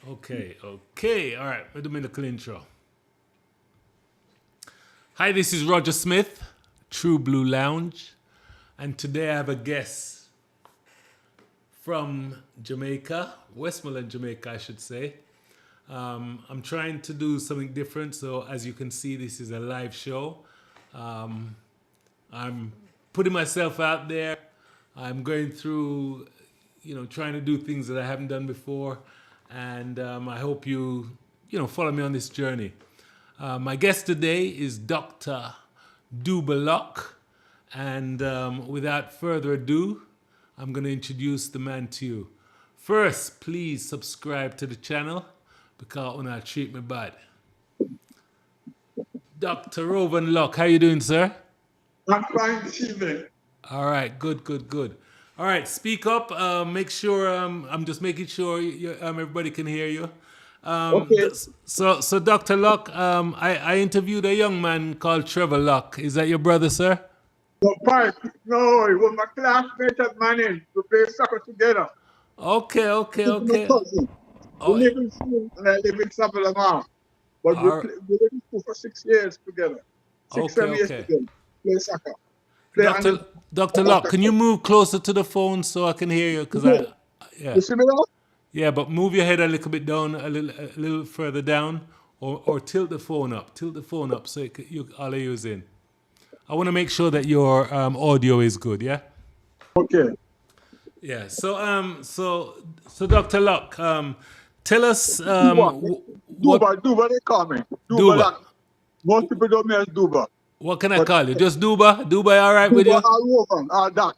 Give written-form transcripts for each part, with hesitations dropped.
Okay. All right, we're doing the clean intro. Hi, this is Roger Smith, True Blue Lounge, and today I have a guest from Jamaica, Westmoreland, Jamaica, I should say. I'm trying to do something different, so as you can see, this is a live show. I'm putting myself out there. I'm going through, trying to do things that I haven't done before, and I hope you follow me on this journey. My guest today is Dr. Dubalok, and without further ado, I'm going to introduce the man to you. First, please subscribe to the channel because when I treat me bad. Dr. Rovan Locke, how you doing, sir? I'm fine this evening. All right, good. All right, speak up. Make sure. I'm just making sure everybody can hear you. Okay. So Dr. Locke, I interviewed a young man called Trevor Locke. Is that your brother, sir? No, Pipe. No, it was my classmate at Mannings. We played soccer together. Okay. He's my cousin. We Oh, live in school and I live in Savalama. But all- we lived in school for 6 years together. Six, 7 years okay. together. Play soccer. Play Dr. Locke, can you move closer to the phone so I can hear you? You see me now? Yeah, but move your head a little bit down, a little further down, or tilt the phone up. Tilt the phone up so all of you is in. I want to make sure that your audio is good. Yeah. Okay. Yeah. So Dr. Locke, tell us Duba, they call me. Duba. Like, most people don't know as Duba. What can I call you? Just Duba? Duba, all right with you? Duba or Rovan or Doc.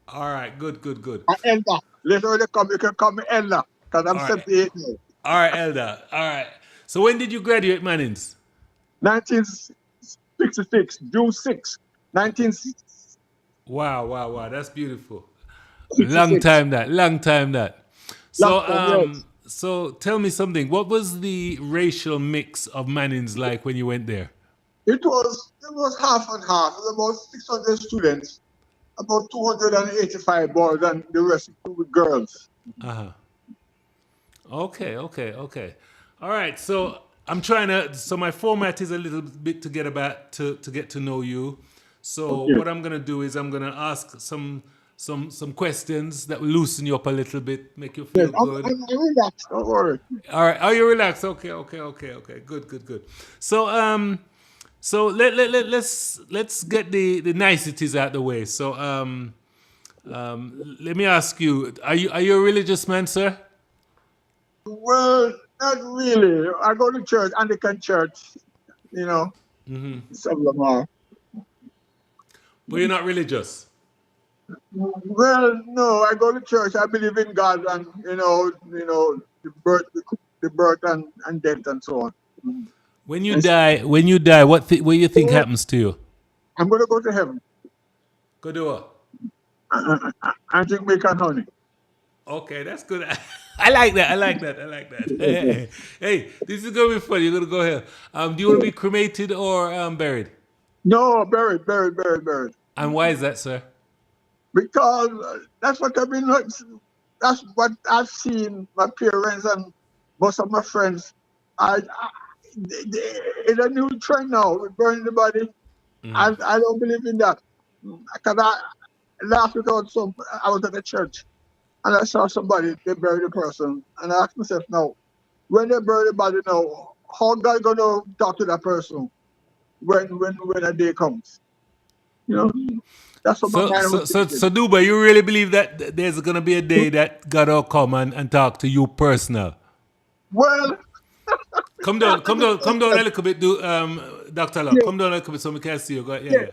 All right. Good. Or Elda. Later they come, you can call me Elda. Because I'm All right. 78 now. All right, Elder. All right. So when did you graduate, Mannings? 1966, June 6, 1966. Wow. That's beautiful. Long time that. So tell me something. What was the racial mix of Mannings like when you went there? It was half and half. It was about 600 students, about 285 boys, and the rest were girls. Okay. All right. So I'm trying to. So my format is a little bit to get to know you. So Okay. what I'm gonna do is I'm gonna ask some questions that will loosen you up a little bit, make you feel Yes, good. I'm relaxed, don't worry. All right. Are you relaxed? Okay. Good. So let's get the niceties out the way. So let me ask you: Are you a religious man, sir? Well, not really. I go to church, Anglican church, some of them are. But you're not religious. Well, no, I go to church. I believe in God and, the birth and death and so on. When you die, what do you think happens to you? I'm going to go to heaven Go do what? and drink milk and honey. Okay, that's good. I like that. Hey, this is gonna be fun. You're gonna go here. Do you want to be cremated or buried? No, buried. And why is that, sir? Because that's what that's what I've seen my parents and most of my friends. It's a new trend now with burning the body. I don't believe in that. Because last week I was at a church and I saw somebody, they buried the person. And I asked myself, now, when they bury the body now, how God going to talk to that person when a day comes? That's what my mind was thinking. So Duba, you really believe that there's gonna be a day that God will come and talk to you personal? Well, Come down a little bit, Dr. Locke. Yeah. Come down a little bit so we can see you. Yeah.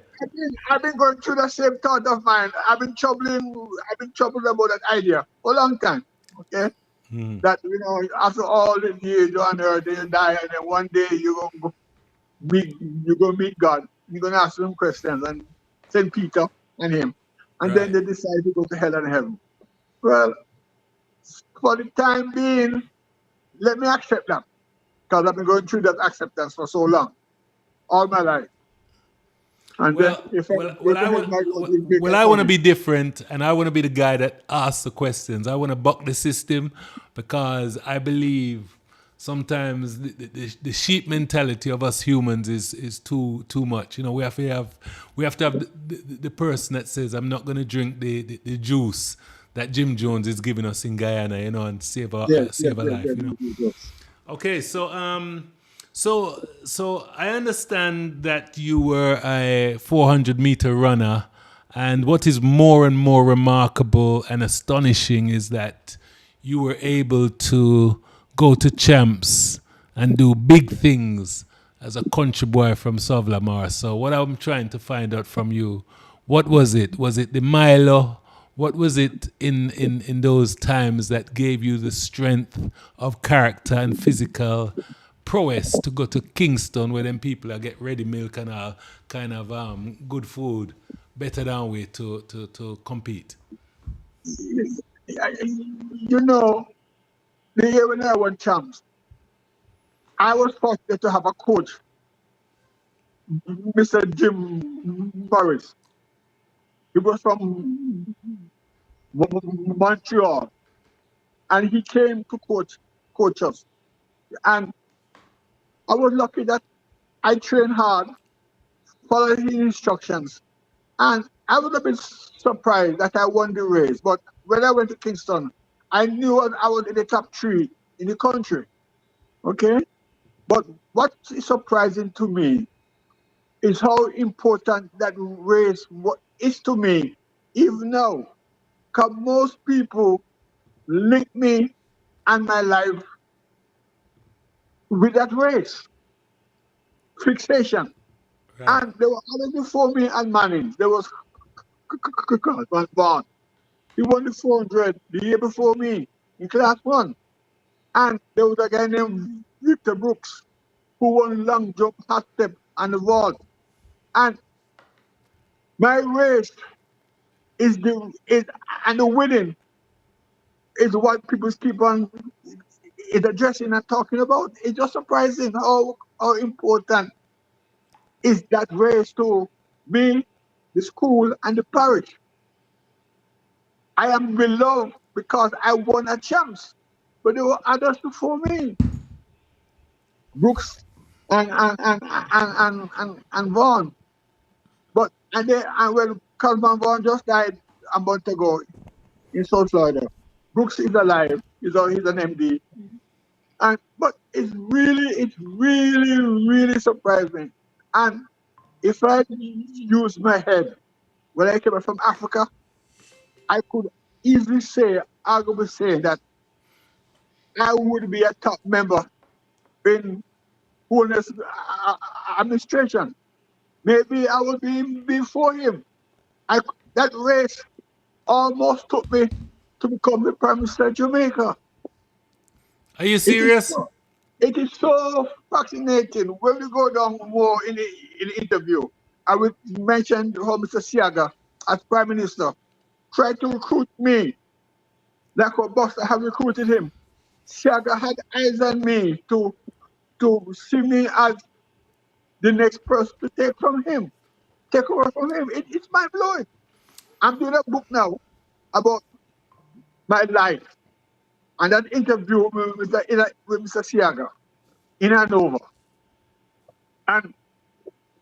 I've been going through the same thought of mine. I've been troubled about that idea for a long time. Okay? That, after all the years you're on earth, you die, and then one day you're gonna meet God. You're gonna ask him questions and St. Peter and him. And then they decide to go to hell and heaven. Well, for the time being, let me accept that. Because I've been going through that acceptance for so long, all my life. And I want to be different, and I want to be the guy that asks the questions. I want to buck the system because I believe sometimes the sheep mentality of us humans is too much. You know, we have to have the person that says, I'm not going to drink the juice that Jim Jones is giving us in Guyana, you know, and save Yes, yes, a yes, life, yes, you know. yes, yes. Okay, so I understand that you were a 400-meter runner, and what is more and more remarkable and astonishing is that you were able to go to champs and do big things as a country boy from Sovlamar. So what I'm trying to find out from you, what was it? Was it the Milo? What was it in those times that gave you the strength of character and physical prowess to go to Kingston where them people are get ready milk and all kind of good food better than we to compete? You know, the year when I won champs, I was fortunate to have a coach, Mr. Jim Morris. He was from Montreal, and he came to coach us. And I was lucky that I trained hard, followed his instructions, and I would have been surprised that I won the race. But when I went to Kingston, I knew I was in the top three in the country. Okay, but what is surprising to me is how important that race is to me, even now. Because most people link me and my life with that race fixation. Right. And there were others before me and Mannings. There was Van Vaughn. He won the 400 the year before me in class one. And there was a guy named Victor Brooks who won long jump, hot step, and the vault. And my race is and the winning is what people keep on is addressing and talking about. It's just surprising how important is that race to me, the school, and the parish. I am beloved because I won a champs, but there were others before me, Brooks and Vaughan. But and when Calvin Vaughan just died a month ago in South Florida, Brooks is alive. He's an MD. And but it's really surprising. And if I use my head when I came from Africa, I could easily say, arguably say that I would be a top member in Holiness administration. Maybe I would be before him. That race almost took me to become the Prime Minister of Jamaica. Are you It is serious? so, it is so fascinating when we go down more in the interview. I will mention how Mr. Siaga, as Prime Minister, tried to recruit me like our boss have recruited him. Siaga had eyes on me to see me as the next person to take over from him. It's mind blowing. I'm doing a book now about my life and that interview with Mr. Siaga in Hanover. And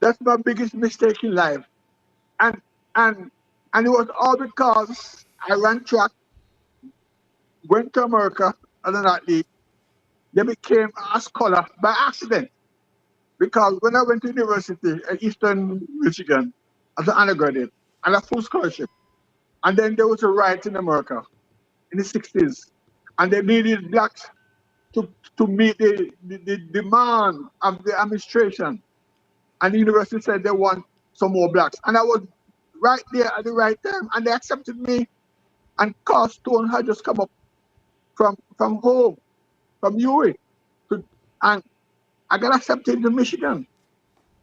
that's my biggest mistake in life. And and and it was all because I ran track, went to America as an athlete, then became a scholar by accident. Because when I went to university at Eastern Michigan as an undergraduate, I had a full scholarship. And then there was a riot in America in the 60s. And they needed blacks to meet the demand of the administration. And the university said they want some more blacks. And I was right there at the right time. And they accepted me. And Carl Stone had just come up from home, from UA. And I got accepted to Michigan.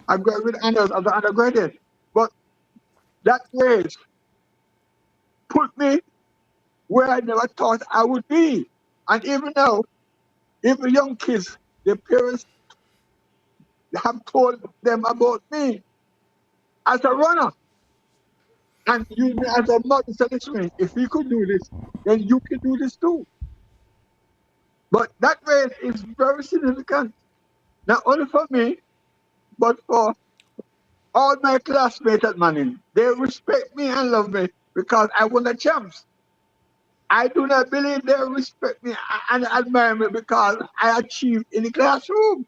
I graduated as an undergraduate. But that race put me where I never thought I would be. And even now, even young kids, their parents have told them about me as a runner. And you as a mother said to me, if you could do this, then you can do this too. But that race is very significant, not only for me, but for all my classmates at Manning. They respect me and love me because I won the champs. I do not believe they respect me and admire me because I achieved in the classroom.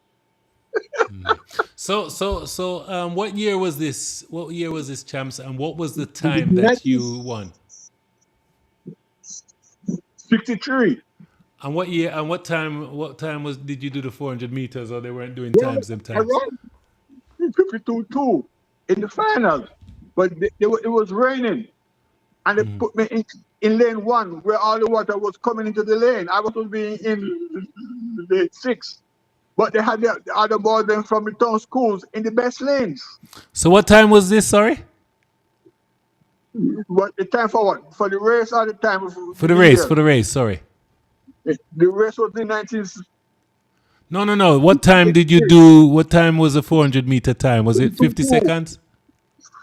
So, what year was this? What year was this, champs? And what was the time that you won? 1963. And what year? And what time? What time was? Did you do the 400 meters, or they weren't doing Well, times? Them I times. ran 52-2 in the finals, but it was raining and they put me in lane one where all the water was coming into the lane. I was supposed to be in lane six, but they had the other boys then from the town schools in the best lanes. So, what time was this? Sorry, What the time for what? For the race or the time for for to the be race. there? For the race. Sorry. The race was in 1953. No, no, no. What time did you do? What time was the 400 meter time? Was it 50 seconds?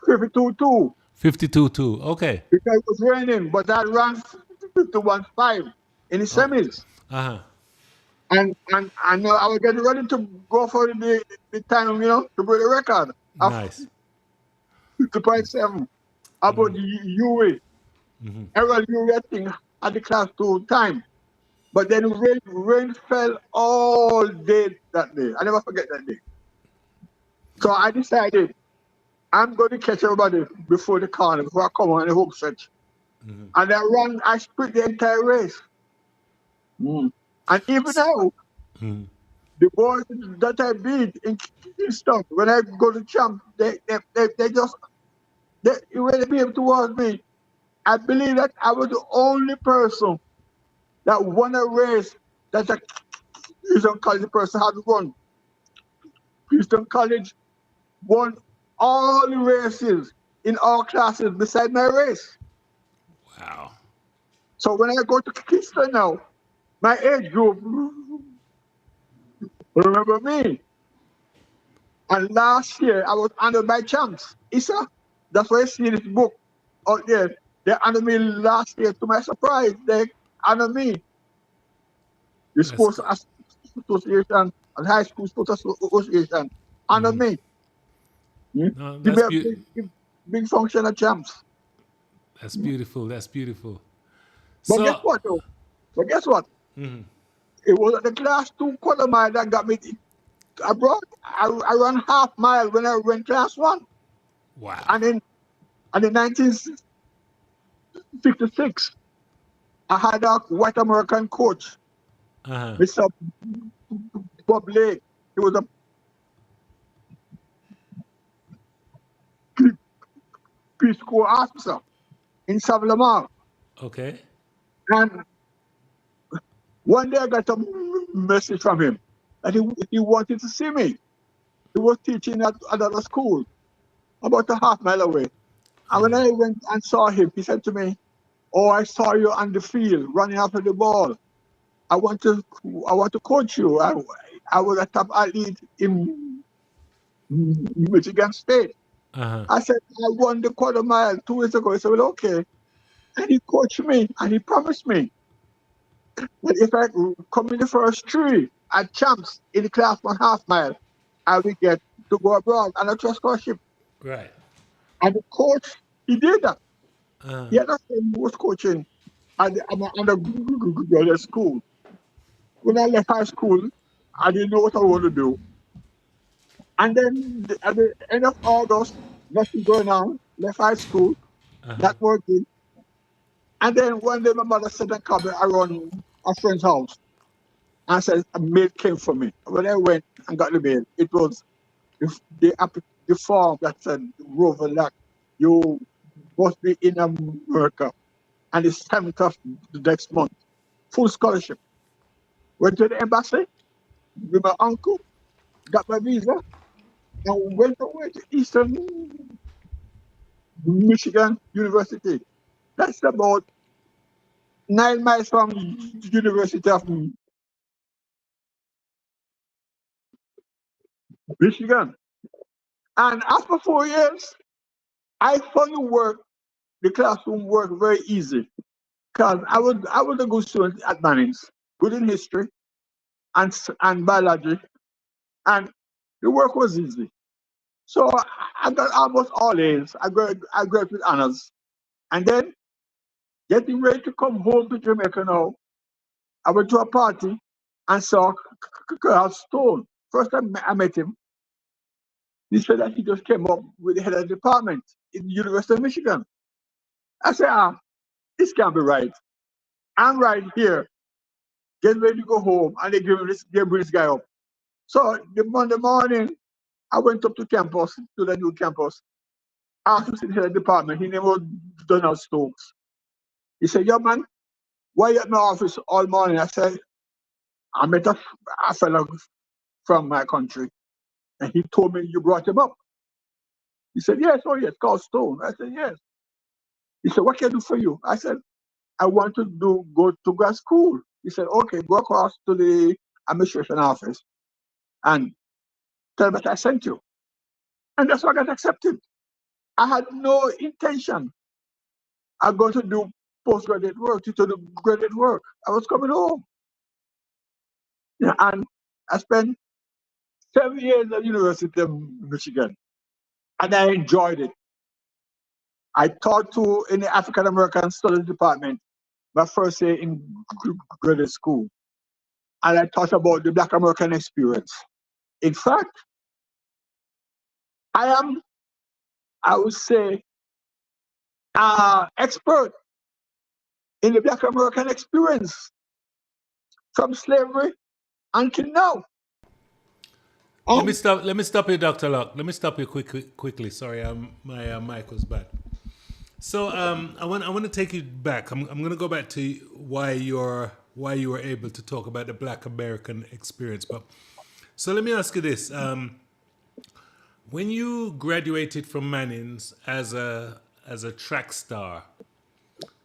52-2 52-2. Okay. because it was raining, but I ran 51-5 in the Oh. semis. Uh huh. And I was getting ready to go for the time, to break the record of Nice. 2.7 about the UA. Errol UA thing at the class two time. But then rain fell all day that day. I never forget that day. So I decided I'm going to catch everybody before the corner, before I come on the home stretch. And I sprint the entire race. Mm. And even now, the boys that I beat in Kingston, when I go to champ, they just when they behave towards me. I believe that I was the only person that won a race that a Christian College person had won. Christian College won all the races in all classes beside my race. Wow. So when I go to Kingston now, my age group remember me. And last year I was honored by champs. Issa, that's why I see this book out there. They honored me last year to my surprise. They honored me. The That's Sports good. Association and High School Sports Association honored me. Hmm? No, Give me a big function of champs. that's beautiful. That's beautiful. But guess So, what though? But guess what? It was at the class two quarter mile that got me abroad. I ran half mile when I went class one. wow. And in 1956, I had a white American coach, Uh huh. Mr. Bob Lake. He was a Peace Corps officer in Savlamar. Okay. And one day I got a message from him that he wanted to see me. He was teaching at another school about a half mile away. And when I went and saw him, he said to me, "Oh, I saw you on the field running after the ball. I want to coach you. I was a top athlete in Michigan State." Uh huh. I said, "I won the quarter mile 2 weeks ago." He said, "Well, okay." And he coached me and he promised me that if I come in the first three at champs in the class 1/2 mile, I will get to go abroad on a trust scholarship. Right. And the coach, he did that. Uh He had a friend who was coaching at the undergraduate school. When I left high school, I didn't know what I wanted to do. And then at the end of August, nothing going on, left high school, not working. And then one day my mother said, "Come around a friend's house." And said, "A mail came for me." When I went and got the mail, it was the form that said, "Rover Lack, you must be in America. And it's 7th of the next month. Full scholarship." Went to the embassy with my uncle, got my visa, and went away to Eastern Michigan University. That's about 9 miles from the University of Michigan. And after 4 years, I found the classroom work very easy because I was a good student at Mannings, good in history, and biology, and the work was easy. So I got almost all A's. I graduated with honors, and then getting ready to come home to Jamaica now, I went to a party and saw Carl Stone. First time I met him, he said that he just came up with the head of the department in the University of Michigan. I said, this can't be right. I'm right here, getting ready to go home, and they bring this guy up. So the Monday morning, I went up to campus, to the new campus, asked to see the head of the department. His name was Donald Stokes. He said, yo man, why you at my office all morning? I said, I met a fellow from my country, and he told me you brought him up. He said, yes, oh yes, called Stone. I said, yes. He said, what can I do for you? I said, I want to go to grad school. He said, okay, go across to the administration office and tell them that I sent you. And that's why I got accepted. I had no intention of going to do postgraduate work, to do graduate work. I was coming home. Yeah, and I spent 7 years at the University of Michigan, and I enjoyed it. I taught in the African American Studies department my first year in graduate school, and I taught about the Black American experience. In fact, I would say, expert in the Black American experience from slavery until now. Let me stop. Let me stop you, Doctor Locke. Let me stop you quickly. Sorry, my mic was bad. So I want to take you back. I'm going to go back to why you were able to talk about the Black American experience. But so let me ask you this: when you graduated from Mannings as a track star,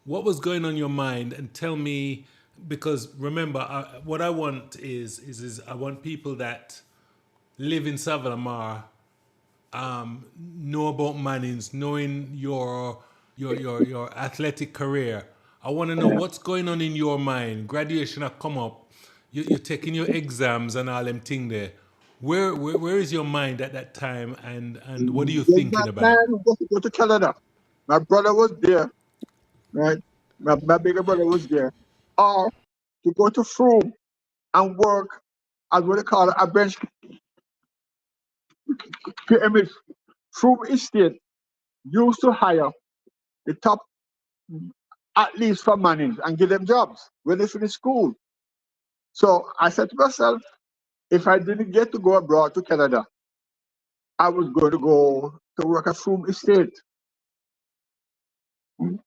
what was going on in your mind? And tell me, because remember, what I want is I want people that live in Savannah know about Mannings, knowing your athletic career. I want to know what's going on in your mind. Graduation have come up. You're taking your exams and all them thing there. Where is your mind at that time, and what are you There's my thinking about? plan was to go to Canada. My brother was there, right? My bigger brother was there. Or to go to Frome and work as what they call a bench PMS. Frome Estate used to hire the top athletes from Mannings and give them jobs when they finish school. So I said to myself, if I didn't get to go abroad to Canada, I was going to go to work at Frome Estate. And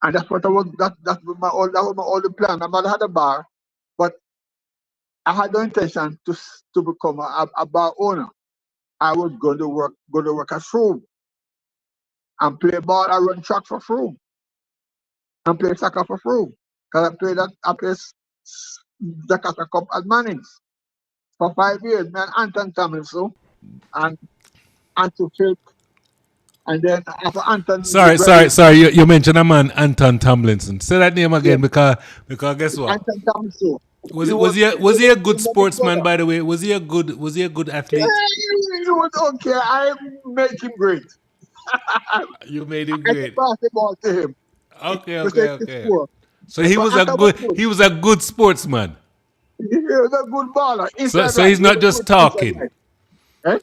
that's what I was. That was my only plan. My mother had a bar, but I had no intention to become a bar owner. I was going to work at Frome and play ball. I run track for Frome and play soccer for Frome. Because I played Jakarta Cup at Mannings for 5 years. Me and Anton Tomlinson and Anton Phil. And then after Anton Sorry. You mentioned a man, Anton Tomlinson. Say that name yeah, again, because guess what? Anton Tomlinson. Was He it was was he a good my sportsman, brother. by the way? Was he a good athlete? He was okay. I make him great. I You made him can great. pass the ball to him. Protect the Okay. score. So he But was Anton was good. he was a good sportsman. He was a good baller. Inside So right. he's He was not a just good inside talking. right. Eh?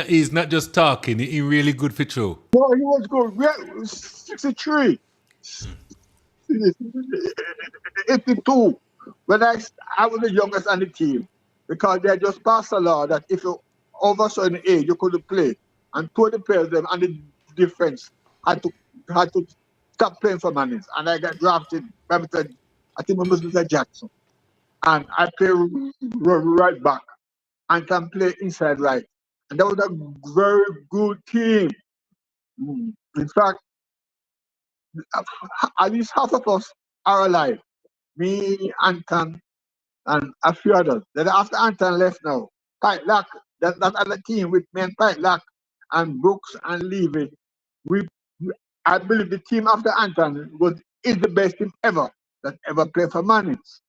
He's not just talking. He really good for true. No, he was good. We had 63. 82. When I was the youngest on the team because they just passed a law that if you over a certain age you couldn't play, and two of the players them and the defense had to stop playing for Mannings, and I got drafted by I think it was Mr. Jackson, and I play right back and can play inside right, and that was a very good team. In fact, at least half of us are alive. Me, Anton, and a few others. Then after Anton left now, Pike Lock, that other team with me and Pike Lock and Brooks and Levy, we I believe the team after Anton is the best team ever that ever played for Mannings.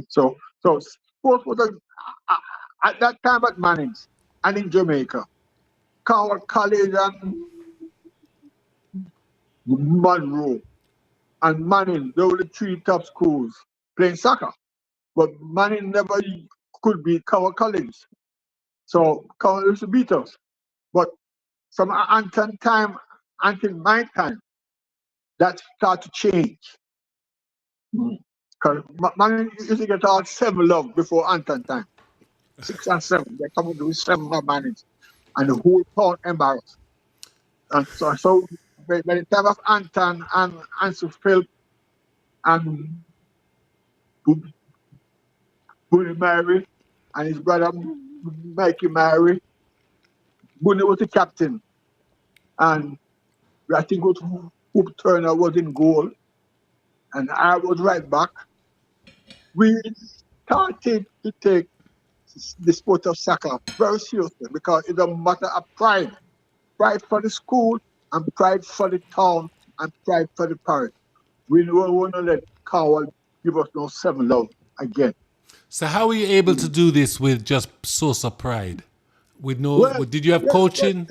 So sports was at that time at Mannings and in Jamaica, Coward College and Monroe and Manning, they were the three top schools playing soccer. But Manning never could beat Coward College. So Coward used to beat us. But from Anton time until my time, that started to change. Because Manning used to get all 7 love before Anton time. 6 and 7. They come with 7 Manning. And the whole town embarrassed. And so by the time of Anton and Ansel Philp and Bunny Mary and his brother Mikey Mary, Bunny was the captain. And I think what Hoop Turner was in goal. And I was right back. We started to take the sport of soccer very seriously because it's a matter of pride. Pride for the school and pride for the town and pride for the parish. We don't want to let Cowell give us no 7 love again. So how were you able to do this with just Sosa pride? With no, Well, did you have yeah, coaching?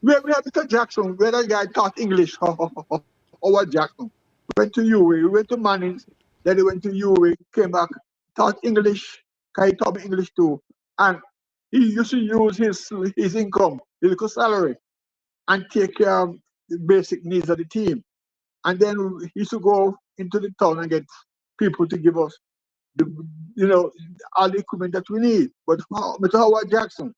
we have Mr. Jackson, where that guy taught English, Howard Jackson. Went to UWI, we went to Mannings, then he went to UWI, came back, taught English, because he taught me English too. And he used to use his income, his little salary, and take care of the basic needs of the team. And then he used to go into the town and get people to give us the, all the equipment that we need. But Mr. Howard Jackson,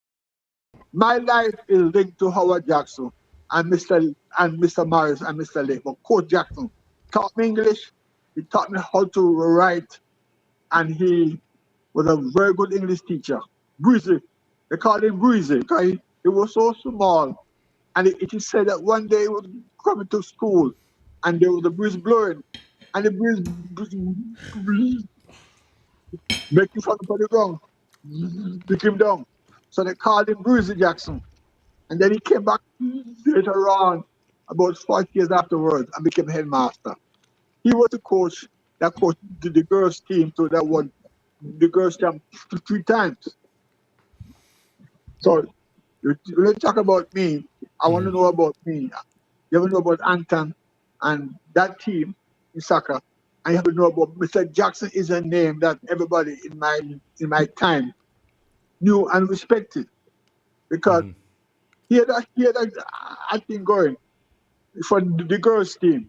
my life is linked to Howard Jackson and Mr. Morris and Mr. Lake. But Coach Jackson taught me English. He taught me how to write, and he was a very good English teacher. Breezy, they called him Breezy because he was so small. And it is said that one day he was coming to school, and there was a breeze blowing, and the breeze make him fall upon the ground, pick him down. So they called him Breezy Jackson. And then he came back later on, about 4 years afterwards, and became headmaster. He was the coach that coached the girls' team to that won the girls' team 3 times. So when you talk about me, I want to know about me. You have to know about Anton and that team in soccer. And you have to know about Mr. Jackson is a name that everybody in my time knew and respected because he had that thing going for the girls' team.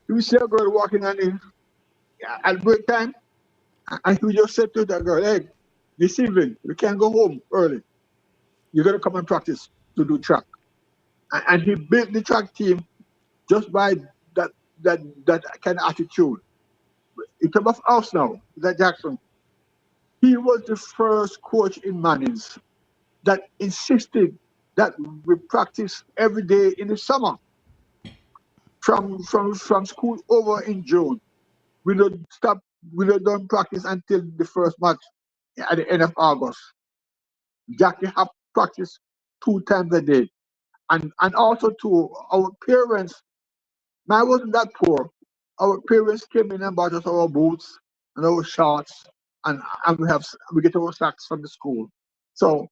You see a girl walking on in at break time, and he just said to that girl, "Hey, this evening we can't go home early. You got to come and practice to do track." And he built the track team just by that that kind of attitude. In terms of us now, that Jackson, he was the first coach in Mannings that insisted that we practice every day in the summer from school over in June. We don't stop. We don't practice until the first match at the end of August. Jackie have practice 2 times a day, and also too, our parents. Man wasn't that poor. Our parents came in and bought us our boots and our shorts, and we get our socks from the school. So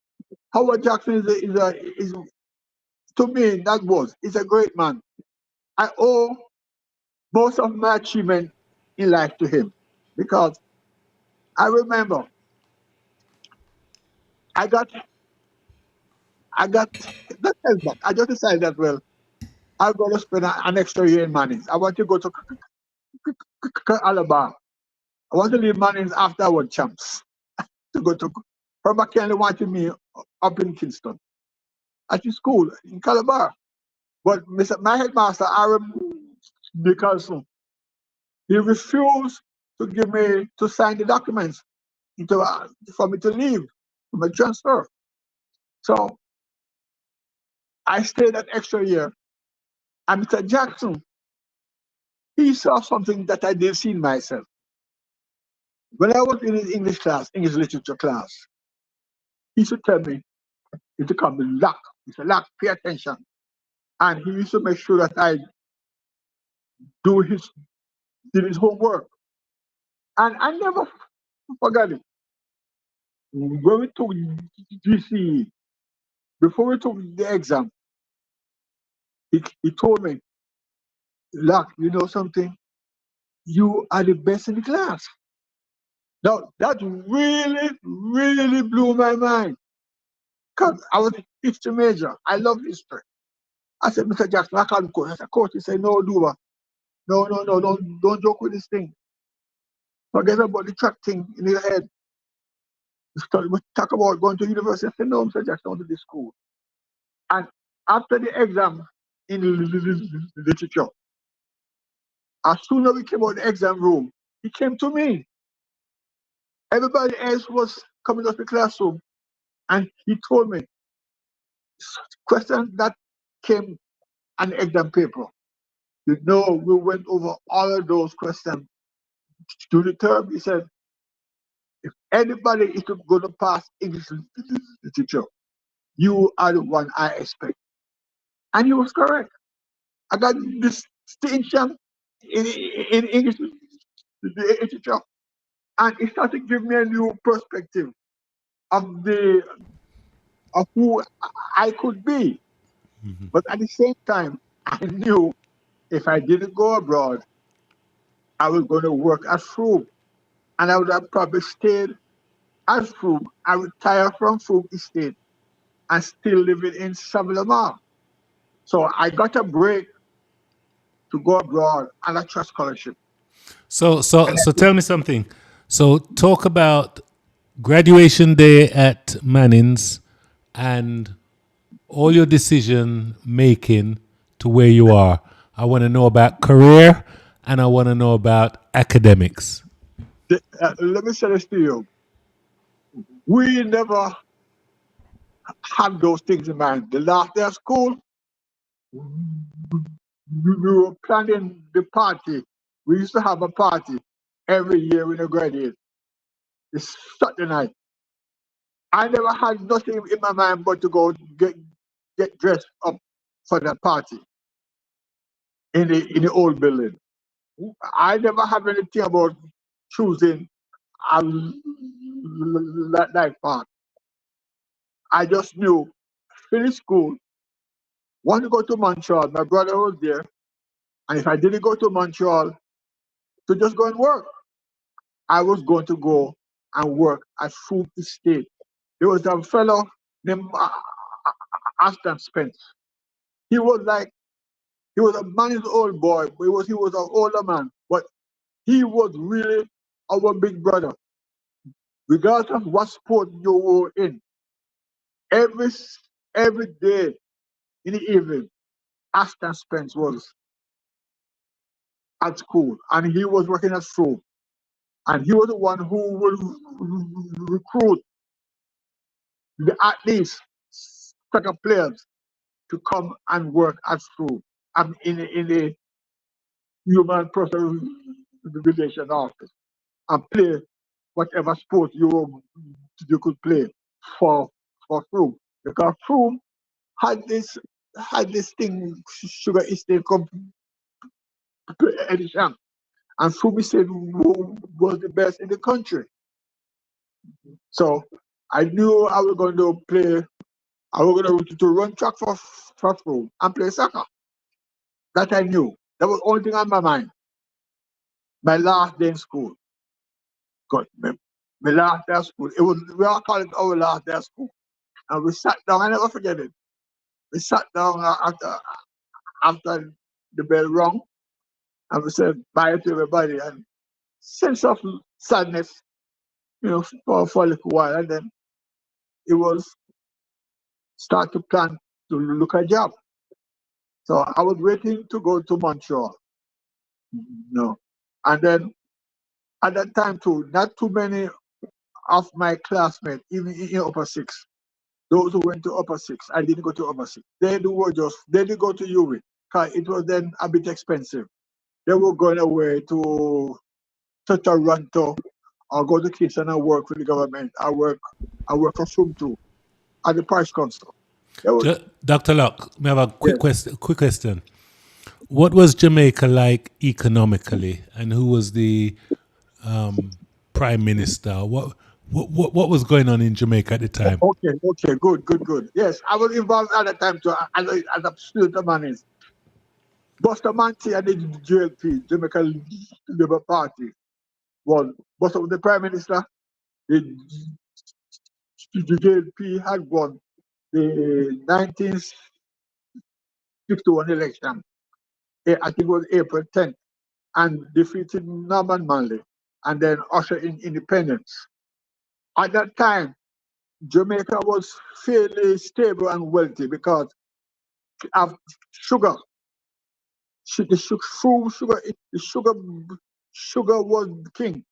Howard Jackson is to me is a great man. I owe most of my achievement in life to him because I remember I got I got that held back. I just decided that well, I'm going to spend an extra year in Mannings. I want to go to Alabama. I want to leave Mannings after I won champs to go to. Herbert Kennedy wanted me up in Kingston at his school in Calabar. But my headmaster, Aaron Nicholson, he refused to give me to sign the documents for me to leave, for my transfer. So I stayed that extra year. And Mr. Jackson, he saw something that I didn't see in myself. When I was in his English class, English literature class, he used to tell me, he used to call me Lock. He said, Lock, pay attention. And he used to make sure that I do his did his homework. And I never forgot it. When we took GCE, before we took the exam, he told me, "Look, you know something? You are the best in the class." Now, that really blew my mind. Because I was a history major. I love history. I said, "Mr. Jackson, I can't coach." I said, "Coach," he said, "No, Duba. No, don't joke with this thing. Forget about the track thing in your head. We talk about going to university." I said, "No, Mr. Jackson, I want to do school." And after the exam in literature, as soon as we came out of the exam room, he came to me. Everybody else was coming out of the classroom, and he told me questions that came on the exam paper. You know, we went over all of those questions to the term. He said, if anybody is going to pass English literature, you are the one I expect. And he was correct. I got distinction in English literature. And it started to give me a new perspective of the of who I could be. But at the same time, I knew if I didn't go abroad, I was going to work as Froome. And I would have probably stayed as Froome. I retired from Froome Estate and still living in Savile. So I got a break to go abroad and a trust scholarship. So tell me something. So talk about graduation day at Mannings and all your decision making to where you are. I want to know about career and I want to know about academics. Let me say this to you. We never had those things in mind. The last day of school, we were planning the party. We used to have a party every year when we graduate. It's Saturday night. I never had nothing in my mind but to go get dressed up for the party in the old building. I never have anything about choosing a life path. I just knew finish school, want to go to Montreal. My brother was there, and if I didn't go to Montreal to just go and work, I was going to go and work at Food Estate. There was a fellow named Aston Spence. He was like he was a man's old boy, but he was an older man, but he was really our big brother. Regardless of what sport you were in, every every day in the evening, Aston Spence was at school, and he was working at school, and he was the one who would recruit the athletes, soccer players, to come and work at school. I'm in the human person relation office and play whatever sport you could play for Froome. Because Froome had this thing, Sugar Estate edition. And Froome said was the best in the country. So I knew I was going to play, I was going to run track for Froome and play soccer. That I knew. That was the only thing on my mind. My last day in school. God, my last day of school. It was, we all call it our last day of school. And we sat down, I never forget it. We sat down after the bell rung and we said bye to everybody and sense of sadness, for a little while. And then it was start to plan to look at a job. So I was waiting to go to Montreal. No. And then at that time too, not too many of my classmates, even in upper six, those who went to upper six, I didn't go to upper six. They didn't go to UWI because it was then a bit expensive. They were going away to Toronto or go to Kingston and work for the government. I work for Froome too at the Price Council. Dr. Locke, may I have a Yeah. quick question? What was Jamaica like economically, and who was the prime minister? What was going on in Jamaica at the time? Okay, good. Yes, I was involved at the time too, as a student Mannings. Bustamante and the JLP, Jamaica Labour Party, was the prime minister. The JLP had won the 1961 election. I think it was April 10th, and defeated Norman Manley, and then ushered in independence. At that time, Jamaica was fairly stable and wealthy because of sugar. The sugar was king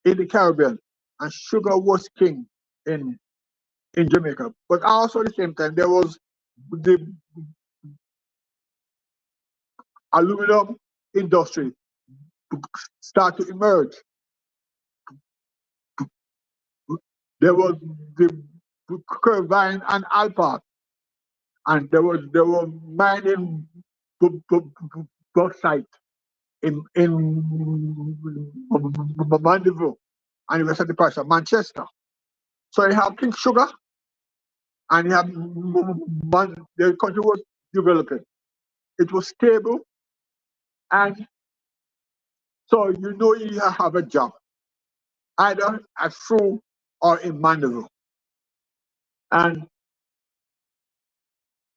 in the Caribbean, and sugar was king in Jamaica. But also at the same time, there was the aluminum industry start to emerge. There was the Curvine and Alpha, and they were mining bauxite in Mandeville and the rest of the parts of Manchester. So you have King Sugar, and you have the country was developing. It was stable, and so you have a job either at Frew or in Mandeville, and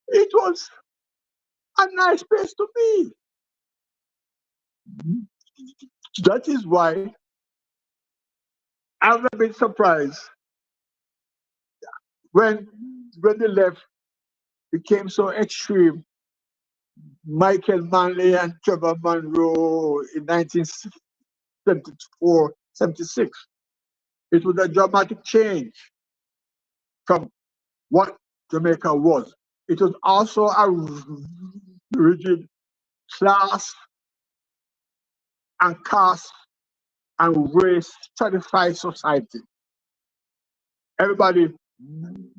it was a nice place to be. That is why I've been surprised when the left became so extreme. Michael Manley and Trevor Monroe in 1974, 76. It was a dramatic change from what Jamaica was. It was also a rigid class and caste and race stratified society. Everybody knew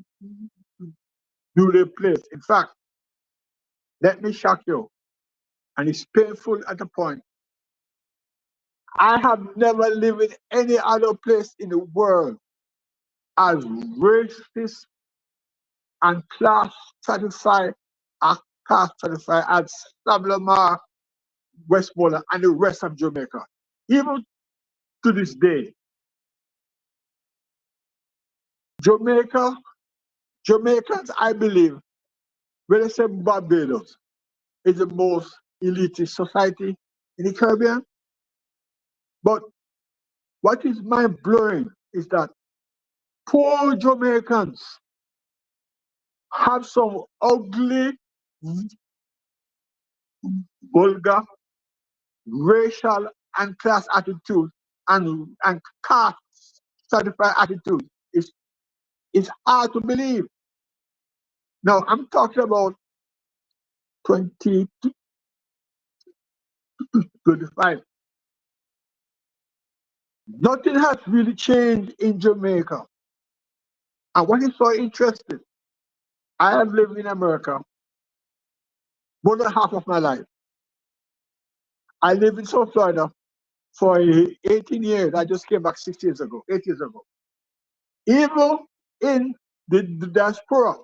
their place. In fact, let me shock you, and it's painful at a point. I have never lived in any other place in the world as racist and class stratified as Sablomar, Westmoreland, and the rest of Jamaica. Even to this day, Jamaicans, I believe, when they say Barbados is the most elitist society in the Caribbean. But what is mind blowing is that poor Jamaicans have some ugly, vulgar, racial and class attitude and caste certified attitude. It's hard to believe. Now I'm talking about 2025. Nothing has really changed in Jamaica. And what is so interesting, I have lived in America more than half of my life. I lived in South Florida for 18 years. I just came back 6 years ago, 8 years ago. Even in the diaspora,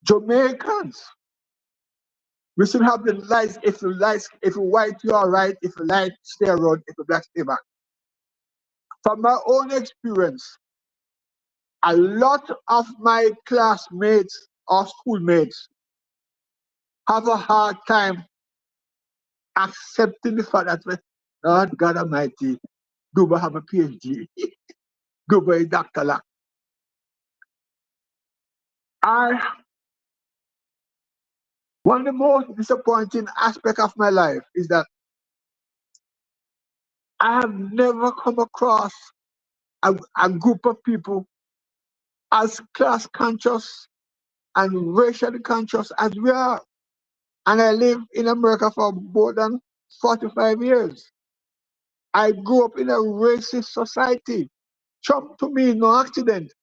Jamaicans, we should have the lights. If you white, you are right. If you light, stay around. If you black, stay back. From my own experience, a lot of my classmates or schoolmates have a hard time accepting the fact that Lord God Almighty, Duba have a PhD, Duba a doctor. One of the most disappointing aspects of my life is that I have never come across a group of people as class conscious and racially conscious as we are. And I live in America for more than 45 years. I grew up in a racist society. Trump to me no accident.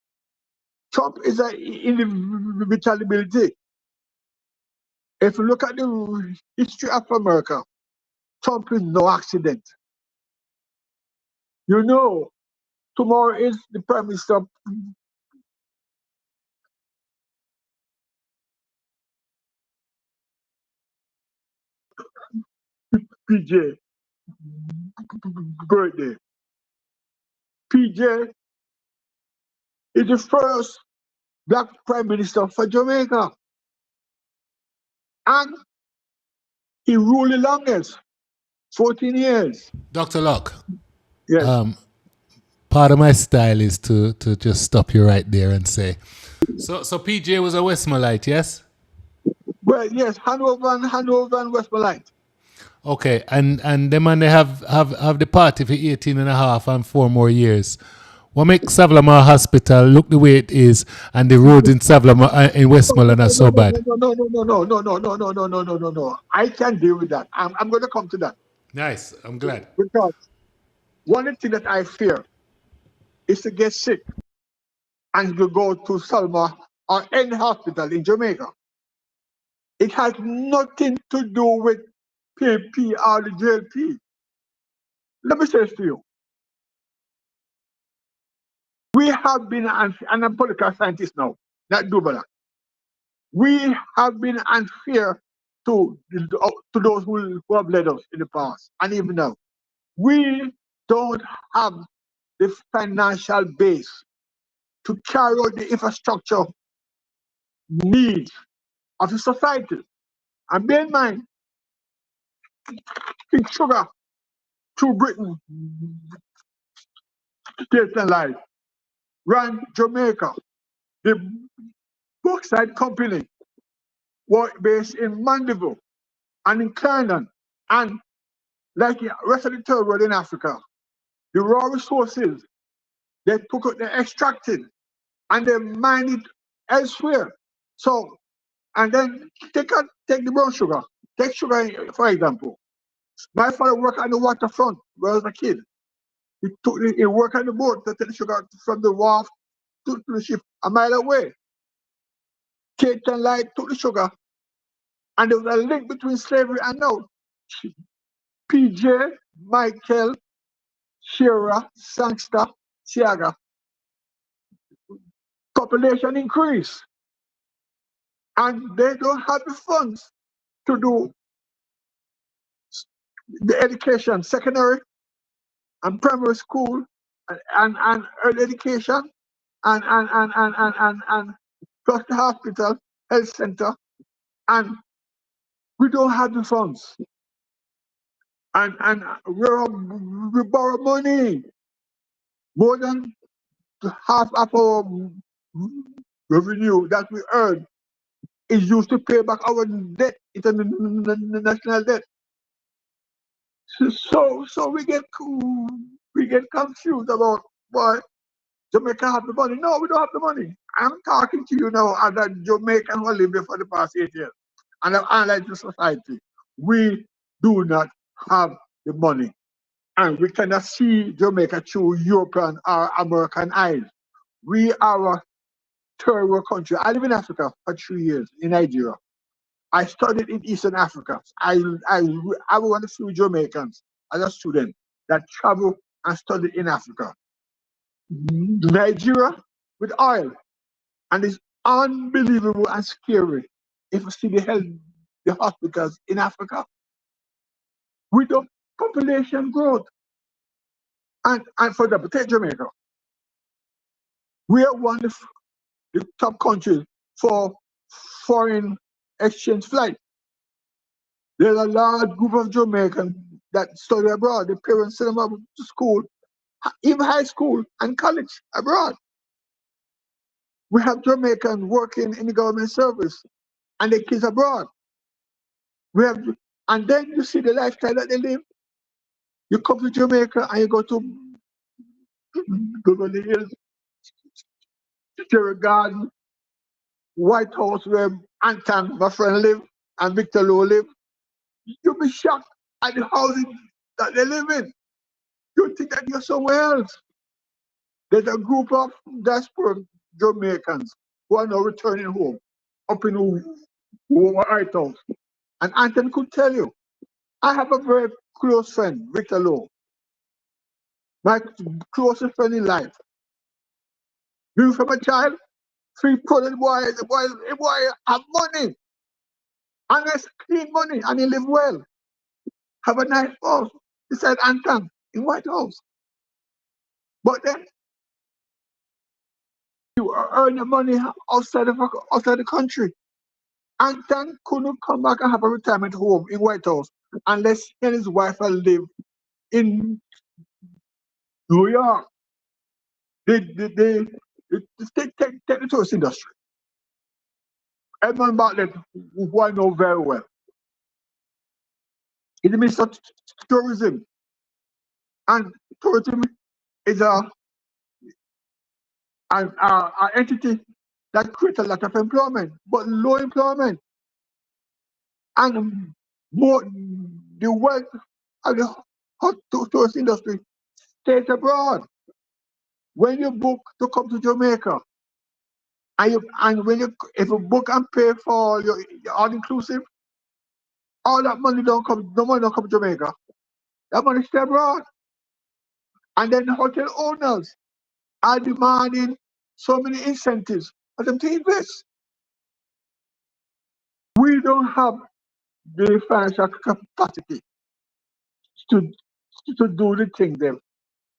Trump is an inevitability. If you look at the history of America, Trump is no accident. You know, tomorrow is the Prime Minister PJ birthday. PJ is the first black Prime Minister for Jamaica. And he ruled the longest, 14 years. Dr. Locke, Yes. part of my style is to just stop you right there and say, so PJ was a Westmorite, yes? Well, yes, Hanover and Westmoreland. Okay, and them and they have the party for 18 and a half and 4 more years. What makes Savlamar Hospital look the way it is and the roads in Savlamar in Westmoreland are so bad? No. I can't deal with that. I'm going to come to that. Nice, I'm glad. Because one thing that I fear is to get sick and to go to Salma or any hospital in Jamaica. It has nothing to do with PP or the JLP. Let me say this to you. We have been, and I'm a political scientist now, not Dubala. We have been unfair to those who have led us in the past and even now. We don't have the financial base to carry out the infrastructure needs of the society. And bear in mind, King Sugar through Britain, States and Life, ran Jamaica. The bauxite company was based in Mandeville and in Clarendon. And like the rest of the third world in Africa, the raw resources, they took it, they extracted, and they mined it elsewhere. So, and then take the brown sugar. Take sugar, for example. My father worked on the waterfront when I was a kid. He worked on the boat to take the sugar from the wharf to the ship a mile away. Kate and Light took the sugar, and there was a link between slavery and now. PJ, Michael, Shira, Sangster, Siaga. Population increase, and they don't have the funds to do the education, secondary and primary school, and early education, and plus the hospital, health center, and we don't have the funds. And we borrow money. More than half of our revenue that we earn is used to pay back our debt, international debt. So we get confused about why Jamaica have the money. No, we don't have the money. I'm talking to you now as a Jamaican who lived there for the past 8 years. And I've analyzed the society. We do not have the money. And we cannot see Jamaica through European or American eyes. We are a third world country. I live in Africa for 3 years, in Nigeria. I studied in Eastern Africa. I was one of the few Jamaicans as a student that traveled and studied in Africa. Nigeria with oil, and it's unbelievable and scary if you see the hospitals in Africa with the population growth. And for example, take Jamaica. We are one of the top countries for foreign exchange flight. There's a large group of Jamaicans that study abroad. The parents send them up to school, even high school and college abroad. We have Jamaicans working in the government service and their kids abroad. We have, and then you see the lifestyle that they live. You come to Jamaica and you go to Beverly Hills, Cherry Garden, White House where Anton, my friend, live, and Victor Lowe live. You'll be shocked at the houses that they live in. You think that you're somewhere else. There's a group of diaspora Jamaicans who are now returning home up in White House. And Anton could tell you, I have a very close friend, Victor Lowe. My closest friend in life. Knew from a child, 3 boy, the boy have money. And it's clean money, and he live well. Have a nice house. He said Anton in White House. But then you earn your money outside the country. Anton couldn't come back and have a retirement home in White House unless he and his wife live in New York. They take the tourist industry. Edmund Bartlett, who I know very well, is the Minister of Tourism. And tourism is an entity that creates a lot of employment, but low employment. And more the wealth of the tourist industry stays abroad. When you book to come to Jamaica, and when if you book and pay for your all inclusive, all that money don't come, no money don't come to Jamaica. That money stay abroad. And then the hotel owners are demanding so many incentives for them to invest. We don't have the financial capacity to, to do the things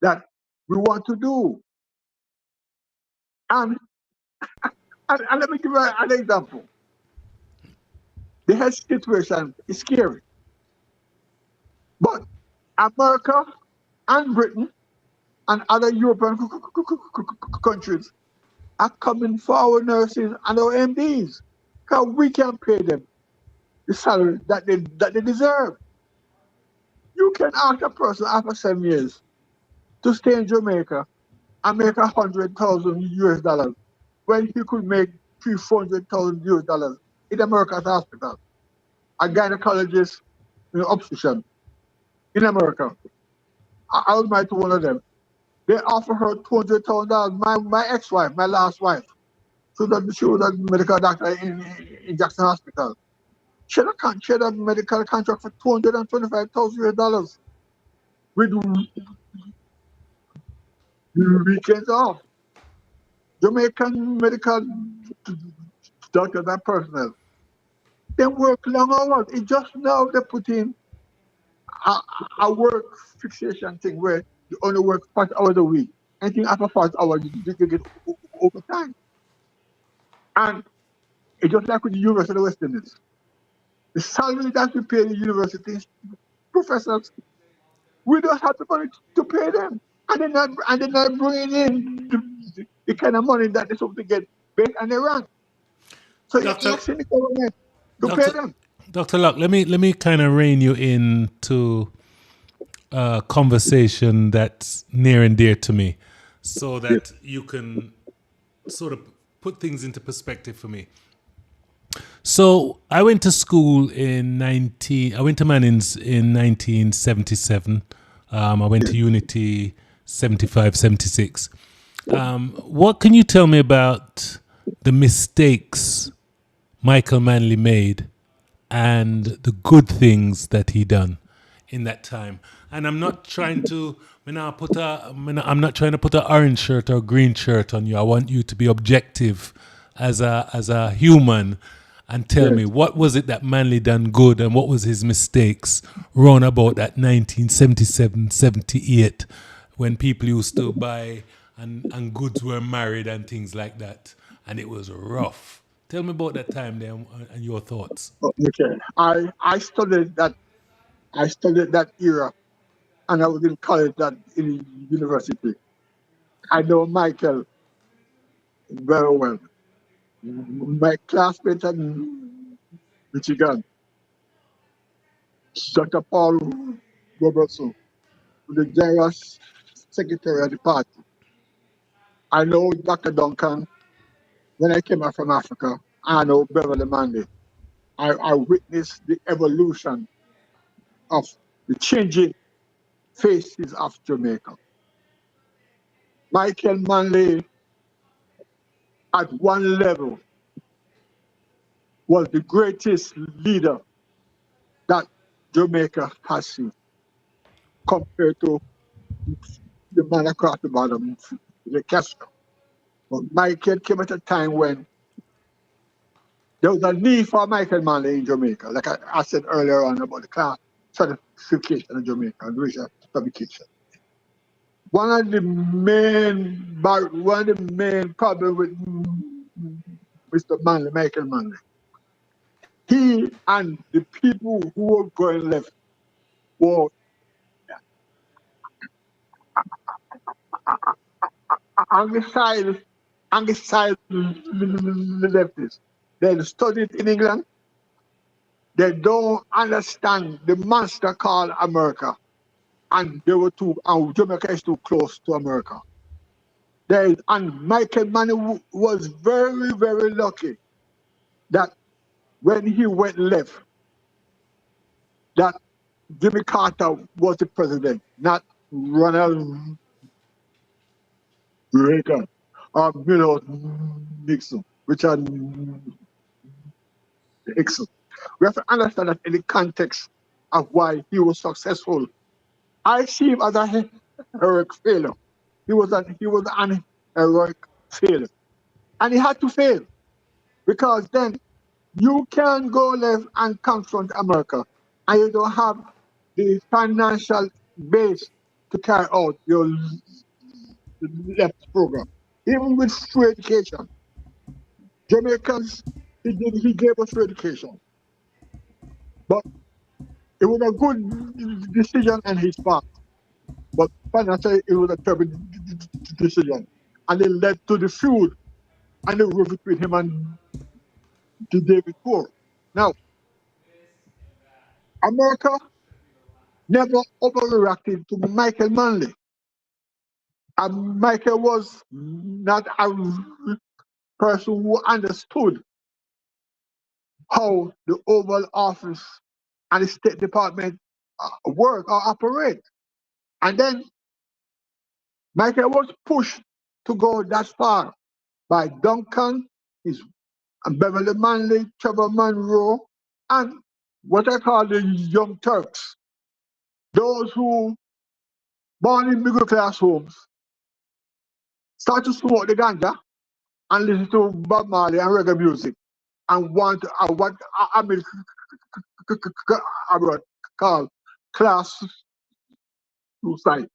that we want to do. And, and let me give you an example. The health situation is scary. But America and Britain and other European countries are coming for our nurses and our MDs because we can pay them the salary that they deserve. You can ask a person after 7 years to stay in Jamaica and make 100,000 US dollars when he could make 300,000 US dollars in America's hospital. A gynecologist in obstetrician in America. I was married to one of them. They offer her $200,000. My ex-wife, my last wife, she was a medical doctor in Jackson Hospital. She had a medical contract for 225,000 US dollars with weekends off. Jamaican medical doctors and personnel. They work long hours. It's just now they put in a work fixation thing where you only work 5 hours a week. Anything after 5 hours, you get overtime. And it's just like with the University of the West Indies. The salary that we pay the university professors, we don't have the money to pay them. And they're not bringing in the kind of money that they're supposed to get based on their rank. So you're Doctor, asking the government to pay Doctor, them. Doctor Locke, let me kind of rein you into a conversation that's near and dear to me, so that you can sort of put things into perspective for me. So I went to school I went to Mannings in 1977. I went to Unity 75, 76. What can you tell me about the mistakes Michael Manley made and the good things that he done in that time? And I'm not trying to I'm not trying to put an orange shirt or green shirt on you. I want you to be objective as a human and tell me, Yes. what was it that Manley done good and what was his mistakes round about that 1977, 78, when people used to buy and goods were married and things like that, and it was rough. Tell me about that time there and your thoughts. Okay. I studied that era, and I was in college that in university. I know Michael very well. My classmate at Michigan, Dr. Paul Robertson, the general secretary of the party. I know Dr. Duncan when I came out from Africa. I know Beverly Manley. I witnessed the evolution of the changing faces of Jamaica. Michael Manley, at one level, was the greatest leader that Jamaica has seen compared to the man across the bottom, the Castro. But Michael came at a time when there was a need for Michael Manley in Jamaica. Like I said earlier on about the class certification in Jamaica, and racial certification. One of the main problems with Mr. Manley, Michael Manley, he and the people who were going left were on the side leftists. They studied in England. They don't understand the monster called America. And Jamaica is too close to America. And Michael Manning was very, very lucky that when he went left, that Jimmy Carter was the president, not Ronald Reagan or Nixon, Richard Nixon. We have to understand that in the context of why he was successful. I see him as a heroic failure. He was an heroic failure. And he had to fail because then you can go left and confront America and you don't have the financial base to carry out your left program. Even with free education. Jamaicans, he gave us free education. But it was a good decision on his part. But financially, it was a terrible decision. And it led to the feud and the war between him and the David Ford. Now, America never overreacted to Michael Manley. And Michael was not a person who understood how the Oval Office and the State Department work or operate. And then Michael was pushed to go that far by Duncan, and Beverly Manley, Trevor Monroe, and what I call the Young Turks. Those who born in middle class homes start to smoke the ganja and listen to Bob Marley and reggae music and want what I mean call class suicide.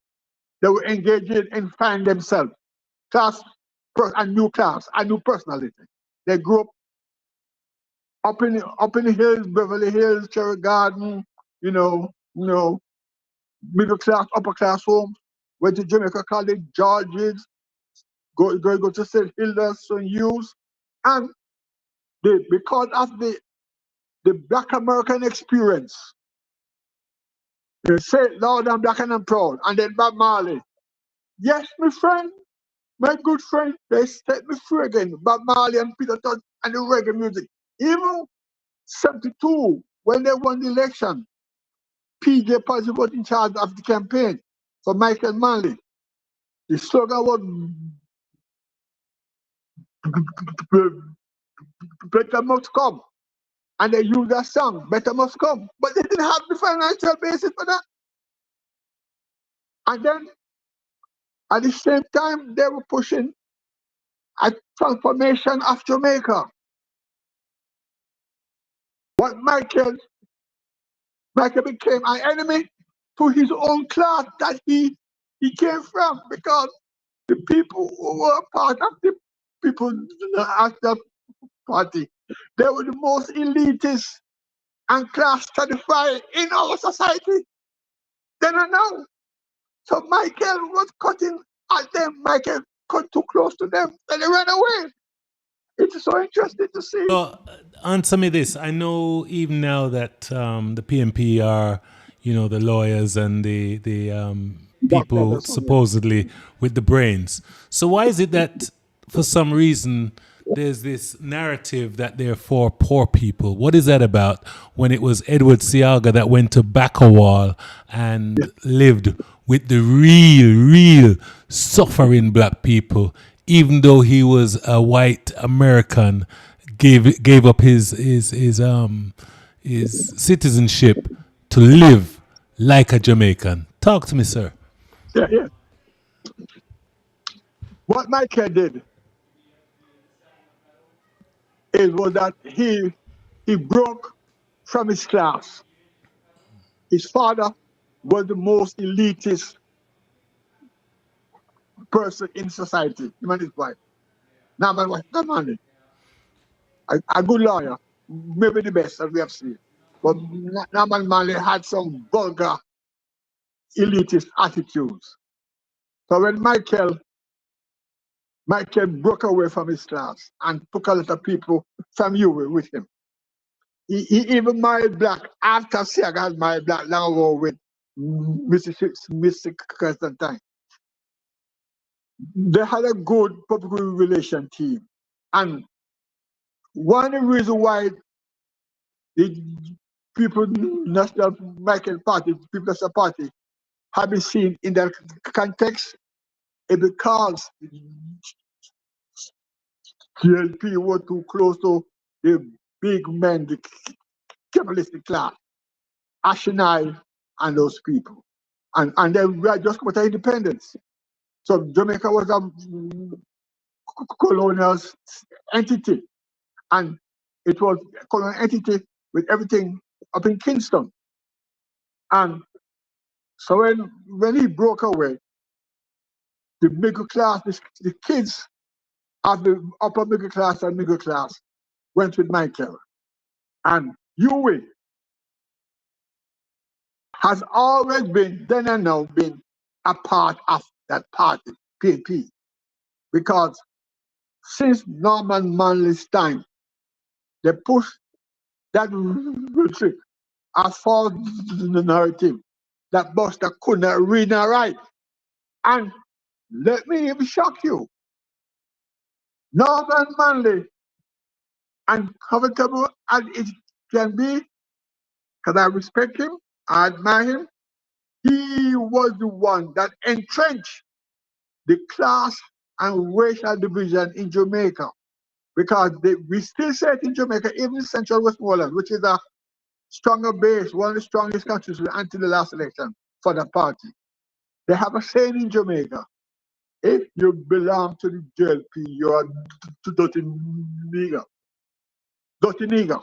They were engaging in finding themselves, a new class, a new personality. They grew up in the hills, Beverly Hills, Cherry Garden, middle class, upper class homes. Went to Jamaica College, Georges, go to St. Hilda's, St. Hughes, and because of the Black American experience, they say, Lord, I'm black and I'm proud. And then Bob Marley, yes, my friend, my good friend, they set me free again. Bob Marley and Peter Tosh and the reggae music. Even 72, when they won the election, PJ Posey was in charge of the campaign for Michael Manley. The slogan was better must come. And they used that song, better must come. But they didn't have the financial basis for that. And then at the same time, they were pushing a transformation of Jamaica. What Michael became an enemy to his own class that he came from, because the people who were part of the people after party, they were the most elitist and class stratified in our society. Then and now. So Michael was cutting at them. Michael got too close to them and they ran away. It's so interesting to see. So, answer me this. I know even now that the PNP are, the lawyers and the people supposedly with the brains. So why is it that for some reason there's this narrative that they're for poor people? What is that about when it was Edward Seaga that went to Backawal and lived with the real suffering black people, even though he was a white American, gave up his citizenship to live like a Jamaican? Talk to me, sir. Yeah. What Michael did was that he broke from his class. His father was the most elitist person in society, him and his wife. Norman was the man, a good lawyer, maybe the best that we have seen. But Norman Manley had some vulgar, elitist attitudes. So when Michael broke away from his class and took a lot of people from UWI with him. He even married black after Siaga had married black long ago with Mr. Constantine. They had a good public relation team. And one of the reasons why the people, National Michael Party, People's Party, have been seen in that context is because GLP were too close to the big men, the capitalistic class, Ashanai and those people. And then we had just come out of independence. So Jamaica was a colonial entity. And it was a colonial entity with everything up in Kingston. And so when he broke away, the middle class, the kids of the upper middle class and middle class went with Michael. And UWI has always been, then and now, been a part of that party, PNP. Because since Norman Manley's time, they pushed that trick as far as the narrative that Buster could not read nor write. And let me even shock you. Norman Manley, uncomfortable as it can be, because I respect him, I admire him, he was the one that entrenched the class and racial division in Jamaica. Because we still say it in Jamaica, even in Central Westmoreland, which is a stronger base, one of the strongest countries until the last election for the party. They have a saying in Jamaica, if you belong to the JLP, you're a dirty nigger. Dirty nigger.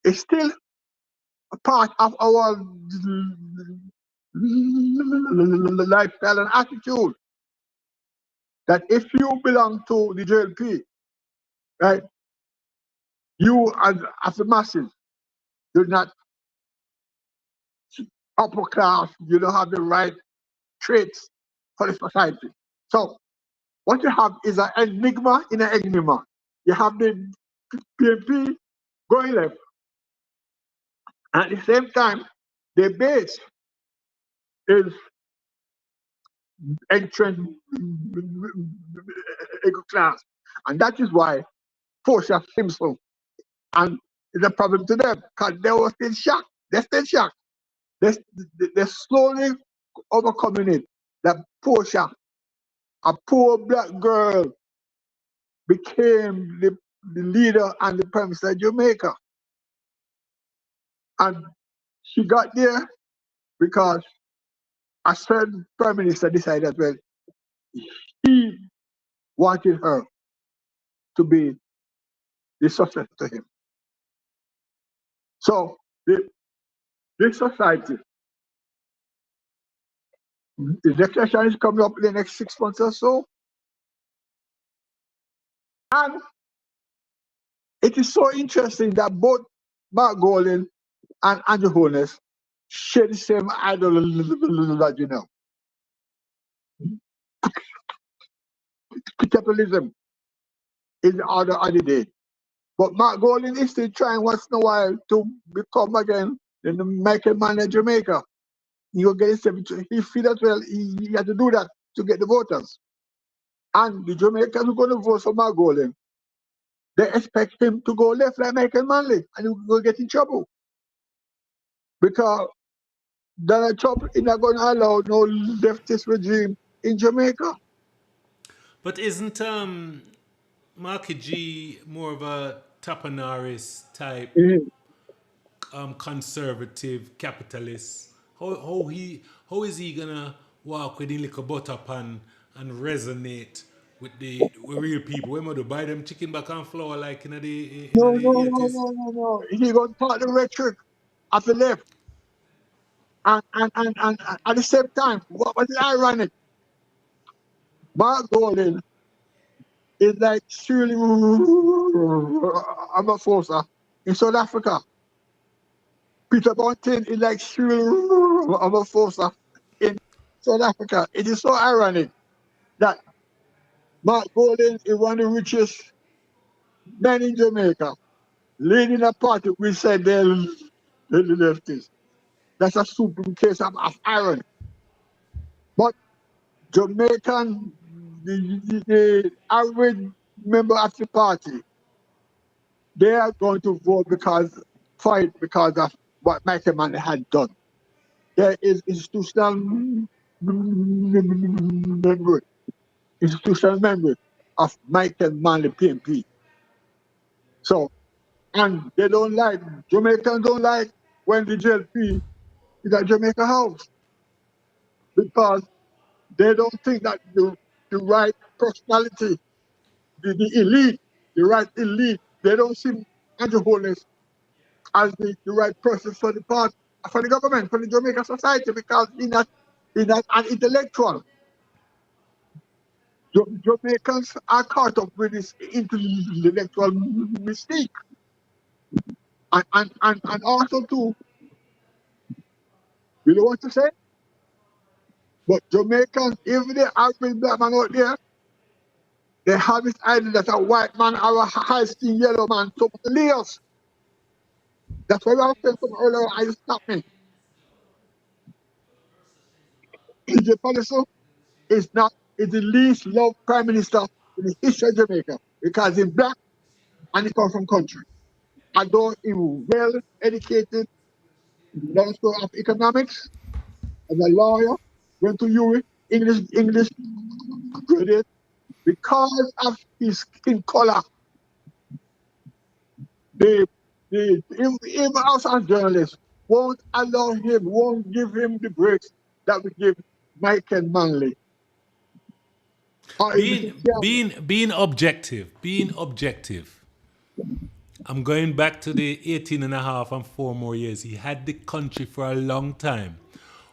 It's still a part of our lifestyle and attitude that if you belong to the JLP, right, you as the masses, you're not upper class, you don't have the right traits for the society. So what you have is an enigma in an enigma. You have the PNP going left. At the same time, the base is entrenched middle class. And that is why Portia Simpson and it's a problem to them because they were still shocked. They're still shocked. They're slowly overcoming it. That Portia, a poor black girl, became the leader and the prime minister of Jamaica. And she got there because a certain prime minister decided that, well, he wanted her to be the successor to him. So this society, the next election is coming up in the next 6 months or so. And it is so interesting that both Mark Golding and Andrew Holness share the same ideology now. Capitalism is the order of the day. But Mark Golding is still trying once in a while to become again the Michael Mann of Jamaica. He'll get himself into, he feel that well he had to do that to get the voters. And the Jamaicans who are going to vote for Mark Golding, they expect him to go left like Michael Manley and he will get in trouble. Because Donald Trump is not going to allow no leftist regime in Jamaica. But isn't Marky G more of a Tapanaris type Mm. conservative capitalist? How is he gonna walk with the little butter pan and resonate with the real people. When to buy them chicken back and flour like in No, the no, no, 80s. no, no, no. He got taught the rhetoric at the left. And at the same time, what was ironic? Mark Golding is like Shirley Ramaphosa in South Africa. Peter Bunting is like Shirley Ramaphosa in South Africa. It is so ironic that Mark Golding is one of the richest men in Jamaica, leading a party which said they're the leftists. That's a super case of irony. But Jamaican, the average member of the party, they are going to vote fight because of what Michael Manley had done. There is institutional memory of Michael Manley PMP. So, and they don't like, Jamaicans don't like when the JLP is at Jamaica House because they don't think that the right personality, the elite, the right elite, they don't see Andrew Holness as the right person for the part, for the government, for the Jamaican society, because he's not an intellectual. Jamaicans are caught up with this intellectual mystique. And also too, you know what to say? But Jamaicans, even the average black man out there, they have this idea that a white man or a high-skinned yellow man took the layers. That's why I was saying from earlier, I stop me. EJ Palliser is the least loved prime minister in the history of Jamaica because he's black and he comes from country. Although he was well educated, learned of economics, as a lawyer, went to UWI, English graduate, because of his skin color, the even us as journalists won't allow him, won't give him the breaks that we give Michael Manley. Or even Being objective, being objective. I'm going back to the 18 and a half and 4 more years. He had the country for a long time.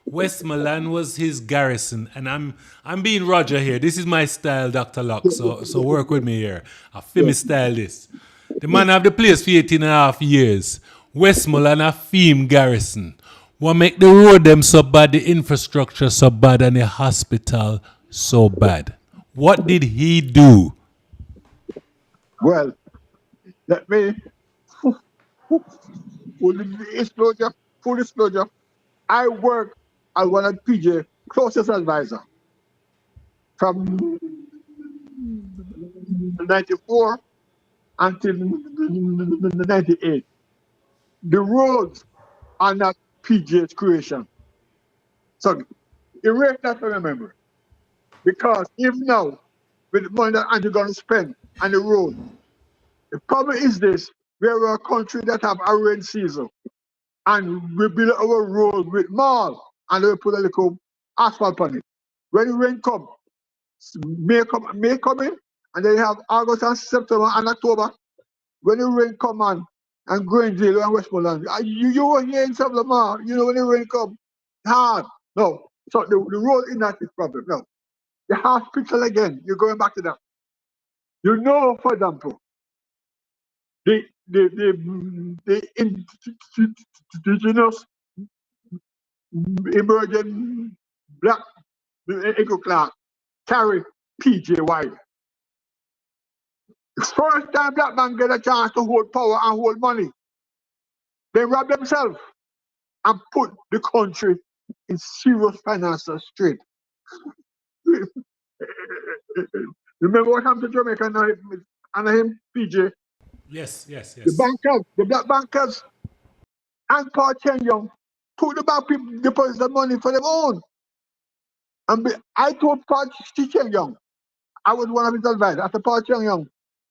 Westmoreland was his garrison, and I'm being Roger here. This is my style, Dr. Locke. So work with me here. I feel me style this. The man have the place for 18 and a half years. Westmoreland a theme garrison. What make the road them so bad, the infrastructure so bad, and the hospital so bad? What did he do? well, let me full disclosure. I work as one of PJ closest advisor from 94 until 98. The roads are not PJ's creation. So erase that from your memory. Because if now, with the money that Andrew going to spend on the road, the problem is this: we're a country that have a rain season, and we build our road with mall, and we put a little asphalt on it. When the rain come, May come in, and then you have August and September and October. When the rain come on, and Grangeville and Westmoreland, you were here in some of the mall, you know when the rain come, hard. No, so the road is not the problem. No, the hospital again. You're going back to that. You know, for example, the indigenous emerging black Echo Clark carry PJ wide. First time black man get a chance to hold power and hold money, they rob themselves and put the country in serious financial strain. Remember what happened to Jamaica and him, PJ? Yes, yes, The yes. bankers, the black bankers, and Paul Chen Young took the black people deposit the money for their own. I told Paul Chen Young, I was one of his advisors. After Paul Chen Young,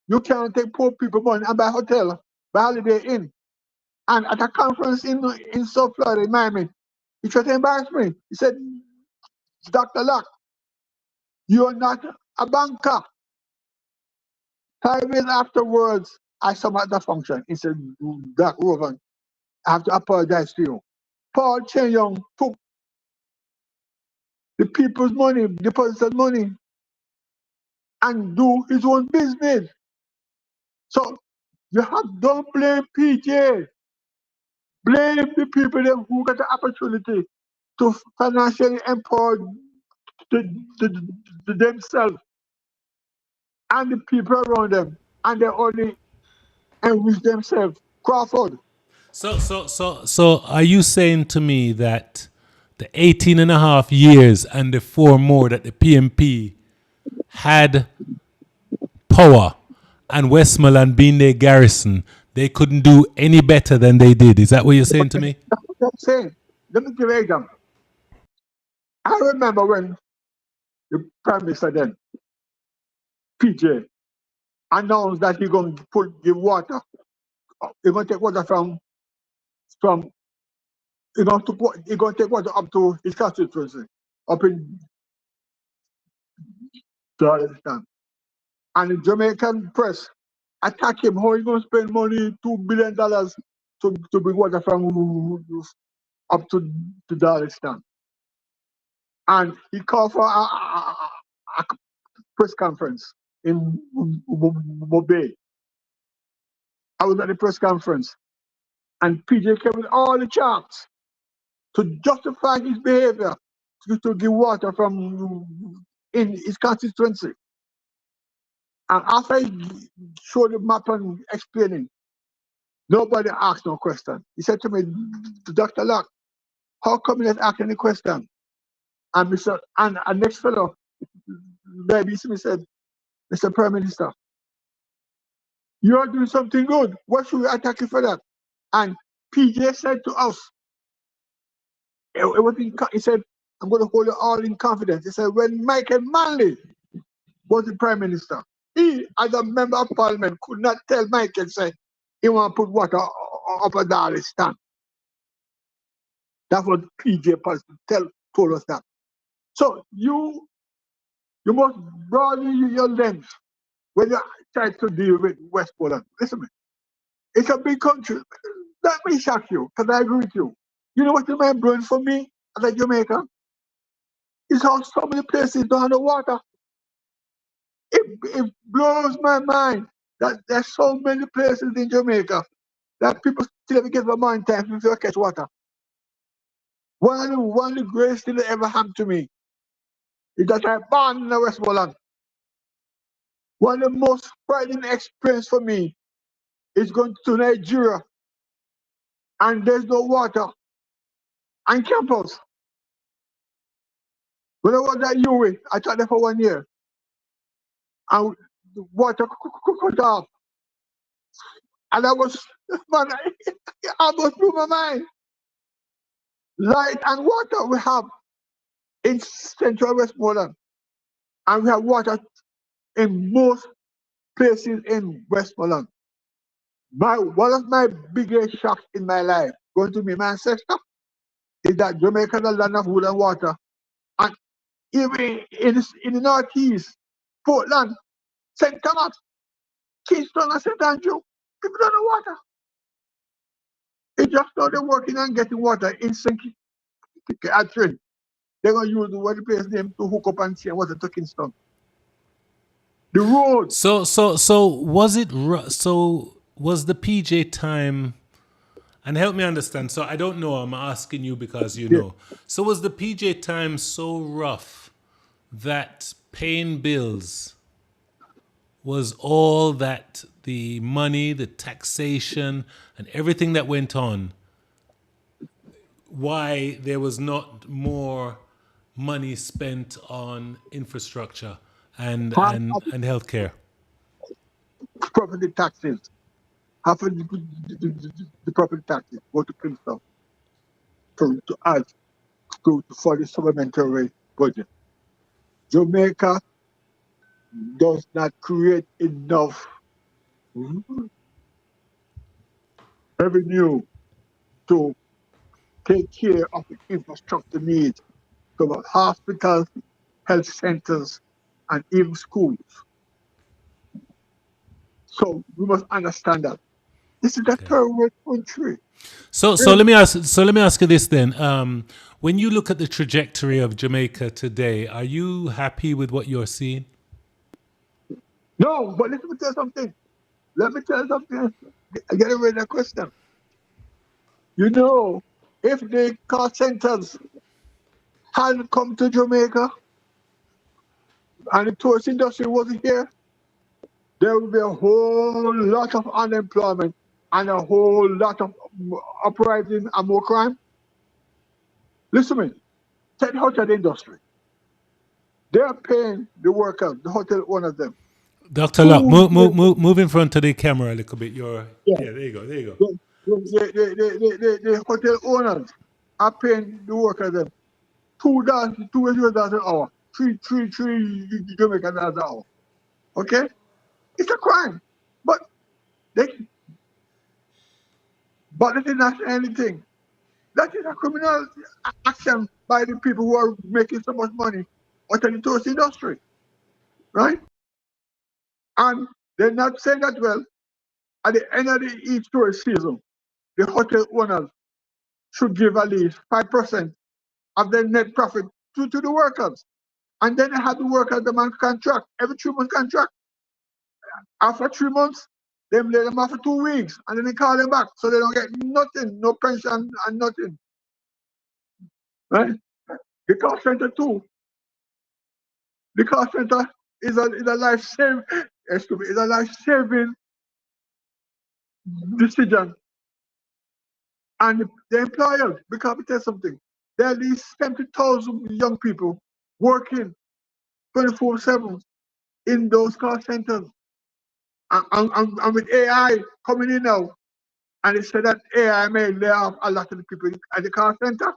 you can't take poor people money and buy hotel, buy Holiday Inn. And at a conference in South Florida, in Miami, he tried to embarrass me. He said, Dr. Locke, you're not a banker. 5 years afterwards, I submit the function. He said, Doc Rovan, I have to apologize to you. Paul Chen Young took the people's money, deposited money, and do his own business. So you have don't blame PJ. Blame the people who got the opportunity to financially empower themselves and the people around them, and they only enrich themselves. Crawford. So are you saying to me that the 18 and a half years and the 4 more that the PMP had power and Westmoreland being their garrison, they couldn't do any better than they did? Is that what you're saying to me? That's what I'm saying. Let me give you an example. I remember when the Prime Minister then, PJ, announced that he's going to give water. He's going to take water from he's going to take water up to his constituency, up in Darlington. And the Jamaican press attack him. How he going to spend money, $2 billion to bring water from up to Darlington? And he called for a press conference in Mobay. I was at the press conference, and PJ came with all the charts to justify his behavior to give water from in his constituency. And after he showed the map and explaining, nobody asked no question. He said to me, Dr. Locke, how come you not ask any question? And the next fellow, baby, said, Mr. Prime Minister, you are doing something good. What should we attack you for that? And PJ said to us, he said, I'm going to hold you all in confidence. He said, when Michael Manley was the Prime Minister, he, as a member of Parliament, could not tell Michael, say, he want to put water up a Darlington. That's what PJ told us that. So you must broaden your lens when you try to deal with West Poland. Listen to me. It's a big country. That may shock you, because I agree with you. You know what is mind blowing for me as a Jamaican? It's how so many places don't have the water. It blows my mind that there's so many places in Jamaica that people still have get my mind time if you catch water. One of the greatest things that ever happened to me is that I born in the Westmoreland. One of the most frightening experience for me is going to Nigeria and there's no water on campus. When I was at UWI, I taught there for 1 year, and the water cut off. And I was, man, it almost blew my mind. Light and water we have in central Westmoreland, and we have water in most places in Westmoreland. One of my biggest shocks in my life, going to be my ancestor, is that Jamaica is a land of wood and water. And even in the northeast, Portland, St. Thomas, Kingston, and St. Andrew, people don't know water. They just started working on getting water in St. Catherine. They're going to use the place name to hook up and see water to Kingston. The road. So was it? So was the PJ time? And help me understand. So I don't know. I'm asking you because you know. So was the PJ time so rough that paying bills was all that the money, the taxation, and everything that went on? Why there was not more money spent on infrastructure and Half and of and healthcare? property taxes, half of the property taxes go to Kingston to add for the supplementary budget. Jamaica does not create enough revenue to take care of the infrastructure needs of hospitals, health centers, and even schools. So we must understand that this is a third world country. So let me ask you this then. When you look at the trajectory of Jamaica today, are you happy with what you're seeing? No, but let me tell you something. Let me tell you something. I get away with that question. You know, if the car centers hadn't come to Jamaica and the tourist industry wasn't here, there would be a whole lot of unemployment and a whole lot of uprising and more crime. Listen to me. Take the hotel industry. They're paying the workers, the hotel owners, them. Dr. Locke, Two, move in front of the camera a little bit. yeah, Yeah, there you go, there you go. the hotel owners are paying the workers them $2 an hour, three Jamaican dollars an hour. Okay, it's a crime, but they but they did not say anything. That is a criminal action by the people who are making so much money out of the tourist industry, right? And they're not saying that well. At the end of each tourist season, the hotel owners should give at least 5% of their net profit to the workers. And then they have the workers demand contract, every 3 month contract. After 3 months, they lay them off for 2 weeks and then they call them back. So they don't get nothing, no pension and nothing. Right? The call center too. The call center is a life saving is a life saving decision. And the employers, because we tell something, there are these 70,000 young people working 24/7 in those call centers. And with AI coming in now, and it said that AI may lay off a lot of the people at the call center,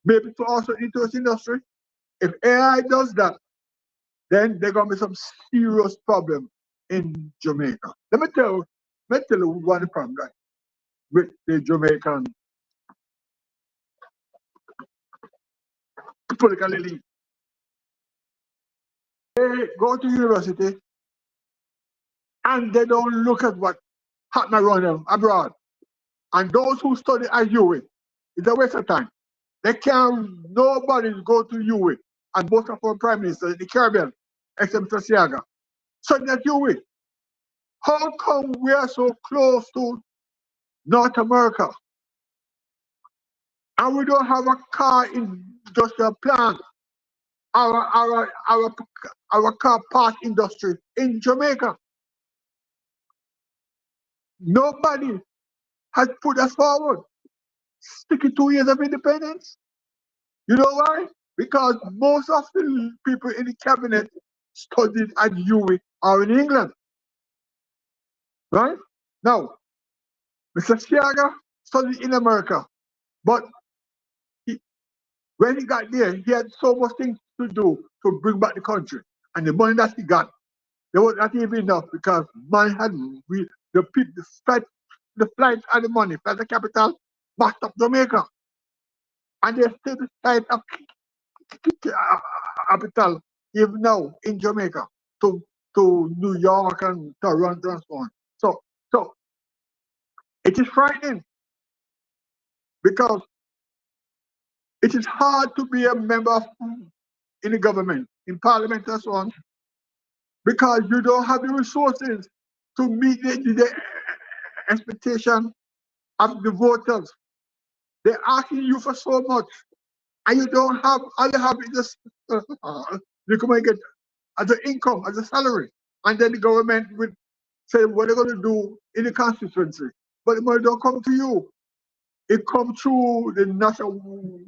maybe to also into this industry. If AI does that, then there's gonna be some serious problem in Jamaica. Let me tell you one problem, right, with the Jamaican political elite. They go to university and they don't look at what happened around them abroad. And those who study at UWI, it's a waste of time. They can't, nobody go to UWI. And most of our prime ministers in the Caribbean, except Mr. Siaga, study at UWI. How come we are so close to North America and we don't have a car industrial plant, our car part industry in Jamaica? Nobody has put us forward. 62 years of independence. You know why? Because most of the people in the cabinet studied at UWI or in England, right? Now, Mr. Siaga studied in America, but he, when he got there, he had so much things to do to bring back the country. And the money that he got, there was not even enough because man had the people, the flight and the money, flight the capital, backed up Jamaica. And they still the flight of capital even now in Jamaica to New York and Toronto and so on. So it is frightening because it is hard to be a member of, in the government, in parliament and so on, because you don't have the resources to meet the expectation of the voters. They're asking you for so much, and you don't have, all you have is just you can get as an income, as a salary, and then the government will say what they're going to do in the constituency. But the money don't come to you. It comes through the National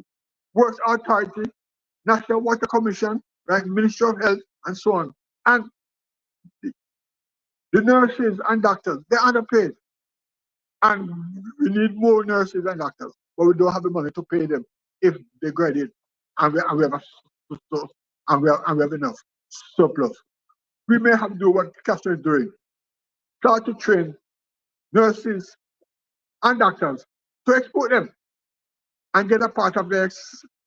Works Authority, National Water Commission, right, Ministry of Health, and so on. And the nurses and doctors, they're underpaid. And we need more nurses and doctors, but we don't have the money to pay them if they graduate and we have and we have enough surplus. We may have to do what Castro is doing. Start to train nurses and doctors to export them and get a part of their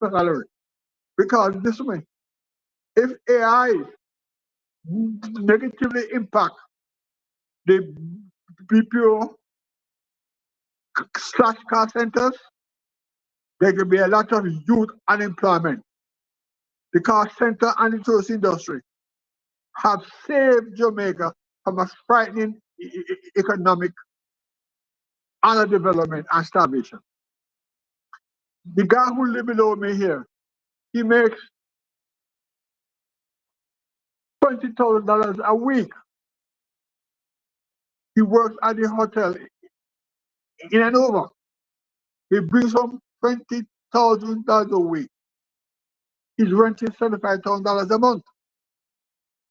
salary. Because this way, if AI negatively impact the BPO slash car centers, there could be a lot of youth unemployment. The car center and the tourist industry have saved Jamaica from a frightening economic underdevelopment and starvation. The guy who lives below me here, he makes $20,000 a week. He works at the hotel in and over. He brings home $20,000 a week. He's renting $75,000 a month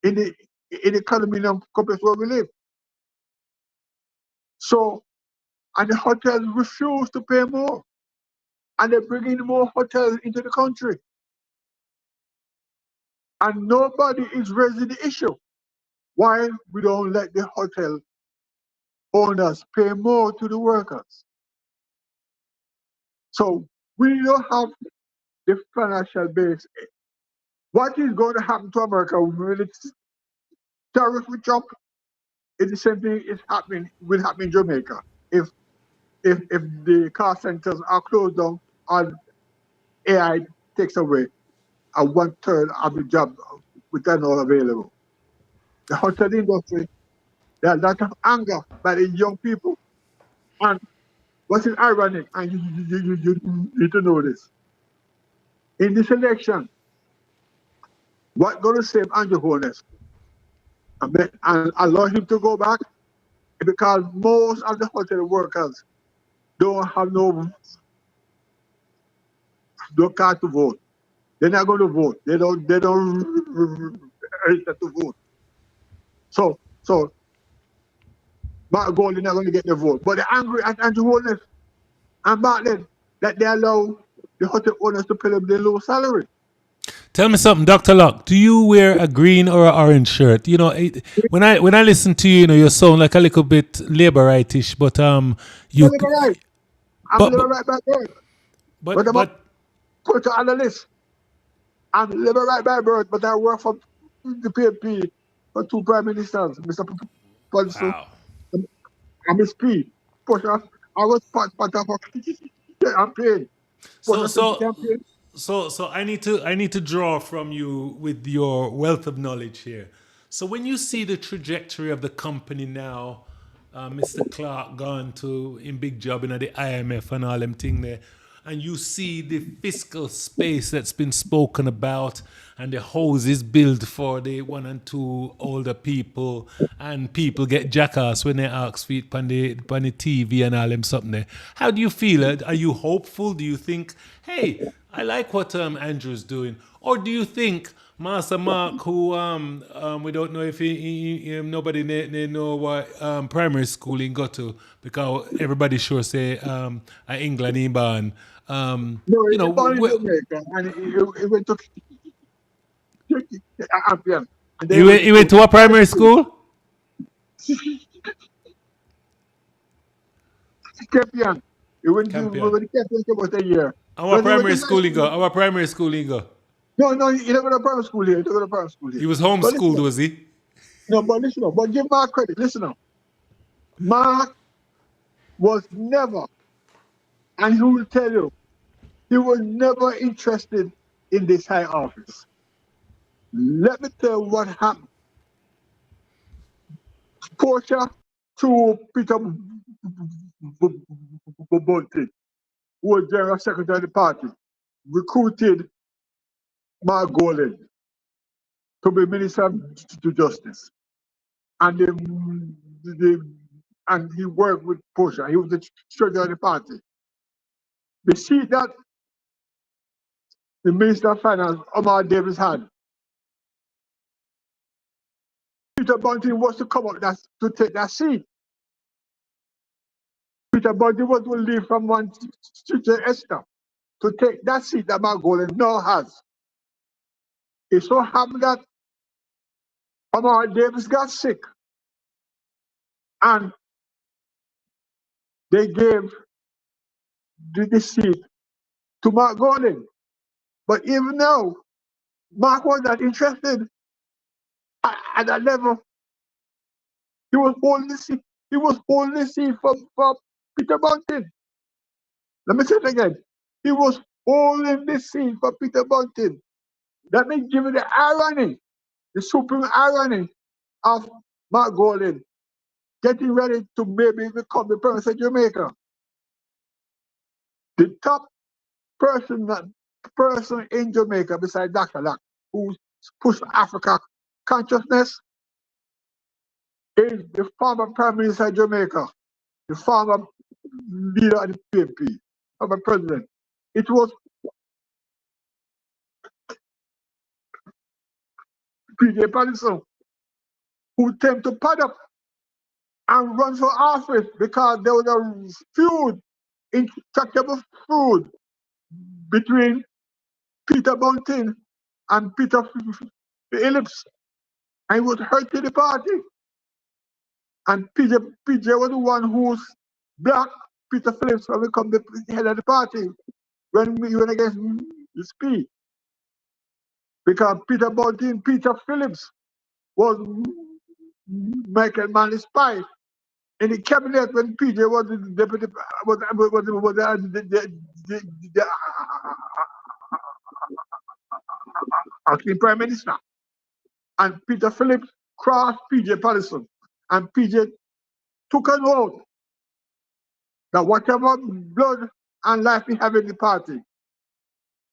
in the condominium complex where we live. So, and the hotels refuse to pay more. And they're bringing more hotels into the country. And nobody is raising the issue. Why we don't let the hotel owners pay more to the workers? So we don't have the financial base. What is going to happen to America when it's tariff with Trump? It's the same thing will happen in Jamaica. If the car centers are closed down and AI takes away a 1/3 of the jobs which are not available. The hotel industry, there's a lot of anger by the young people. And what is ironic, and you need to know this, in this election, what going to save Andrew Holness and allow him to go back? Because most of the hotel workers don't have no card to vote. They're not going to vote. They don't register to vote. So Mark Gold is not going to get the vote. But they're angry at Andrew Holness and Bartlett that they allow the hotel owners to pay them their low salary. Tell me something, Dr. Locke. Do you wear a green or an orange shirt? You know, when I listen to you, you know, you sound like a little bit labor rightish, but you, Right. I'm but liberal right by birth. But I'm a but political analyst. I'm liberal right by birth, but I work for the PNP for two prime ministers, Mr. Ponsu wow. and Miss P. Pusha, I was part of a campaign. So Pusha City so campaign. so I need to draw from you with your wealth of knowledge here. So when you see the trajectory of the company now, Mr. Clark gone to in big job in the IMF and all them thing there, and you see the fiscal space that's been spoken about and the houses built for the 1 and 2 older people and people get jackass when they ask for it on the TV and all them something there. How do you feel? Are you hopeful? Do you think, hey, I like what Andrew's doing? Or do you think Master Mark, who we don't know if nobody know what primary school he got to because everybody sure say England he born. No, You he know, born in Jamaica and he went to Ampian. And then he he went went, he went to to a primary school. Campion. He went to Campion. Campion for about a year. Our When he went primary to high school he go. school, Our primary school he go. no, he never go to primary school here. He never go to primary school He here. was But listen homeschooled, up. was he? No, but listen up. But give Mark credit. Listen up. Mark was never, and he will tell you, he was never interested in this high office. Let me tell you what happened. Portia to Peter Bunting, who was general secretary of the party, recruited Mark Golan to be Minister to Justice. And and he worked with Portia. He was the treasurer of the party. The seat that the Minister of Finance, Omar Davis, had, Peter Bunting was to come up to take that seat. Peter Bunting was to leave from one to Esther to take that seat that Mark Golan now has. It so happened that Omar Davis got sick and they gave the seat to Mark Golan. But even now, Mark was not interested at that level. He was holding the seat. He was holding the seat for Peter Bunting. Let me say it again. He was holding the seat for Peter Bunting. That means give you the irony, the supreme irony of Mark Golding getting ready to maybe become the Prime Minister of Jamaica. The top person in Jamaica besides Dr. Locke who pushed Africa consciousness is the former Prime Minister of Jamaica, the former leader of the PNP, former president. It was PJ Patterson who came to pad up and run for office because there was a feud, intractable feud between Peter Bunting and Peter Phillips. And it was hurting the party. And PJ was the one who's blocked Peter Phillips from becoming the head of the party when he went against the speed. Because Peter Bunting, Peter Phillips was Michael Mannings' spy in the cabinet when PJ was the deputy, was the acting prime minister. And Peter Phillips crossed PJ Patterson. And PJ took an oath that whatever blood and life we have in the party,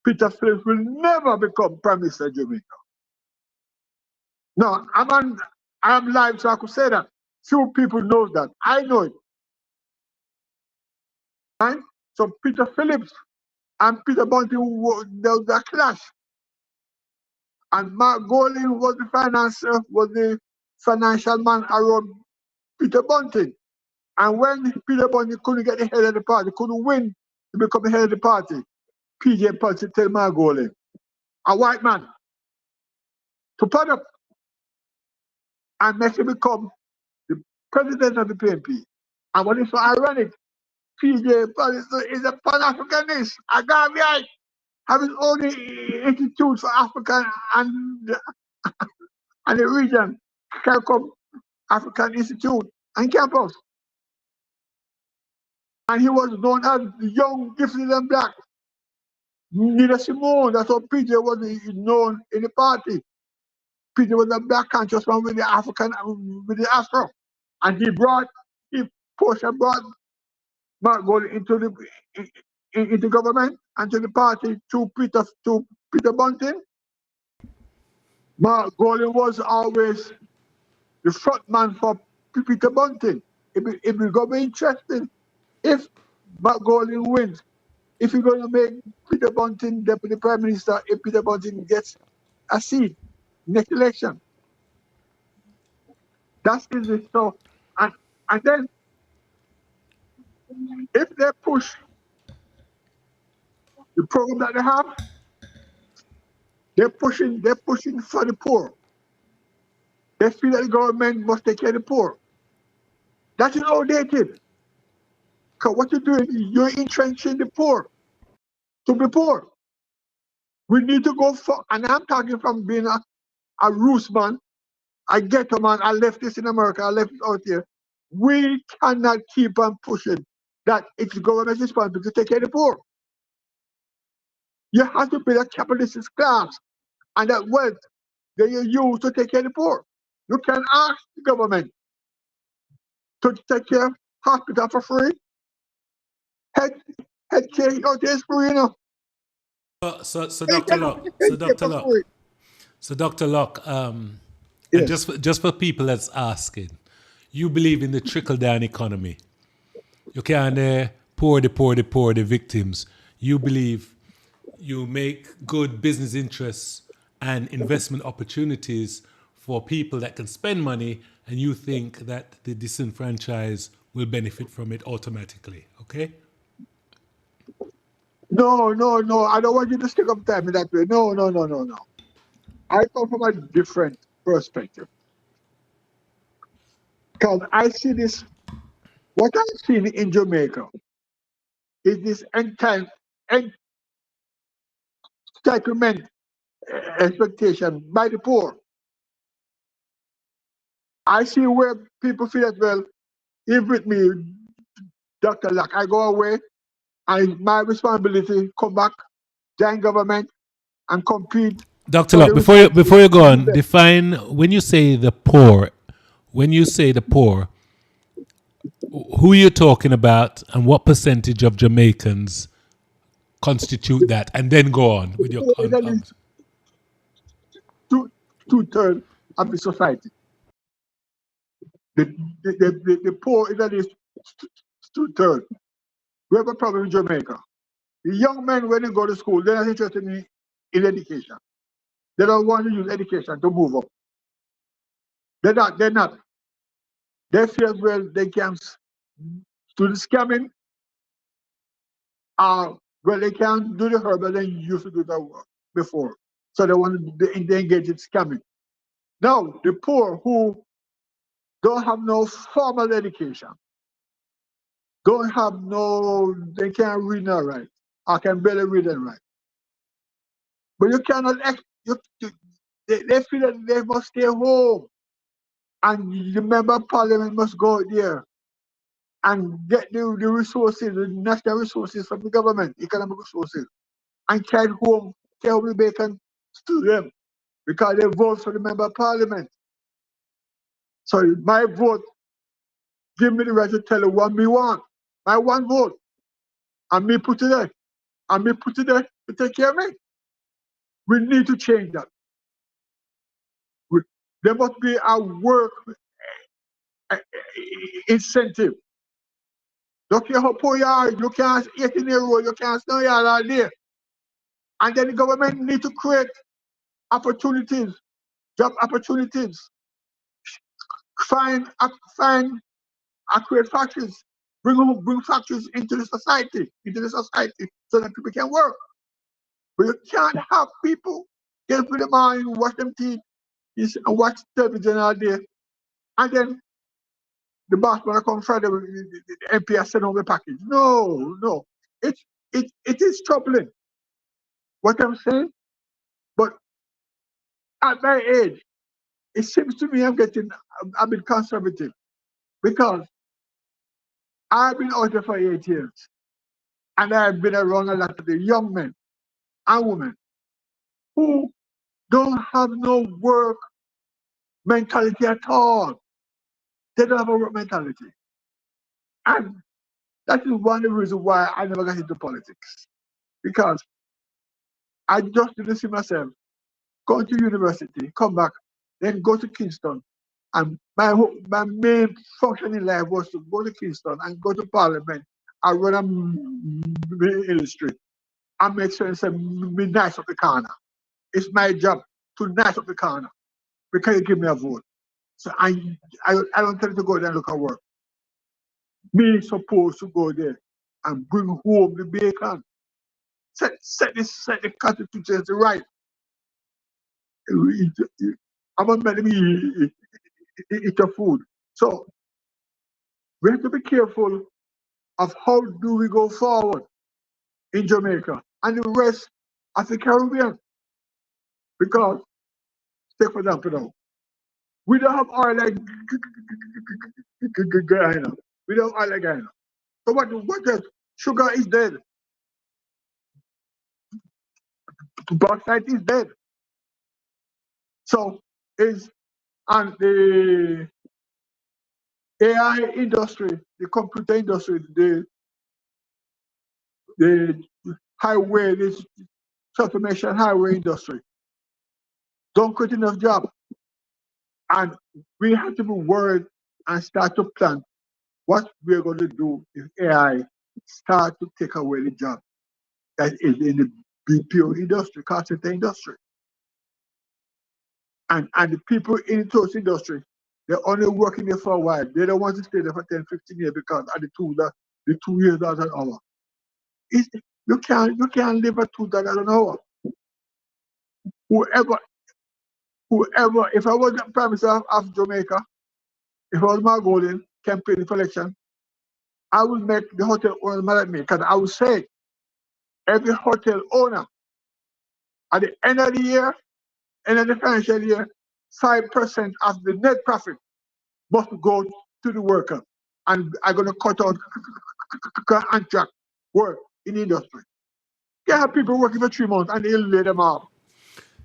Peter Phillips will never become Prime Minister of Jamaica. No, I'm live, so I could say that. Few people know that. I know it. Right? So Peter Phillips and Peter Bunting, there was a clash. And Mark Golding was the financial man around Peter Bunting. And when Peter Bunting couldn't get the head of the party, couldn't win to become the head of the party, PJ Bunting tell Mark Golding, a white man, to put up and make him become the president of the PNP. And what is so ironic, PJ Bunting is a Pan-Africanist, a Gambian, have his own institute for Africa and the region, CARICOM African Institute and campus. And he was known as the young, gifted and black. Nina Simone, that's how PJ was known in the party. PJ was a black conscious man with the Afro. And he brought Mark Golding into government and to the party to Peter Bunting. Mark Golding was always the front man for Peter Bunting. It will go be interesting if Mark Golding wins. If you're going to make Peter Bunting deputy prime minister, if Peter Bunting gets a seat next election, that's it. So, and then if they push the program that they have, they're pushing for the poor. They feel that the government must take care of the poor. That is outdated. Because what you're doing, you're entrenching the poor to be poor. We need to go for, and I'm talking from being a roots man, a ghetto man. I left this in America, I left it out here. We cannot keep on pushing that it's government's responsibility to take care of the poor. You have to build a capitalist class, and that wealth that you use to take care of the poor. You can ask the government to take care of hospital for free, health care out there is free, you know. So They Dr. can Locke, health care for free. So Dr. Locke, and Yes. just for people that's asking, you believe in the trickle down economy. You can't pour the victims. You believe you make good business interests and investment opportunities for people that can spend money, and you think that the disenfranchised will benefit from it automatically. Okay? No. I don't want you to stick up time in that way. No. I come from a different perspective. Because I see this, what I've seen in Jamaica is this entitlement expectation by the poor. I see where people feel that, well, if with me, Dr. Luck, I go away and my responsibility come back, join government and compete Dr. for the Locke, before resources you go to give on, them. define when you say the poor. When you say the poor, who are you talking about, and what percentage of Jamaicans constitute that? And then go on with your It's at least two, two-thirds of the society. The, the poor is at least two-thirds. We have a problem in Jamaica. The young men, when they go to school, they're not interested in education. They don't want to use education to move up. They're not. They're not. They feel well they can do the scamming. Well, they can do the herb that they used to do that work before. So they want to they engage in scamming. Now, the poor who don't have no formal education, don't have no, they can't read nor write, or can barely read and write. But you cannot, they feel that they must stay home. And the member of parliament must go there and get the resources, the national resources from the government, economic resources, and carry home the bacon to them because they vote for the member of parliament. So my vote give me the right to tell you what me want. My one vote. And me put it there. And me put it there to take care of me. We need to change that. There must be a work incentive. Don't care how poor you are, you can't 18-year-old, you can't stay here all day. And then the government need to create opportunities, job opportunities. Find create factories. Bring factories into the society, so that people can work. But you can't have people get up in the morning, wash them teeth, and watch television all day. And then the boss man come Friday, the MPS send home the package. No, no. It is troubling what I'm saying. But at my age, it seems to me I'm been conservative because I've been out there for 8 years and I've been around a lot of the young men and women who don't have no work mentality at all. They don't have a work mentality. And that is one of the reasons why I never got into politics. Because I just didn't see myself going to university, come back, then go to Kingston. And my main function in life was to go to Kingston and go to Parliament and run a industry and make sure it's me nice up the corner. It's my job to nice up the corner because you give me a vote. So I don't tell you to go there and look at work. Me supposed to go there and bring home the bacon. Set the constitution right. I'm not meant to eat your food. So we have to be careful of how do we go forward in Jamaica and the rest of the Caribbean. Because, take for example now, we don't have oil like Guyana. We don't have oil like Guyana. So what else? Sugar is dead. Bauxite is dead. So is and the AI industry, the computer industry, the highway, this transformation highway industry don't create enough jobs. And we have to be worried and start to plan what we're going to do if AI start to take away the job that is in the BPO industry, call center industry. And the people in those industry, they're only working there for a while. They don't want to stay there for 10, 15 years because of the 2 years out an hour. It's, you can't live at $2 an hour. Whoever if I was the Prime Minister of Jamaica, if I was Margolin campaigning for election, I would make the hotel owner mad at me because I would say every hotel owner at the end of the year, end of the financial year, 5% of the net profit must go to the worker, and I'm going to cut out contract work in the industry. You have people working for 3 months and they'll lay them off.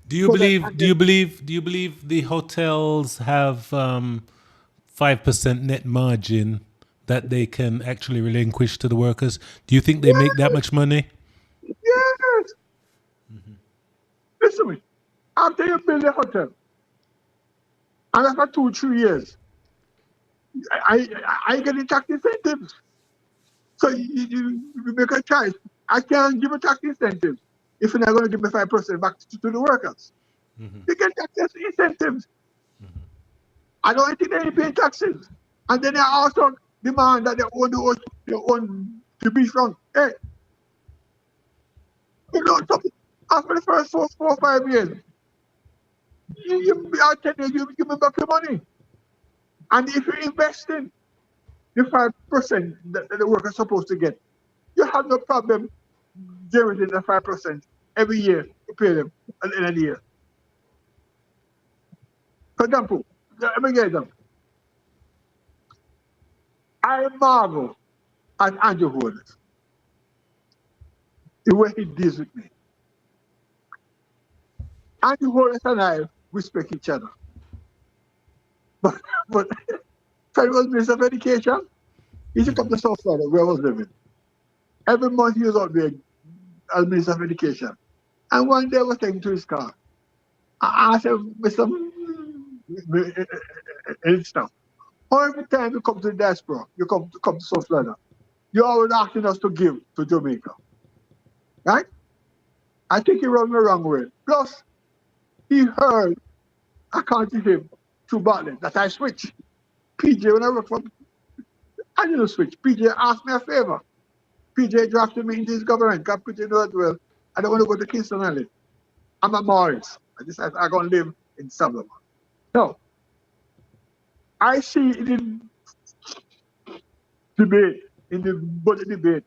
Do you So that, believe? Do you believe? Do you believe the hotels have 5% net margin that they can actually relinquish to the workers? Do you think they make that much money? yes. Listen to me. After you build a hotel, and after 2, 3 years, I get the tax incentives. So you make a choice. I can't give a tax incentive if you're not going to give me 5% back to the workers. They get tax incentives. I don't think they ain't paying taxes. And then they also demand that they own the beachfront. Hey, you know something? After the first 4 or 5 years, I tell you give me back your money. And if you invest in the 5% that the workers are supposed to get, you have no problem generating the 5% every year to pay them at the end of the year. For example, let me get them. I marvel at Andrew Holness, the way he deals with me. Andrew Holness and I respect each other. But when I was Minister of Education, he used to come to South Florida where I was living. Every month he was out there as Minister of Education. And one day I was taking to his car. I asked him, Mr. Stuff, every time you come to the diaspora, you come to South Florida, you're always asking us to give to Jamaica. Right? I think he rubbed me the wrong way. Plus, he heard, according to him, through Bartlett, that I switch. PJ, when I work for, I didn't switch. PJ asked me a favor. PJ drafted me into his government. God put it as well. I don't want to go to Kingston and live. I'm a Morris. I decided I'm going to live in Summerlin. No. I see in the debate, in the budget debate,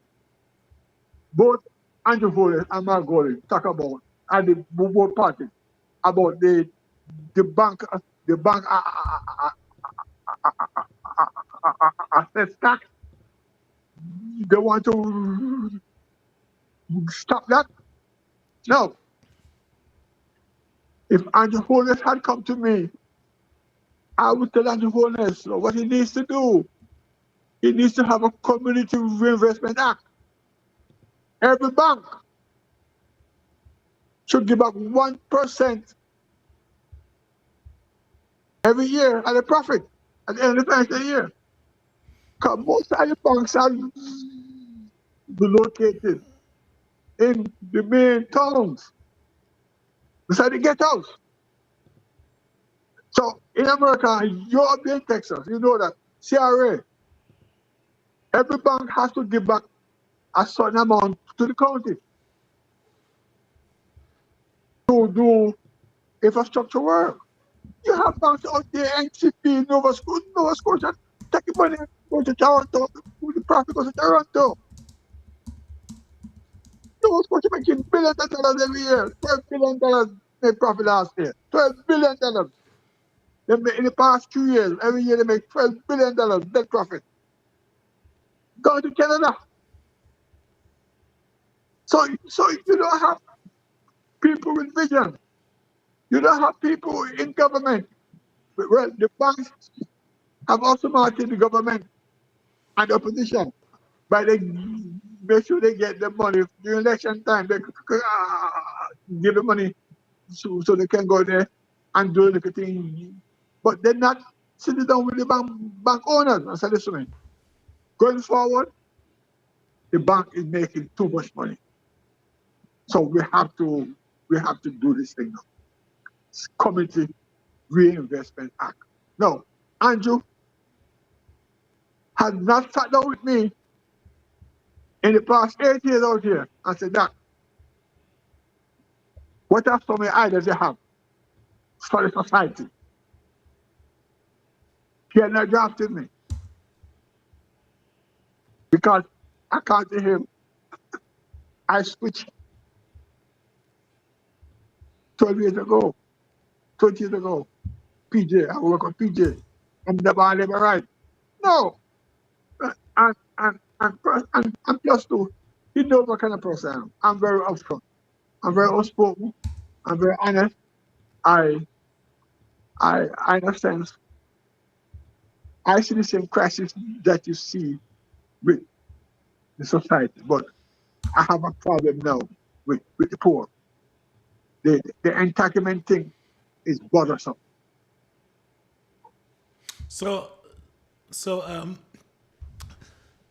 both Andrew Holness and Mark Gordon talk about, and the both parties, about the bank assess tax. They want to stop that. No. If Andrew Holness had come to me, I would tell Andrew Holness what he needs to do. He needs to have a community reinvestment act. Every bank should give back 1% every year at a profit at the end of the financial year. Because most of the banks are located in the main towns, beside the ghettos. So in America, you're up in Texas, you know that CRA, every bank has to give back a certain amount to the county to do infrastructure work. You have banks out there, NCP, Nova Scotia, taking money, go to Toronto, the profit goes to Toronto. Nova Scotia making billions of dollars every year. $12 billion made profit last year. $12 billion. They make, in the past 2 years, every year they make $12 billion net profit. Go to Canada. So you don't have people with vision. You don't have people in government. Well, the banks have also marketed the government and the opposition by they make sure they get the money during election time. They give the money so they can go there and do the thing. But they're not sitting down with the bank owners and say, listen, man, going forward, the bank is making too much money. So we have to do this thing now. It's Community Reinvestment Act. No, Andrew has not sat down with me in the past 8 years out here and said, Doc, what are some of the ideas you have for the society? He had not drafted me. Because according to him, I switched 12 years ago, 20 years ago. PJ, I work on PJ. I'm the man live right. No. And plus two, he knows what kind of person I am. I'm very upfront. I'm very outspoken. I'm very honest. I in a sense, I see the same crisis that you see with the society, but I have a problem now with the poor. The entitlement thing is bothersome. So, so, um,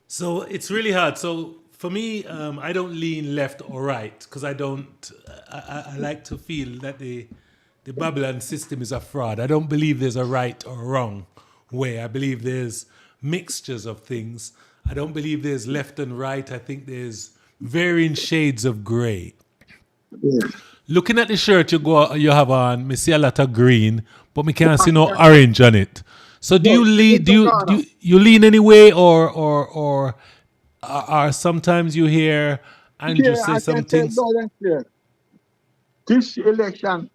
so it's really hard. So for me, I don't lean left or right because I don't. I like to feel that the Babylon system is a fraud. I don't believe there's a right or wrong way. I believe there's mixtures of things. I don't believe there's left and right. I think there's varying shades of gray. Yes. Looking at the shirt you have on, me see a lot of green, but me can't see no orange on it. So do No, you it lean? is a corner. You lean any way, or are sometimes you hear Andrew Here, say I some can say things? loud and clear. This election,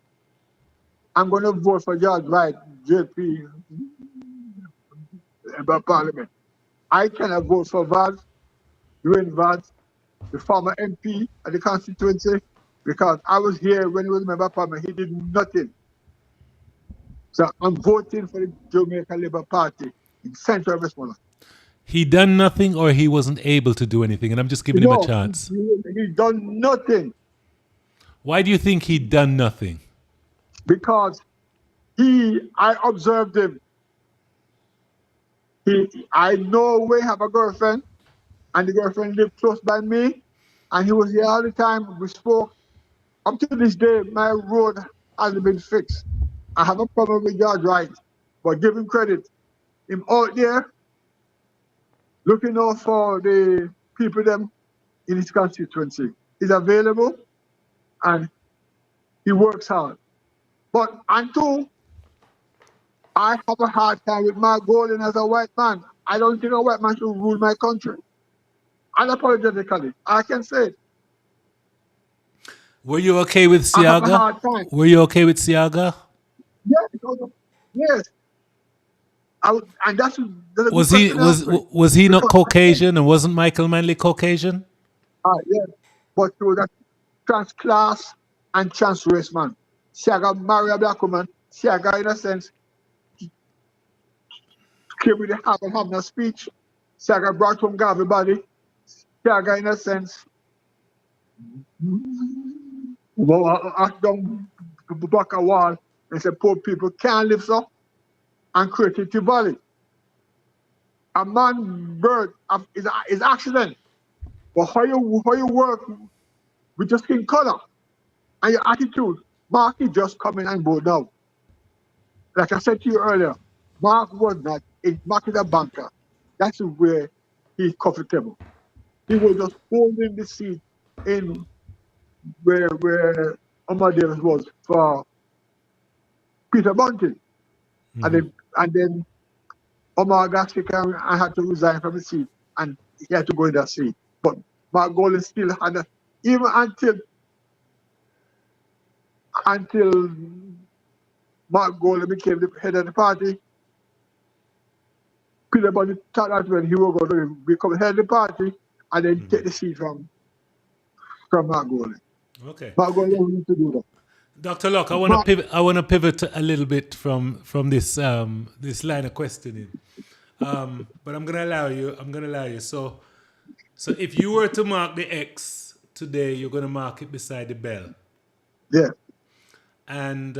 I'm going to vote for George White, JP, about Parliament. I cannot vote for Vaz, Dwayne Vaz, the former MP of the constituency, because I was here when he was member of Parliament. He did nothing. So I'm voting for the Jamaica Labour Party in Central Westmoreland. He done nothing, or he wasn't able to do anything, and I'm just giving him a No, chance. he done nothing Why do you think he done nothing? because I observed him. I know we have a girlfriend, and the girlfriend lived close by me, and he was here all the time. We spoke. Up to this day, my road hasn't been fixed. I have a problem with George Wright, but give him credit. Him out there looking out for the people them in his constituency. He's available and he works hard. But and two, I have a hard time with Mark Golden as a white man. I don't think a white man should rule my country. Unapologetically, I can say it. Were you okay with I have a Siaga? hard time. Were you okay with Siaga? Yes, yes. And that's a good Was he question to was ask me. was he not Because I think, Caucasian, and wasn't Michael Manley Caucasian? yes, but through that trans class and trans race man. Siaga marry a black woman. Siaga, in a sense, came with the have and have no speech. Siaga brought home everybody. Siaga, in a sense, down back a wall and said poor people can't live so and create a valley. A man birth is accident. But how you work with your skin color and your attitude, Mark is just coming and go now. Like I said to you earlier, Mark was not. Mark is a banker. That's where he's comfortable. He was just holding the seat in where Omar Davis was for Peter Bunting. And then Omar got sick and I had to resign from the seat and he had to go in that seat. But Mark Golden still had even until Mark Golden became the head of the party, Peter Bunting thought that when he was going to become head of the party and then take the seat from Mark Golden. Okay. Mark Golden need to do that. Dr. Locke, Mark, I want to pivot a little bit from this this line of questioning. But I'm gonna allow you. So if you were to mark the X today, you're gonna mark it beside the bell, yeah, and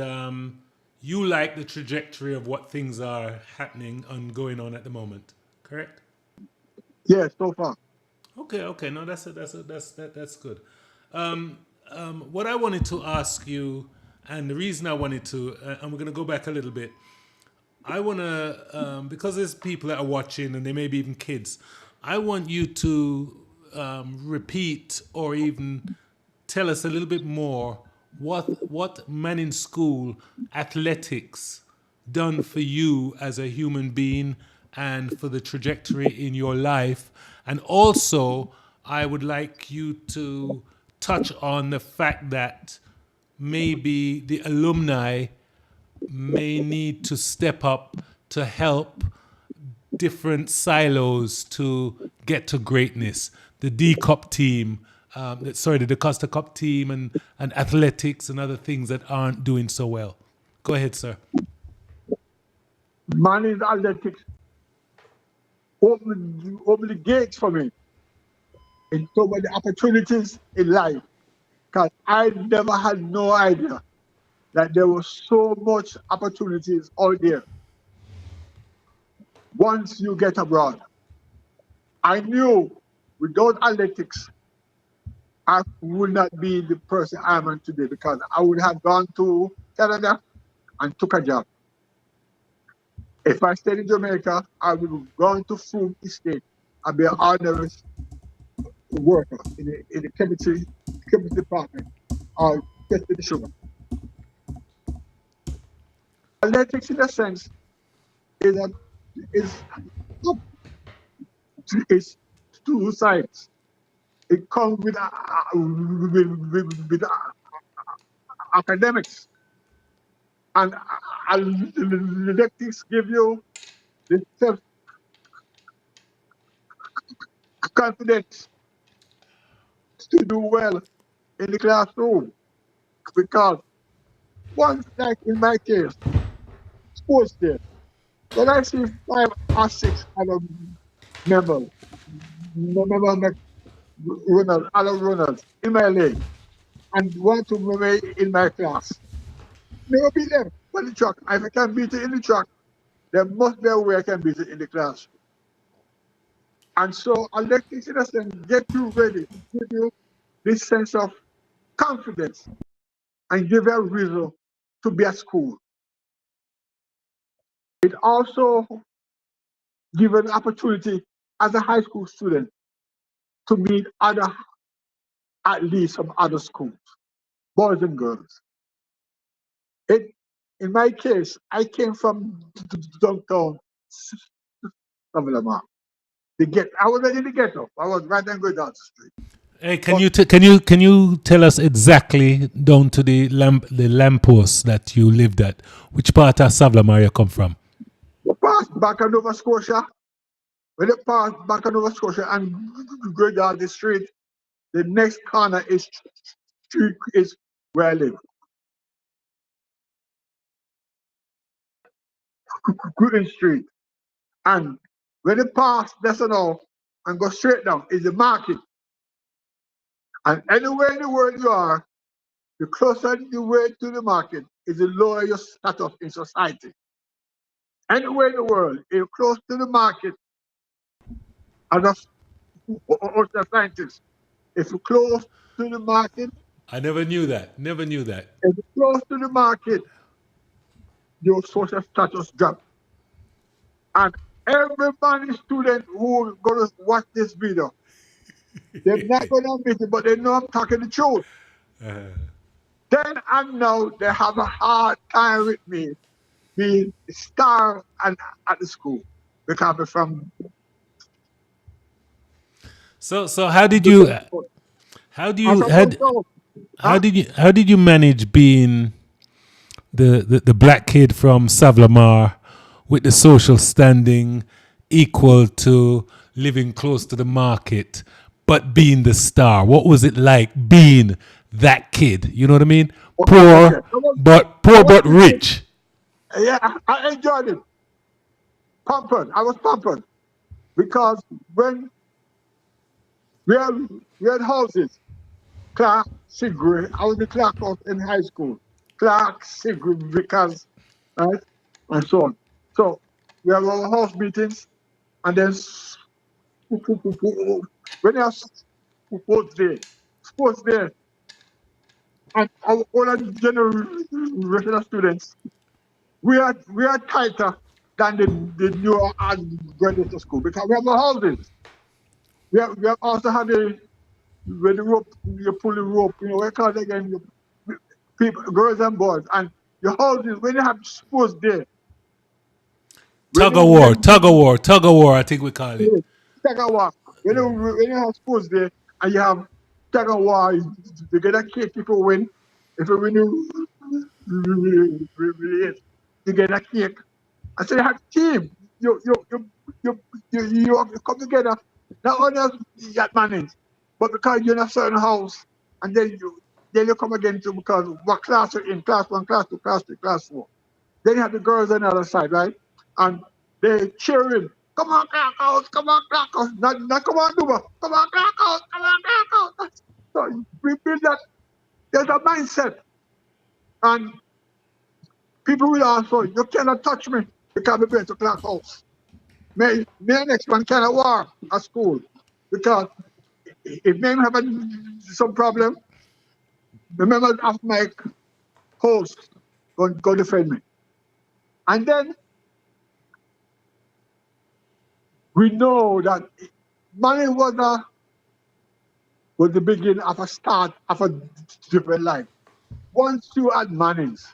you like the trajectory of what things are happening and going on at the moment, correct? yeah, so far. Okay. No, that's good. What I wanted to ask you, and the reason I wanted to, and we're gonna go back a little bit. I want to, because there's people that are watching and there may be even kids, I want you to repeat or even tell us a little bit more what Manning School athletics done for you as a human being and for the trajectory in your life. And also, I would like you to touch on the fact that maybe the alumni may need to step up to help different silos to get to greatness. The D Cup team, the Costa Cup team, and athletics and other things that aren't doing so well. Go ahead, sir. Mannings Athletics opened the gates for me in so many opportunities in life. Because I never had no idea that there was so much opportunities out there once you get abroad. I knew without athletics, I would not be the person I am today because I would have gone to Canada and took a job. If I stayed in Jamaica, I would have gone to food estate and be an ordinary worker in the chemistry department or testing the sugar. Athletics, in a sense, is a is is two sides. It comes with academics, and athletics give you the self confidence to do well in the classroom. Because once, like in my case, sports day, when I see 5 or 6 other members, like other runners in my league, and want to be in my class, never beat them on the track. If I can beat it in the track, there must be a way I can beat it in the class. And so athletics in a sense get you ready, give you this sense of confidence and give you a reason to be at school. It also gives an opportunity as a high school student to meet other athletes from other schools, boys and girls. In my case, I came from downtown Alumni. I was in the ghetto. I was right and going down the street. Hey, But can you tell us exactly down to the lamppost that you lived at? Which part of Savlamar you come from? we passed back in Nova Scotia. When you pass back in Nova Scotia and go down the street, the next corner is where I live. Green Street. And when you pass that's all and go straight down is the market. And anywhere in the world you are, the closer you way to the market is the lower your status in society. Anywhere in the world, if you're close to the market as a scientist, if you're close to the market, I never knew that. Never knew that. if you're close to the market, your social status drop. And everybody student who gonna watch this video, they're not gonna admit it, but they know I'm talking the truth. Then I know they have a hard time with me being a star at the school because I'm from So how did you how do I'm you from Toronto. Huh? how did you manage being the black kid from Savlamar with the social standing equal to living close to the market, but being the star? What was it like being that kid? You know what I mean? Okay. Poor I was but thinking, rich. yeah, I enjoyed it. Pampered. I was pampered because when we had houses, Clark, Sigrid, I was the Clark house in high school. Clark, Sigrid, Vickers, right? And so on. So we have our house meetings and then when you have sports day, and our older generation of students, we are tighter than the newer graduates of school because we have our houses. We have also had where the rope, you pull the rope, we call it again, people, girls and boys, and your houses, when you have sports day, when Tug of war, I think we call it. you tag a walk, when you have sports day and you have tag a war, you get a cake if you win. If you win, you get a cake. I said, you have a team. You have to come together. Not only at Mannings, but because you're in a certain house, and then you come again to because what class you're in, class 1, class 2, class 3, class 4. Then you have the girls on the other side, right? And they cheering, come on, crack out, come on, crack out. Not come on, Duba, come on, crack out, come on, crack out. So we build that, there's a mindset. And people will also, you cannot touch me because we're going to class house. Me next one kind of war at school. Because if me have some problem, the members of my host go defend me. And then we know that money was the beginning of a start of a different life. Once you at Mannings,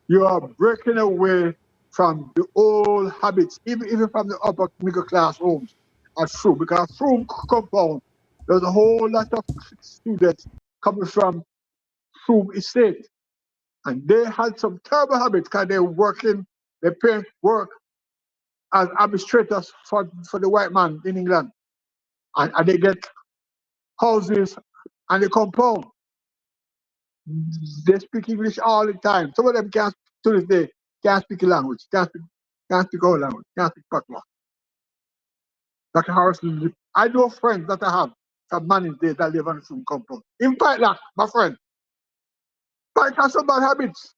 you are breaking away from the old habits, even from the upper middle class homes at Froome, because Froome compound, there's a whole lot of students coming from Froome Estate. And they had some terrible habits because they're working, their parents work as administrators for the white man in England. And they get houses and they compound. They speak English all the time. Some of them can't, to this day, can't speak a language, can't speak our language, can't speak Patois. Dr. Harrison, I know friends that I have from Mannings Day that live on the Froome compound. In fact, my friend, Pike has some bad habits.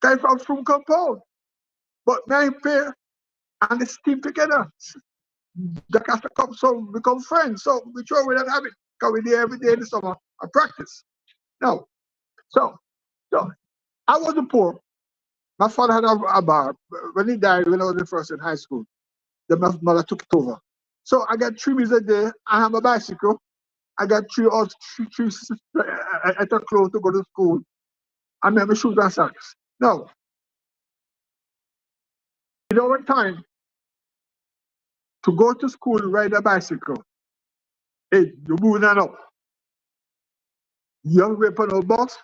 Guy from Froome compound. But my pair and they team together. The cast come so become friends. So we throw away that habit. Because we there every day in the summer and practice. No. So I wasn't poor. My father had a bar. When he died, when I was in first in high school, then my mother took it over. So I got 3 meals a day. I have a bicycle. I got three extra clothes to go to school. I have my shoes and socks. Now, in our time, to go to school and ride a bicycle, hey, you're moving on up. You have to wait for no bus,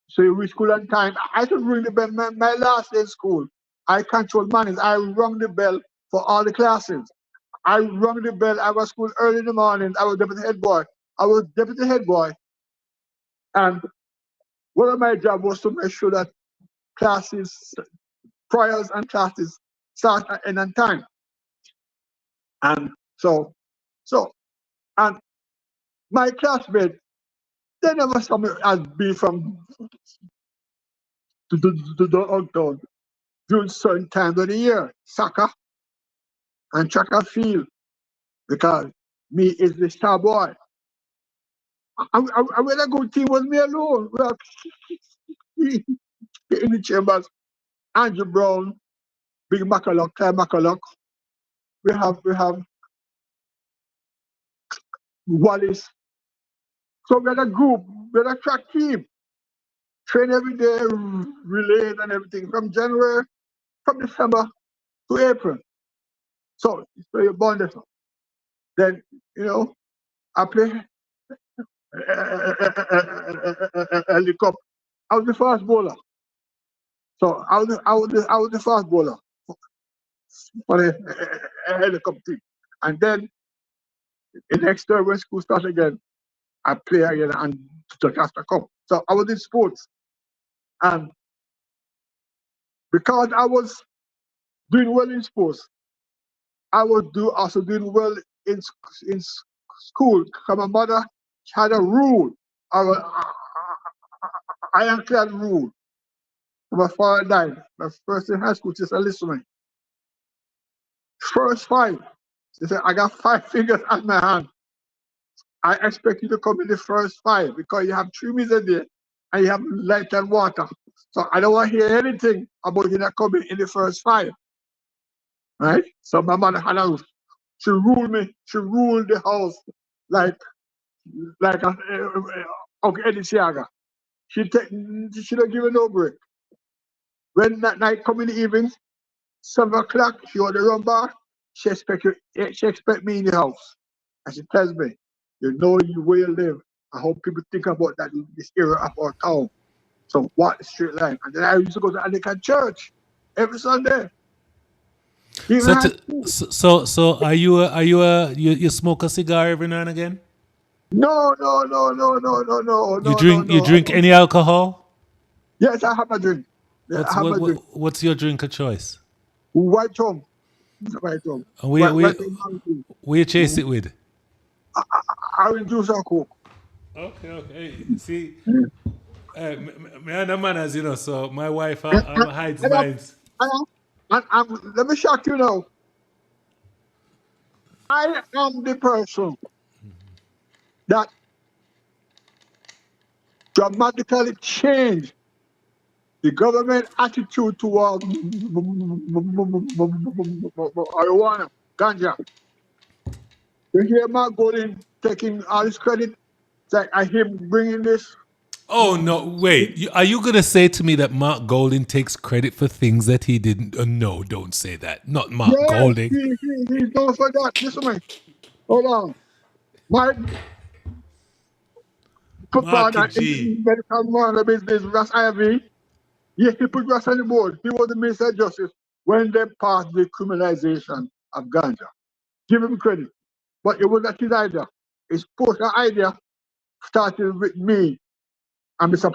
so you reach school on time. I should ring the bell. My last day in school, I controlled Mannings. I rung the bell for all the classes. I rung the bell. I was school early in the morning. I was deputy head boy. And one of my jobs was to make sure that classes, trials and classes start at end on time. And so, and my classmates, they never saw me as being from the outdoor during certain times of the year, soccer and track and field, because me is the star boy. I when a good team was me alone. We have in the chambers, Andrew Brown, Big McCulloch, Claire McCulloch. We have Wallace. So we had a group, we had a track team, train every day, relays and everything from December to April. So you're born there. Then, I play the cup. I was the fast bowler. So I was the fast bowler for the helicopter team. And then the next year when school starts again, I play again and to cast a cup. So I was in sports. And because I was doing well in sports, I was also doing well in school. Because my mother had a rule, an ironclad rule. My father died. My first in high school, she said, listen to me. First 5. She said, I got 5 fingers on my hand. I expect you to come in the first 5 because you have 3 meals a day and you have light and water. So I don't want to hear anything about you not coming in the first 5. Right? So my mother had a, she ruled me. She ruled the house like Uncle Eddie Siaga. She don't give her no break. When that night come in the evening, 7 o'clock, she on the run bar, she expect me in the house. And she tells me, you know where you live. I hope people think about that in this area of our town. So what the straight line. And then I used to go to Anglican church. every Sunday. Even So, high to, school. so you smoke a cigar every now and again? No, no, no, no, no, no, no, You no, no, drink no. I don't. any alcohol? Yes, I have a drink. Yeah, I have a drink. What's your drink of choice? White rum. White rum. And White rum. Mountain. we you chase it with? Orange juice and coke. Okay, okay. See, Yeah. me and the manners, so my wife And, and, hides and, I'm- mine. let me shock you now. I am the person that dramatically changed the government attitude toward marijuana, ganja. You hear Mark Golden taking all his credit? It's like I him bringing this. Oh no! Wait, are you gonna say to me that Mark Golding takes credit for things that he didn't? No, don't say that. Not Mark Yes, Golding. he don't forget. Listen, man. Hold on. My Marky father in G. medical marijuana business, Ross Ivy, yes, he put Ross on the board. He was the Minister of Justice when they passed the criminalization of ganja. Give him credit. But it was not his idea. His portion idea started with me and Mr.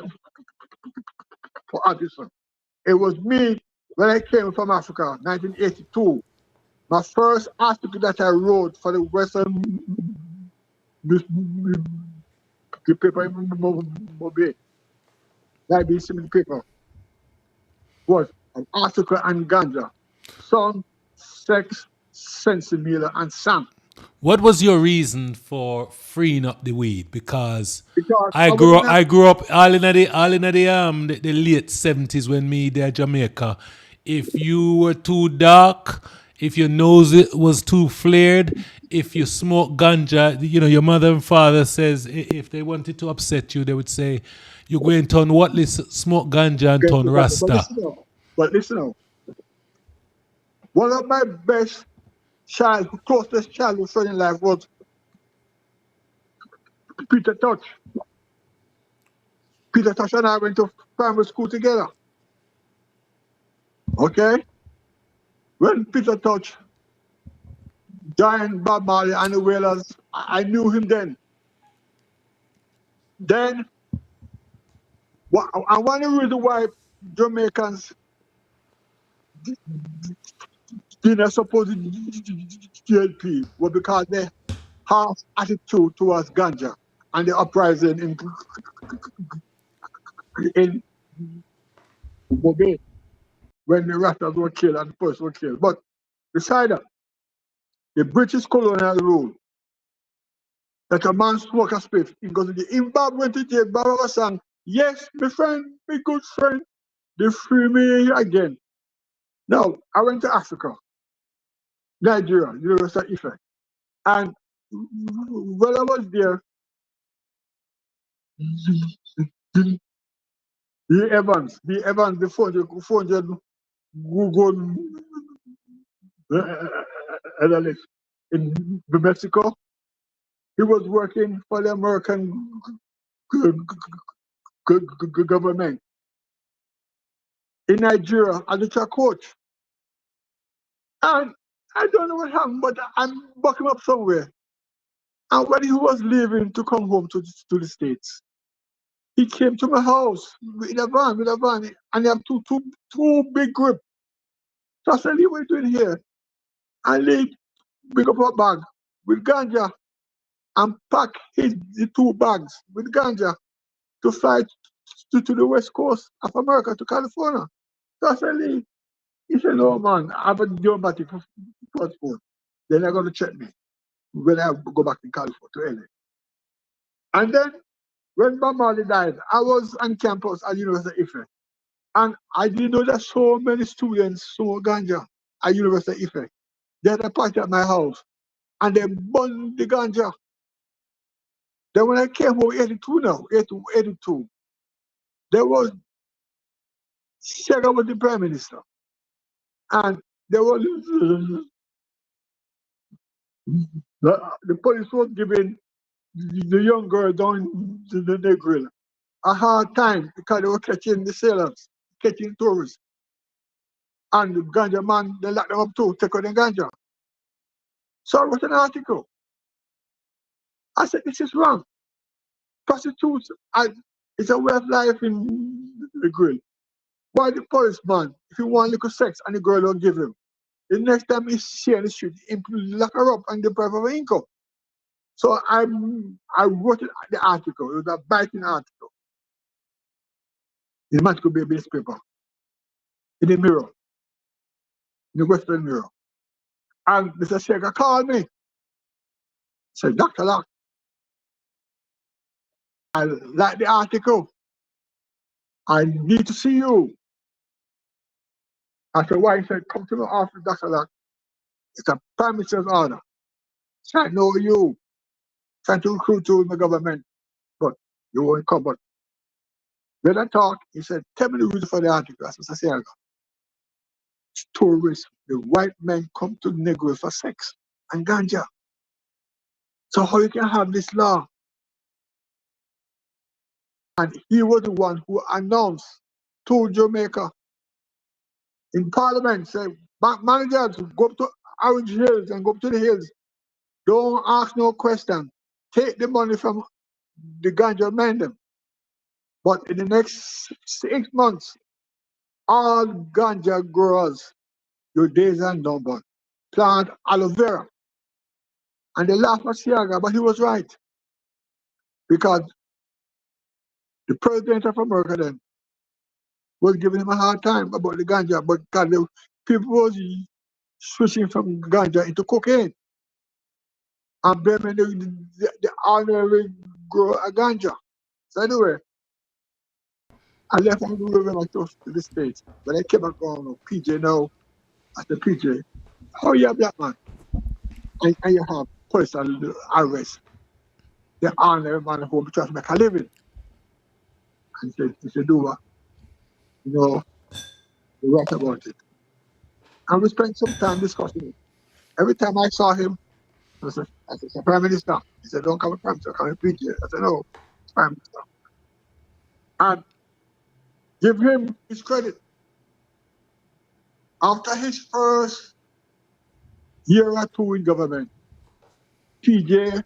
Addison. It was me when I came from Africa, 1982. My first article that I wrote for the Western the paper in Mobile, that be similar paper, was an article on ganja, song, sex, sensimilla, and sound. What was your reason for freeing up the weed? Because Because I I was grew in up, I grew up all in the late 70s when me there Jamaica. If you were too dark, if your nose was too flared, if you smoke ganja, your mother and father says if they wanted to upset you, they would say, "You're going to turn what? Smoke ganja and turn but Rasta." listen now, one of my best closest childhood friend in life was Peter Touch. Peter Touch and I went to primary school together. Okay? When Peter Touch joined Bob Marley and the Wailers, I knew him then. Then, and one of the reasons why Jamaicans didn't support the GLP was because they harsh attitude towards ganja and the uprising in Bombay when the Rastas were killed and the first were killed. But beside that, the British colonial rule that a man smoke a spliff, he goes to the in Bob went to jail, Bob was saying, yes, my friend, my good friend, they free me again. Now, I went to Africa, Nigeria, University of Ife. And when I was there, the, the Evans, the 400 Google analyst in Mexico, he was working for the American government in Nigeria as a track coach. And I don't know what happened, but I'm bucking up somewhere. And when he was leaving to come home to the States, he came to my house with a van, and he have two big grip. So I said, "Lee, what are you doing here?" And Lee pick up a bag with ganja and pack the two bags with ganja to fly to the west coast of America, to California. So I said, "Lee," he said, "No, man, I have a diplomatic passport. They're not going to check me when I go back to California, to LA." And then when Bob Marley died, I was on campus at University of Ife. And I didn't know that so many students smoked ganja at University of Ife. They had a party at my house and they burned the ganja. Then when I came home, 82 now, 82, there was Sega was the prime minister. And there was the police was giving the young girl down the Negril a hard time because they were catching the sailors, catching tourists. And the ganja man, they lock them up too, take out the ganja. So I wrote an article. I said, this is wrong. Prostitutes is a way of life in the grill. Why the policeman, if he want little sex and the girl don't give him, the next time he see on the street, he lock her up and deprive her of income. So I wrote the article. It was a biting article. It might could be a newspaper. In the Mirror, in the Western Mirror. And Mr. Shaker called me. Said, Dr. Lock, I like the article. I need to see you. I said, why? He said, come to my office, Dr. Lock. It's a prime minister's order. So I know you. Trying to recruit you in the government, but you won't come. But when I talk, he said, tell me the reason for the article. I said, Mr. Shaker, tourists, the white men come to Negroes for sex and ganja. So how you can have this law? And he was the one who announced to Jamaica in Parliament, say, bank managers, go up to Orange Hills and go up to the hills. Don't ask no question. Take the money from the ganja men them. But in the next 6 months, all ganja growers, your days are numbered. Plant aloe vera. And they laugh at Siaga, but he was right. Because the president of America then was giving him a hard time about the ganja, but because the people was switching from ganja into cocaine and blaming the ordinary grow a ganja. So anyway, I left and went to the States. But I came back on PJ now. I said, PJ, how you a black man? And you have police arrest the ordinary man who be trying to make a living. And he said, do what? You know, you're right about it. And we spent some time discussing it. Every time I saw him, I said, Prime Minister. He said, don't come with Prime Minister, come with PJ. I said, no, it's Prime Minister. And give him his credit. After his first year or two in government, PJ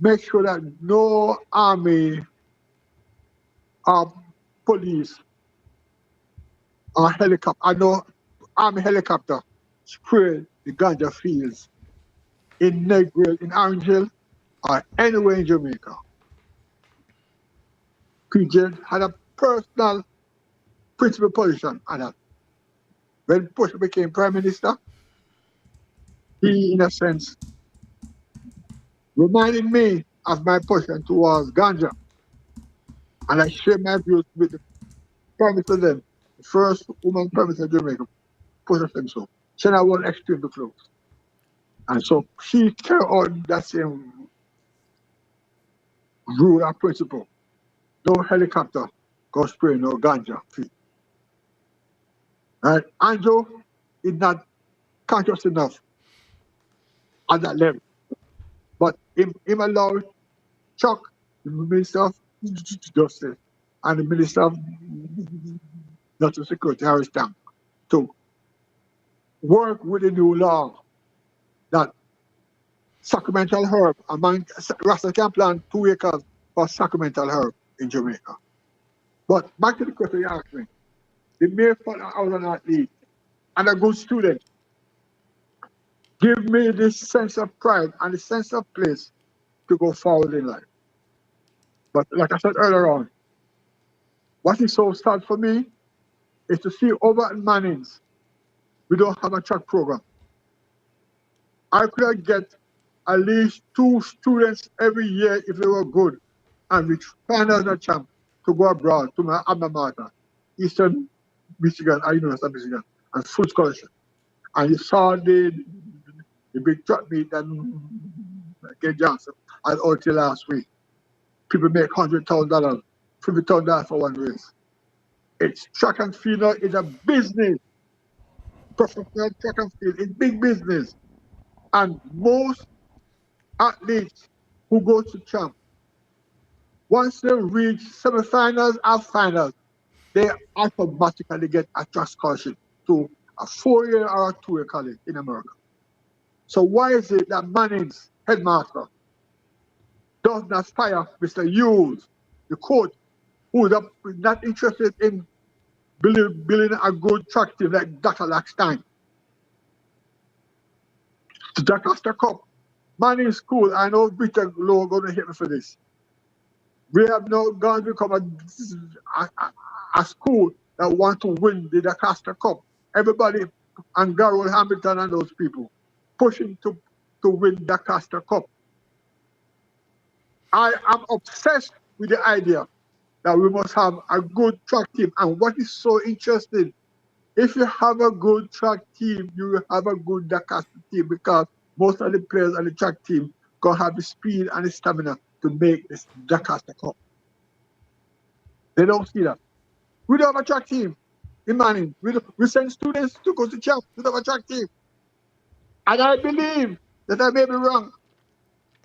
make sure that no army or police or helicopter, no army helicopter spray the ganja fields in Negril, in Orange Hill, or anywhere in Jamaica. PJ had a personal principal position on that. When Bush became Prime Minister, he, in a sense, reminded me of my position towards ganja. And I shared my views with the Prime Minister then, the first woman Prime Minister of Jamaica, Bush so. She and I was extremely close. And so she carried on that same rule and principle. No helicopter go spray no ganja field. Right? Andrew is not conscious enough at that level. But him allowed Chuck, the Minister of Justice, and the Minister of National Security, Harry Stamp, to work with the new law that sacramental herb, among Rasta can plant 2 acres for sacramental herb in Jamaica. But back to the question you asked me. The mere fact I was an athlete and a good student give me this sense of pride and the sense of place to go forward in life. But like I said earlier on, what is so sad for me is to see over at Mannings, we don't have a track program. I could get at least 2 students every year if they were good and reach finals and champ to go abroad to my alma mater, Eastern Michigan, or University of Michigan, and full scholarship. And you saw the big track meet that Ken Johnson had until last week. People make $100,000, $50,000 for one race. It's track and field is a business. Professional track and field is big business. And most athletes who go to champ, once they reach semifinals or finals, they automatically get a track scholarship to a 4-year or a 2-year college in America. So why is it that Mannings, headmaster, does not fire Mr. Hughes, the coach, who is not interested in building a good track team like Dr. Lackstein? The Jocasta Cup, Mannings School, I know Victor Lowe going to hit me for this. We have now gone to become a school that want to win the Jocasta Cup. Everybody, and Garrett Hamilton and those people, pushing to win the Jocasta Cup. I am obsessed with the idea that we must have a good track team. And what is so interesting, if you have a good track team, you will have a good Jocasta team, because most of the players on the track team going to have the speed and the stamina to make this Jocasta Cup. They don't see that. We don't have a track team in Manning. We send students to go to champ. We don't have a track team. And I believe that I may be wrong.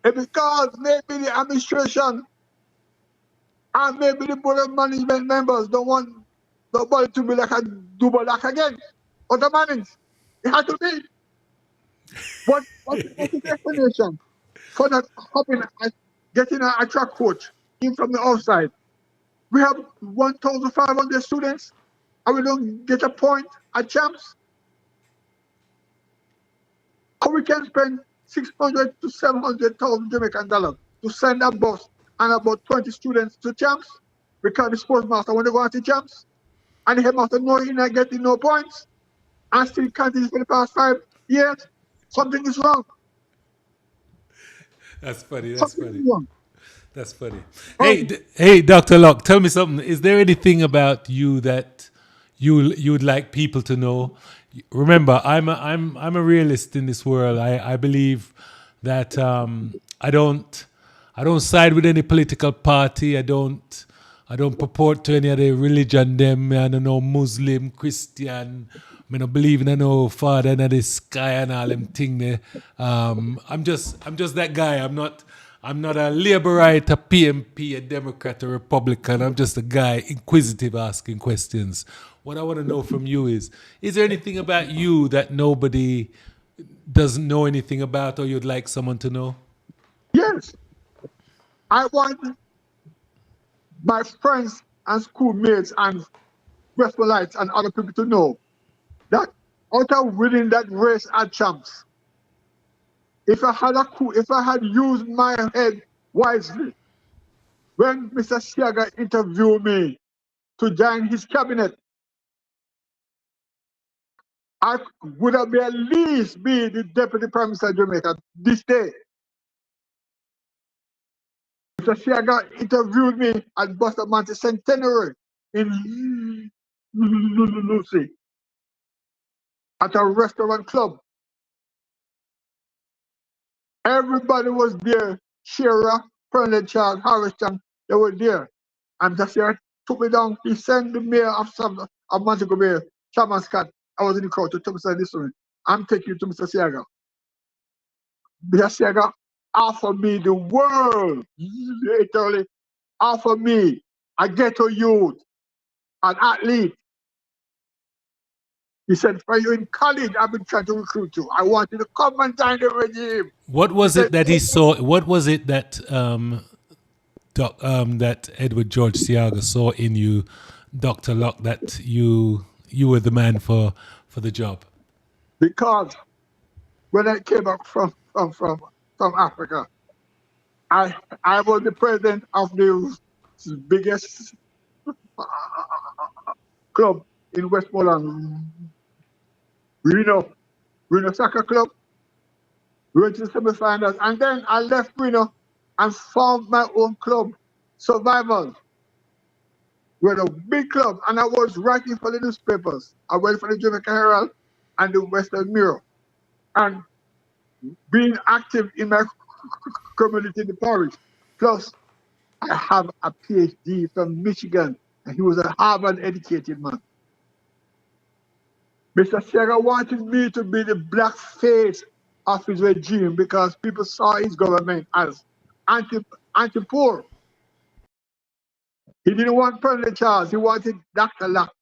And because maybe the administration and maybe the board of management members don't want nobody to be like a double like again. Or the Mannings. It has to be. What's the explanation for not hopping and getting a track coach in from the outside? We have 1,500 students and we don't get a point at champs. How we can spend 600 to 700,000 Jamaican dollars to send a bus and about 20 students to champs, because the sports master when they go out to champs and the headmaster know he's not getting no points and still continue for the past 5 years, something is wrong. That's funny. That's Something funny. is wrong. That's funny. Hey, Dr. Locke, tell me something. Is there anything about you that you'd like people to know? Remember, I'm a realist in this world. I believe that I don't side with any political party. I don't purport to any of the religion them. I don't know Muslim, Christian. I don't believe in no father in the sky and all them thing there. I'm just that guy. I'm not a Labourite, a PMP, a Democrat, a Republican. I'm just a guy inquisitive asking questions. What I want to know from you is there anything about you that nobody doesn't know anything about or you'd like someone to know? Yes. I want my friends and schoolmates and Westmalites and other people to know that out of winning that race at champs, if I had used my head wisely, when Mr. Siaga interviewed me to join his cabinet, I would have at least been the Deputy Prime Minister of Jamaica this day. Mr. Siaga interviewed me at Bustamante Centenary in Lucy at a restaurant club. Everybody was there. Shearer, Colonel Charles, Harrison, they were there. And Mr. Siaga took me down. He sent the mayor of Montego Bay, Chairman Scott. I was in the crowd to tell me, listen, I'm taking you to Mr. Siaga. Mr. Siaga offered me the world, literally offered me a ghetto youth, an athlete. He said, for you in college, I've been trying to recruit you. I want you to come and join the regime. What was it that he saw? What was it that that Edward George Siaga saw in you, Dr. Locke, that you were the man for the job? Because when I came back from Africa, I was the president of the biggest club in Westmoreland, Reno Soccer Club. We went to the semi-finals, and then I left Reno and formed my own club, Survival. We're a big club, and I was writing for the newspapers. I went for the Jamaica Herald and the Western Mirror, and being active in my community in the parish. Plus, I have a PhD from Michigan, and he was a Harvard-educated man. Mr. Siaga wanted me to be the black face of his regime because people saw his government as anti-poor. He didn't want President Charles, he wanted Dr. Locke.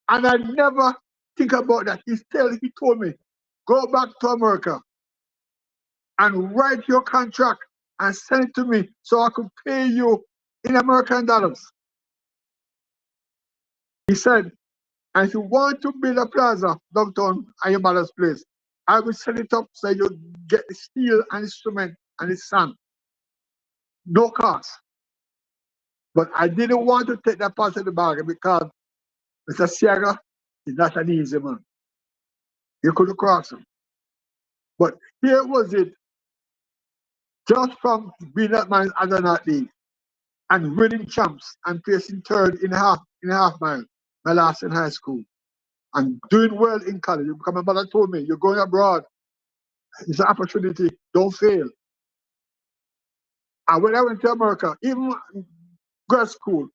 And I never think about that. He told me, go back to America and write your contract and send it to me so I could pay you in American dollars. He said, and if you want to build a plaza downtown at your mother's place, I will set it up so you get the steel and instrument and the sand. No cost. But I didn't want to take that part of the bargain because Mr. Siaga is not an easy man. You couldn't cross him. But here was it, just from being that man as an athlete and winning champs and placing third in a half mile, my last in high school, and doing well in college. Because my mother told me, you're going abroad. It's an opportunity. Don't fail. And when I went to America, even grad school,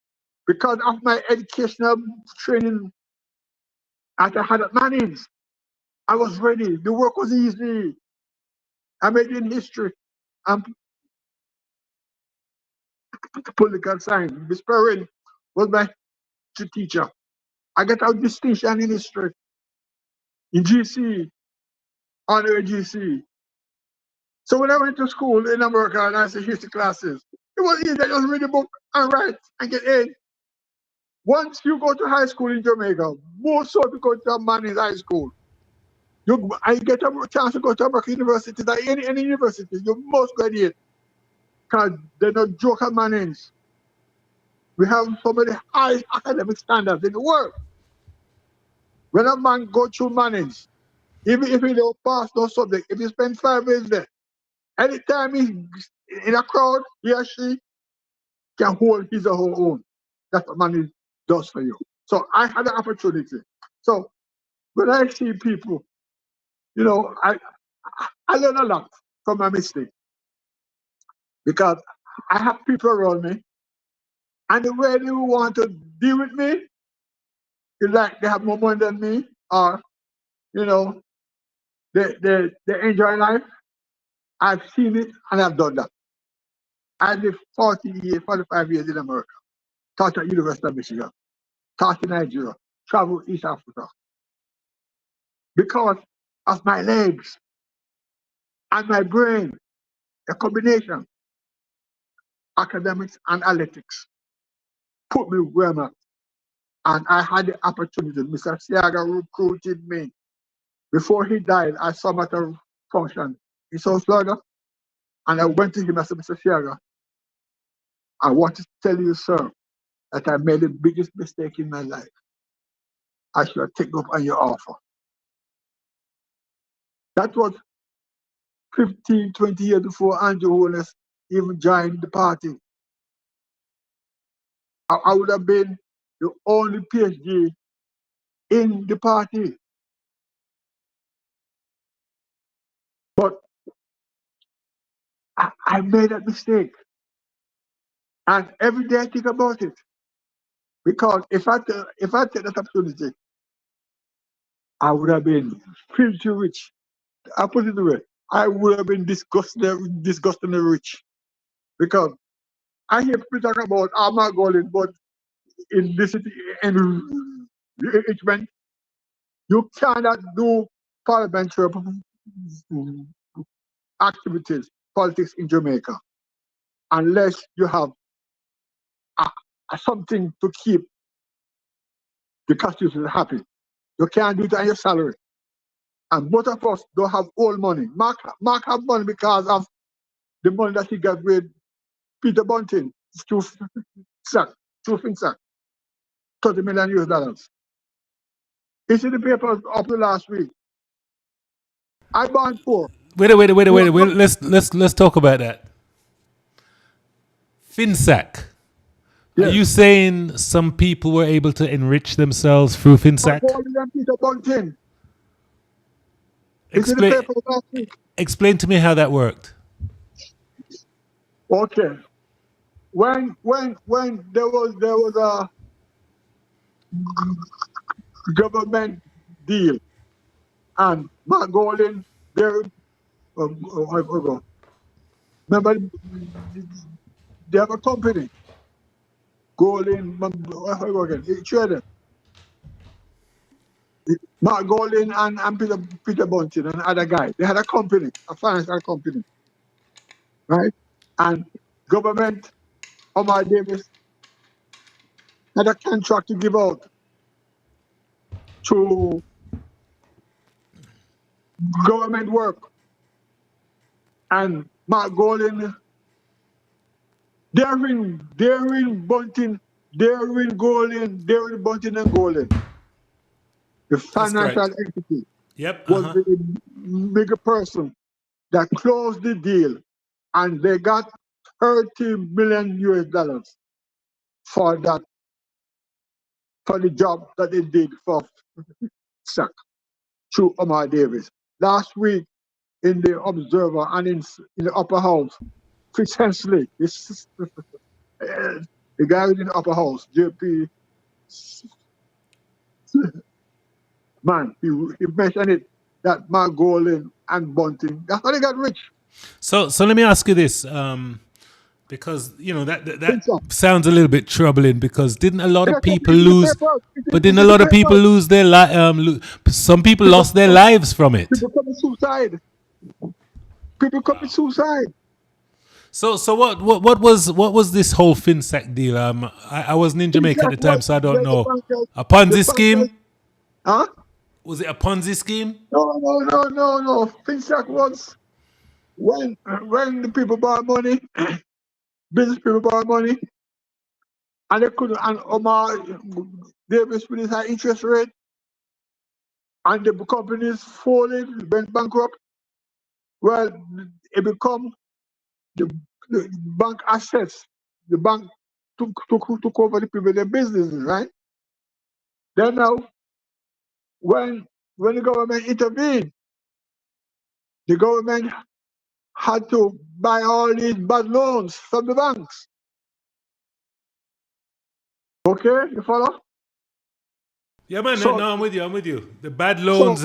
because of my educational training that I had at Mannings, I was ready. The work was easy. I made it in history and political science. Miss Perrin was my teacher. I got a distinction in history, in GC, honorary GC. So when I went to school in America and I said history classes, it was easy. I just read the book and write and get in. Once you go to high school in Jamaica, most so to go to Mannings High School, I get a chance to go to American universities, like any university, you must graduate. Because they're not joke at Mannings. We have some of the highest academic standards in the world. When a man go through Mannings, even if he don't pass no subject, if he spend 5 years there, anytime he's in a crowd, he or she can hold his or her own. That's what Mannings does for you. So I had the opportunity. So when I see people, I learn a lot from my mistake because I have people around me, and the way they want to deal with me is like they have more money than me, or they enjoy life. I've seen it and I've done that. I lived 45 years in America, taught at University of Michigan, taught in Nigeria, traveled East Africa because of my legs and my brain, a combination, academics and athletics, put me where I'm at. And I had the opportunity. Mr. Siaga recruited me. Before he died, I saw him at a function in South Florida, and I went to him and said, Mr. Siaga, I want to tell you, sir, that I made the biggest mistake in my life. I should have taken up on your offer. That was 15, 20 years before Andrew Holness even joined the party. I would have been the only PhD in the party. But I made that mistake. And every day I think about it. Because if I take that opportunity, I would have been filthy rich. I put it away. I would have been disgustingly rich. Because I hear people talk about I'm not going, but in this city, in Richmond, you cannot do parliamentary activities, politics in Jamaica, unless you have something to keep the constitution happy. You can't do it on your salary. And both of us don't have all money. Mark have money because of the money that he got with Peter Bunting, through FinSac, $30 million US. It's in the papers up to last week. I bond poor. Wait. Let's talk about that. FinSac. Are Yes. you saying some people were able to enrich themselves through FinSac? Peter Bunting. It's in the Explain, papers last week. explain to me how that worked. Okay. When there was a government deal and Mark Golden, there, remember, they have a company, Golden, again, trader. Mark Golding and Peter Bunting and other guy. They had a company, a financial company, right? And government, Omar Davis, had a contract to give out to government work. And Mark Golding, Darren Bunting, Darren Bunting and Golding, the That's financial correct. entity, Yep. was the bigger person that closed the deal, and they got 30 million US dollars for that, for the job that they did for SAC through Omar Davis. Last week in the Observer and in the upper house, Chris Hensley, the guy in the upper house, JP, man, he mentioned it, that Mark Golding and Bunting, that's how they got rich. So let me ask you this, because that Think so. sounds a little bit troubling. Because didn't a lot Yeah, of people it's in the lose? paper. But It's didn't a in the lot of people paper. lose their some people People, lost their lives from it. people commit suicide. People commit suicide. So what was this whole FinSac deal? I wasn't in Jamaica at FinTech the time, was so I don't the know. bankers, A the Ponzi bankers. scheme? Huh? Was it a Ponzi scheme? No. FinTech was when the people borrow money, business people borrow money, and they couldn't, and Omar Davis with his high interest rate, and the companies folded, went bankrupt. Well, it become the bank assets. The bank took over the people, their businesses, right? Then now, when the government intervened, the government had to buy all these bad loans from the banks. Okay, you follow? Yeah, man. So, No, I'm with you. I'm with you. The bad so loans.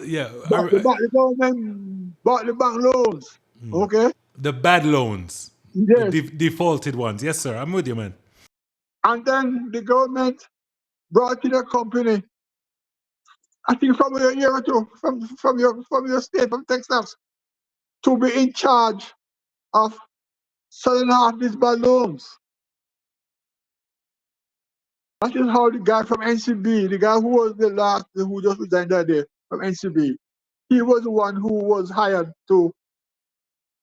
Yeah. the government bought the bank loans. Okay, The bad loans. The yes, defaulted ones. Yes, sir. I'm with you, man. and then the government brought in a company. I think from a year or two from your state, from Texas, to be in charge of selling off these bad loans. That is how the guy from NCB, the guy who was the last, who just resigned that day from NCB, he was the one who was hired to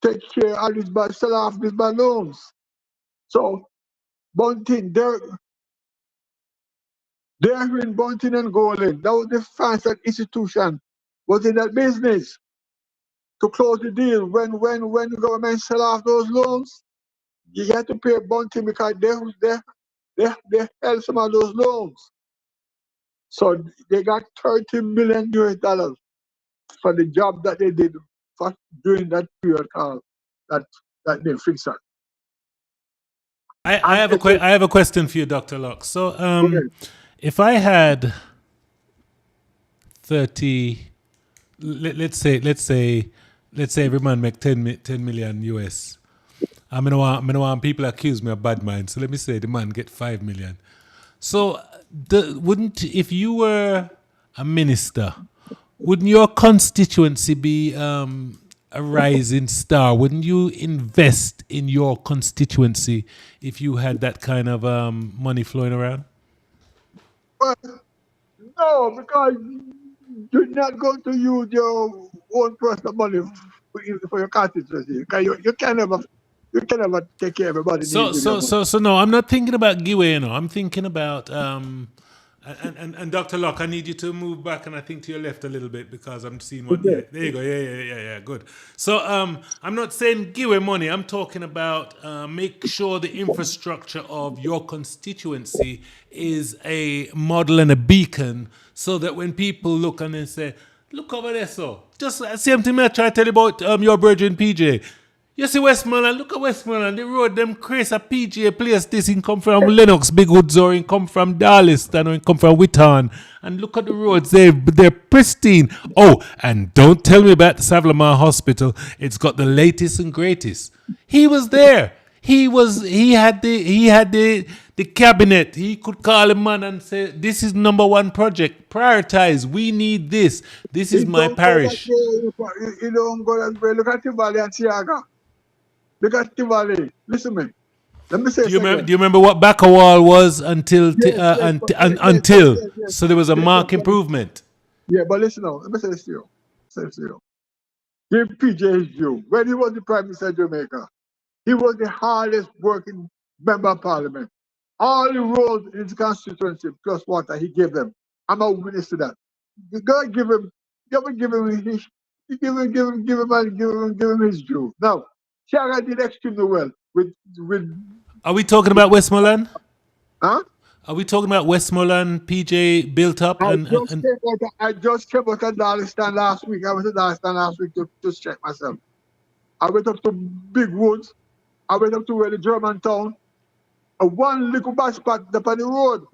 take care of these bad, sell off these bad loans. So Bunting, Darren Bunting and Golding, that was the financial institution, was in that business to close the deal. When the government sell off those loans, you had to pay Bunting because they held some of those loans. So they got 30 million US dollars for the job that they did for, during that period called that they fixed it. I And have a it is, I have a question for you, Dr. Locke. So go ahead. if I had 30, let's say every man make 10 million US. I mean, I don't want people accuse me of bad mind. So let me say the man get 5 million. So wouldn't, if you were a minister, wouldn't your constituency be a rising star? Wouldn't you invest in your constituency if you had that kind of money flowing around? Well, no, because you're not going to use your own personal money for your constituency. Because you can never take care of everybody So needs with your so money. so so no, I'm not thinking about giveaway. I'm thinking about and Dr. Locke, I need you to move back and I think to your left a little bit because I'm seeing one. Okay. Yeah, there you go. Yeah. Good. So I'm not saying give away money. I'm talking about make sure the infrastructure of your constituency is a model and a beacon, so that when people look and they say, "Look over there," so just the same thing I try to tell you about your brethren PJ. You see Westmoreland, look at Westmoreland, the road, them crazy PGA place, this in come from Lennox, Big Woods, or in come from Darliston, or in come from Whitton. And look at the roads, they're pristine. Oh, and don't tell me about the Savlamar Hospital. It's got the latest and greatest. He was there. He had the cabinet. He could call a man and say, "This is number one project. Prioritize. We need this. This is He my don't go that parish." way. He don't go that way. Look at Tivoli and Siaga. Look at Tivoli. Listen to me. Let me say Do you this remember? again. Do you remember what Backawall was until Yes, yes, but until? yes. So there was a Yes, yes, mark but, improvement. yeah, but listen now. Let me say this to you. Say this to you. Give PJ his due. When he was the Prime Minister of Jamaica, he was the hardest working member of Parliament. All the roads in his constituency plus water, he gave them. I'm a witness to that. You gotta give him, you gotta give him his, you give him his due. Now, Shaga did extremely well with Are we talking about Westmoreland? huh? Are we talking about Westmoreland? PJ built up and I just came out of Darlistan last week. I went to Darlistan last week to check myself. I went up to Big Woods. I went up to where the German town. One little bad spot up on the road.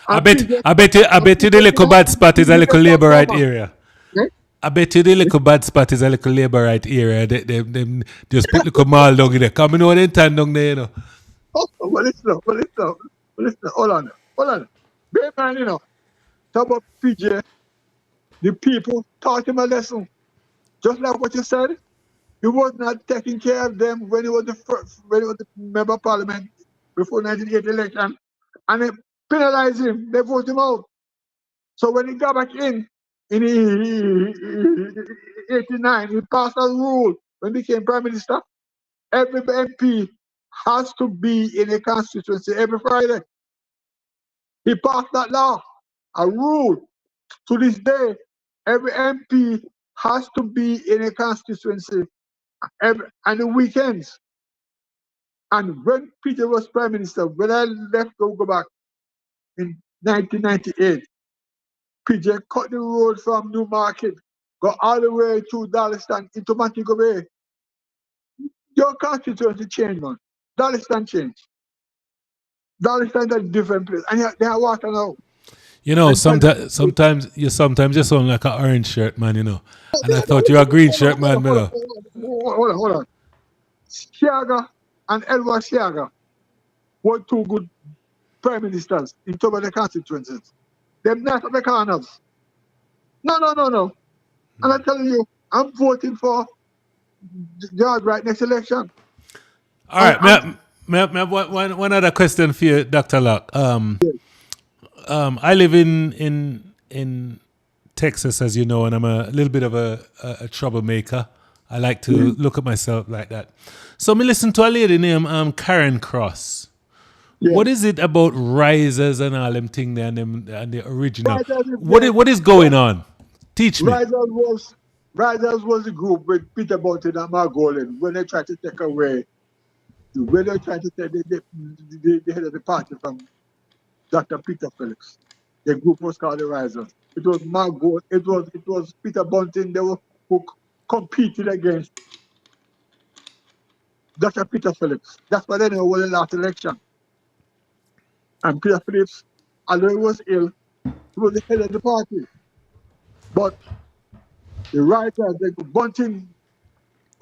I And bet PJ, I bet you I and bet you the little bad spot is a little labor right farmer. area. Eh? I bet you the little bad spot is a little labor right area. They just put the mall down in there. Come in on in time down there, you know. Oh, well, listen, hold on. Bear in mind, talk about PJ, the people taught him a lesson. Just like what you said, he was not taking care of them when he was when he was the member of parliament before 1980 election. And they penalized him, they voted him out. So when he got back in 89, he passed a rule when he became prime minister. Every MP has to be in a constituency every Friday. He passed that law, a rule. To this day, every MP has to be in a constituency on the weekends. And when Peter was prime minister, when I left to go back in 1998, PJ cut the road from Newmarket, go all the way to Darlistan into Montego Bay. Your constituency changed, man. Darlistan changed. Darlistan is a different place. And they have water now. You know, And tell sometimes you sound like an orange shirt man, you know. And I thought you were a green shirt man, you know. hold on. Siaga and Edward Siaga were two good prime ministers in terms of the constituencies. They're not Americaners. No. And I'm telling you, I'm voting for George right next election. All And right, may I have one other question for you, Dr. Locke. I live in Texas, as you know, and I'm a little bit of a troublemaker. I like to look at myself like that. So me listen to a lady named Karen Cross. yeah, What is it about risers and all them thing there and the original? Riders is What is going on? Teach me. Riders was the group with Peter Bunting and Mark Golan when they tried to take away, when they tried to take the head of the party from Dr. Peter Phillips. The group was called the Risers. It was Mark Golan, it was Peter Bunting they were who competed against Dr. Peter Phillips. That's why they never won the last election. And Peter Phillips, although he was ill, he was the head of the party. But the writers, they Bunting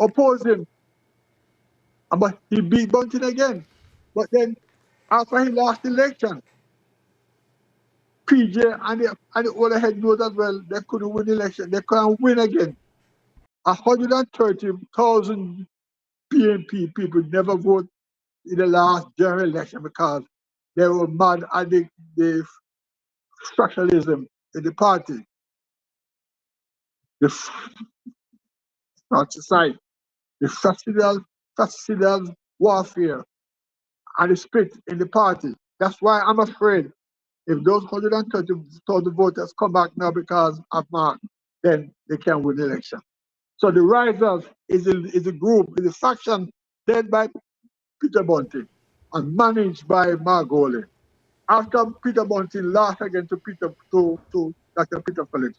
opposed him, but he beat Bunting again. But then after he lost the election, PJ and the other head knows as well they couldn't win the election. They can't win again. 130,000 PNP people never vote in the last general election because they were mad at the structuralism in the party, the side, the fascism warfare and the split in the party. That's why I'm afraid if those 130,000 voters come back now because of Mark, then they can win the election. So the Risers is a group, is a faction led by Peter Bunting and managed by Mark Golan. After Peter Bunting lost again to Dr. Peter Phillips,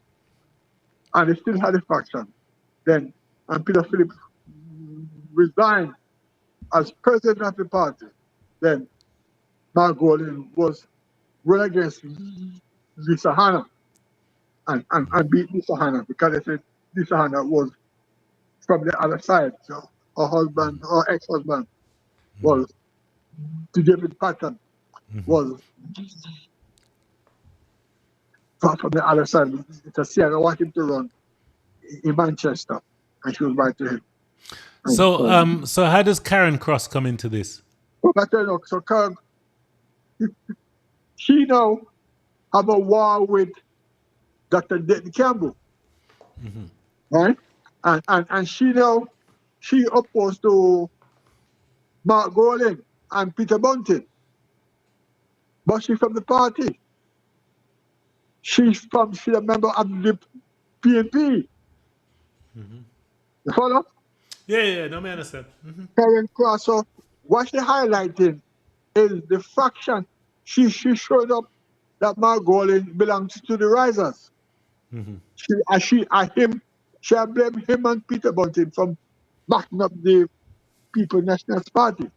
and they still had a faction, then and Peter Phillips resigned as president of the party, then Mark Golan was run against Lisa Hanna and beat Lisa Hanna because they said Lisa Hanna was from the other side, so her husband, her ex-husband. was to David Patton was from the other side. To see, I want him to run in Manchester, and she was right to him. And So, so, so how does Karen Cross come into this? but so Karen, she now have a war with Dr. Denton Campbell, right? And she opposed to Mark Golding and Peter Bunting, but she's from the party. She's a member of the PNP. You follow? Yeah, yeah, no, me understand. Karen Cross. So what she highlighting is the faction. She showed up that Mark Golding belongs to the risers. She blamed him and Peter Bunting from backing up the People Nationalist Party.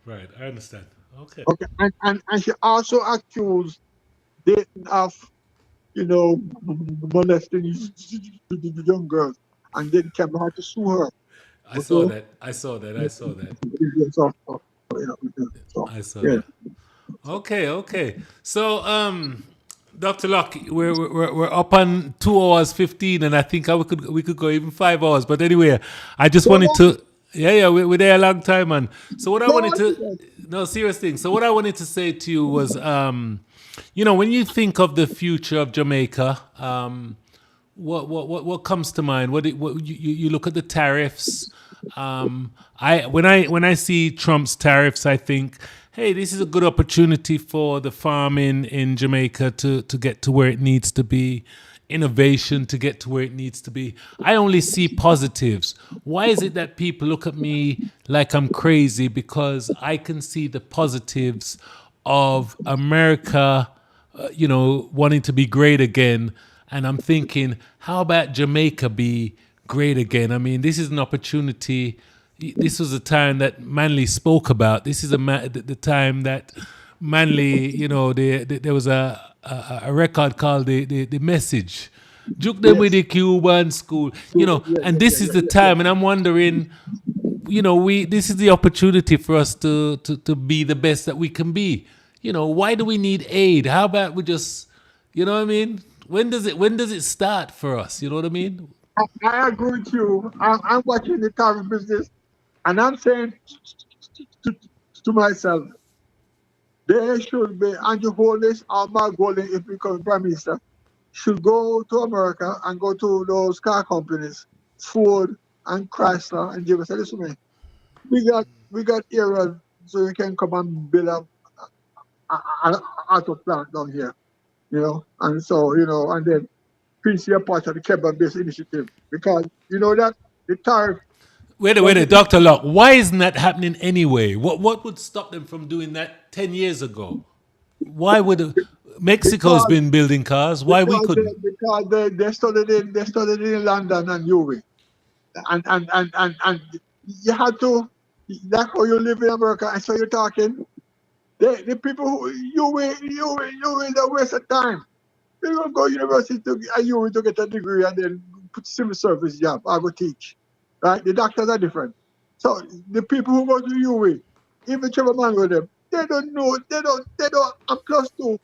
Right, I understand. Okay. Okay, and she also accused Dayton of, molesting the young girls, and then came out to sue her. I saw Okay, that. I saw that. I saw that. so, so, I saw yeah. that. Okay, okay. So, Dr. Locke, we're up on 2 hours 15, and I think we could go even 5 hours. But anyway, I just So wanted long, to, yeah, we're there a long time, man. So what I so wanted long, to, no, serious thing. So what I wanted to say to you was, when you think of the future of Jamaica, what comes to mind? What you look at the tariffs. When I see Trump's tariffs, I think, hey, this is a good opportunity for the farm in Jamaica to get to where it needs to be, innovation to get to where it needs to be. I only see positives. Why is it that people look at me like I'm crazy? Because I can see the positives of America, wanting to be great again. And I'm thinking, how about Jamaica be great again? I mean, this is an opportunity. This was a time that Manley spoke about. This is the time that Manley, there was a record called the Message. Juke them with yes. the Cuban school, Yeah, and yeah, this is yeah, the yeah, yeah. time. And I'm wondering, we this is the opportunity for us to be the best that we can be. Why do we need aid? How about we just, what I mean? When does it start for us? You know what I mean? I agree with you. I'm watching the tariff business, and I'm saying to, to myself, there should be Andrew Holness or Mark Golding, if we become Prime Minister, should go to America and go to those car companies, Ford and Chrysler, and give us, listen, man, we got areas so you can come and build up an auto plant down here, and so, and then please be a part of the Quebec-based initiative, because you know that the tariff Wait a was wait, Doctor Locke. Why isn't that happening anyway? What would stop them from doing that 10 years ago? Why would Mexico's because been building cars? Why we because they, couldn't? because they studied in London and UWI, and you had to. That's how you live in America, and so you're talking. The people who you is a waste of time. They don't go university to get a degree and then put civil service job. I go teach, right? The doctors are different. So the people who go to UWI, even Trevor Man with them, they don't know. They don't. And plus two,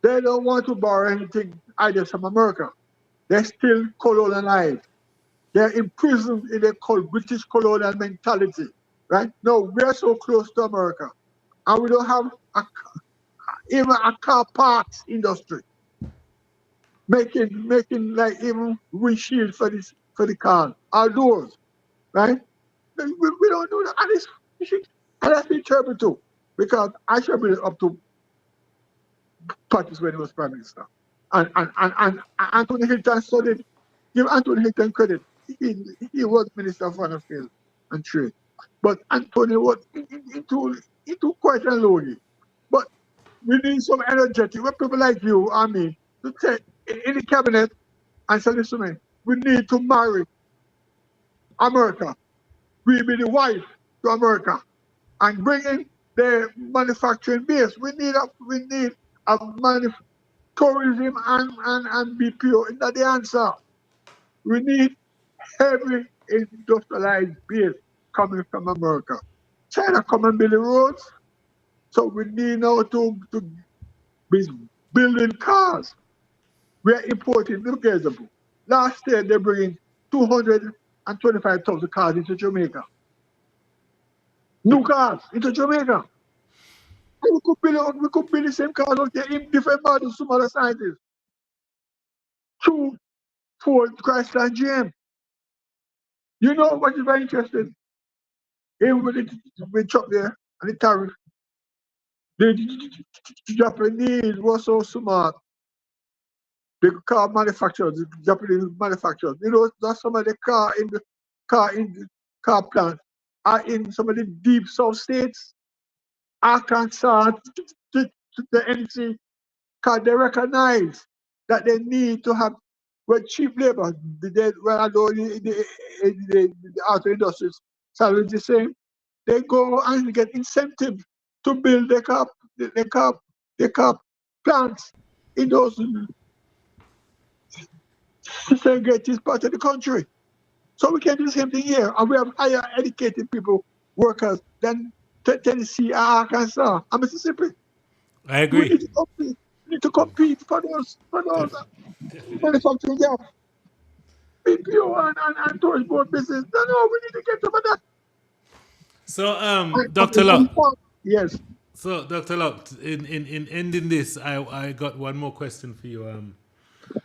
they don't want to borrow anything either from America. They're still colonialized. They're imprisoned in a British colonial mentality, right? No, we're so close to America, and we don't have even a car parts industry making like even windshield for the car, outdoors, right? We don't do that, and that's been terrible too, because I should be up to Curtis when he was prime minister, and Anthony Hilton studied. Give Anthony Hilton credit. He was minister of foreign affairs and trade, but Anthony was into quite unloaded. But we need some energetic, with people like you and me, to take in the cabinet and say, listen, man, we need to marry America. We be the wife to America and bring in the manufacturing base. We need a tourism and BPO. Is that the answer? We need heavy industrialized base coming from America. China come and build the roads. So we need now to be building cars. We are importing, look at example. Last year they bringing 225,000 cars into Jamaica. New cars into Jamaica. And we could build the same cars out there in different models, some other sizes. Two Ford, Chrysler, and GM. You know what is very interesting? Even with the truck there and the tariff, the Japanese was so smart. The car manufacturers, the Japanese manufacturers, you know, that's some of the car plants are in some of the deep south states, Arkansas, the NC, because they recognize that they need to have cheap labor. Although the auto industry salary is the same, they go and get incentive to build the car plants in those segregated part of the country. So we can do the same thing here. And we have higher educated people, workers, than Tennessee, Arkansas, and Mississippi. I We agree. need to compete. We need to compete for those manufacturing jobs. BPO and tourist board business. No, we need to get over that. So, Dr. And Locke. yes. So, Dr. Locke, in ending this, I got one more question for you.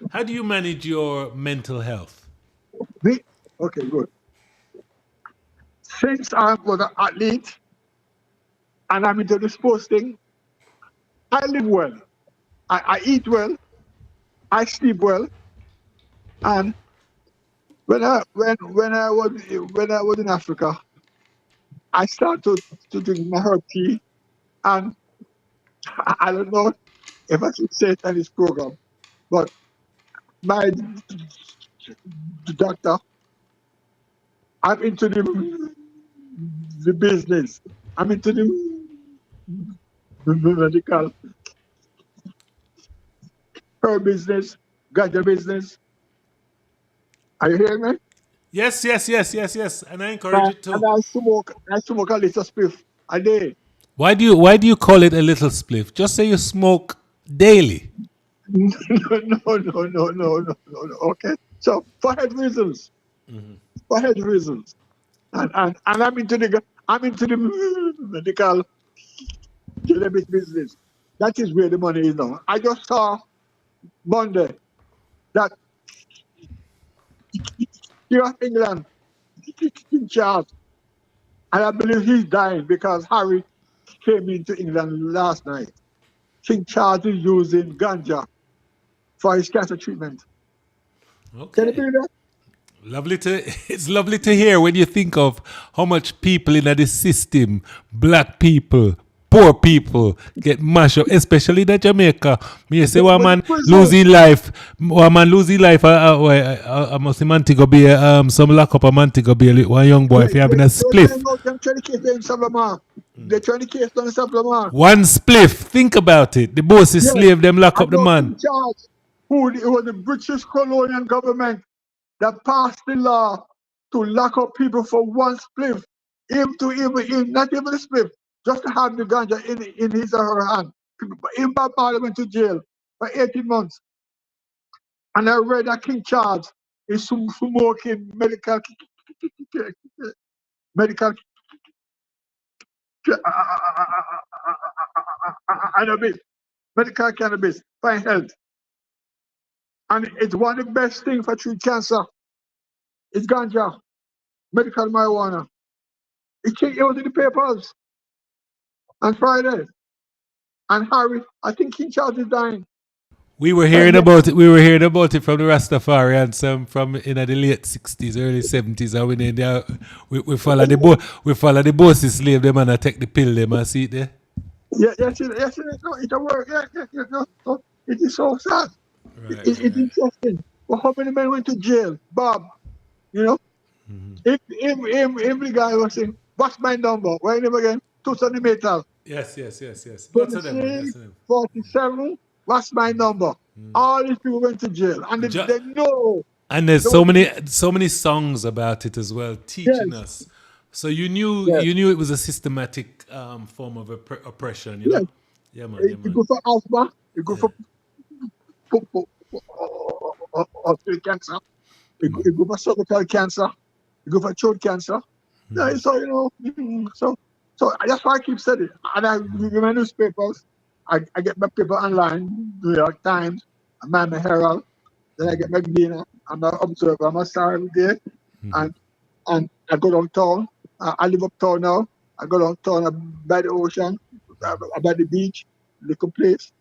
How do you manage your mental health? Me? Okay, good. Since I was an athlete and I'm into the sports thing, I live well. I eat well. I sleep well. And when I was in Africa, I started to drink my herb tea, and I don't know if I should say it on this program, but my doctor, I'm into the business. I'm into the medical herb business, ganja business. Are you hearing me? Yes, yes, yes, yes, yes. And I encourage it And too. I smoke a little spliff a day. Why do you call it a little spliff? Just say you smoke daily. No. Okay. So for health reasons. For health reasons. And I'm into the medical cannabis business. That is where the money is now. I just saw Monday that here in England, King Charles, and I believe he's dying because Harry came into England last night. King Charles is using ganja for his cancer treatment. Can you Okay. believe that? It's lovely to hear when you think of how much people in this system, black people, poor people, get mashed up, especially in Jamaica. Me say one But the man prison, losing life, I must say man to go be some lock up a man to go be one young boy yeah, if you having a they're spliff. trying out them trying to case them in Sablamar. They're trying to case them in Sablamar. One spliff, think about it. The boss is Yes. slave, them lock I up the know man. King Charles, it was the British colonial government that passed the law to lock up people for one spliff. Not even a spliff, just to have the ganja in his or her hand. Him Bob Marley went to jail for 18 months. And I read that King Charles is smoking medical cannabis, medical cannabis for health. And it's one of the best things for treat cancer. It's ganja, medical marijuana. It was in the papers on Friday. And Harry, I think King Charles is dying. We were hearing Yeah, about it. We were hearing about it from the Rastafarians, from in the late 60s, early 70s. And we follow the we follow the bosses slave them and I take the pill them and see it there. no, it don't work. No. It is so sad. Right, It's right. interesting. But how many men went to jail? Bob, you know? If the guy was saying, what's my number? Where name again? 2 centimeters. Yes. Lots of them, man. 26, Lots of them. 47, what's my number? All these people went to jail. And Ju- they know. and there's They were, so many songs about it as well, teaching yes. us So Yeah, you knew it was a systematic form of oppression, you yeah. know? Yeah, man. Yeah, You man. go for asthma, you go Yeah. for cancer, you go for cervical cancer, you go for throat cancer. Yeah, so so that's why I keep studying. And I read my newspapers. I get my paper online, New York Times, Miami Herald. Then I get my Gleaner. I'm an observer. I'm a star every day. And and I go downtown. I live uptown now. I go downtown by the ocean, by the beach, little place,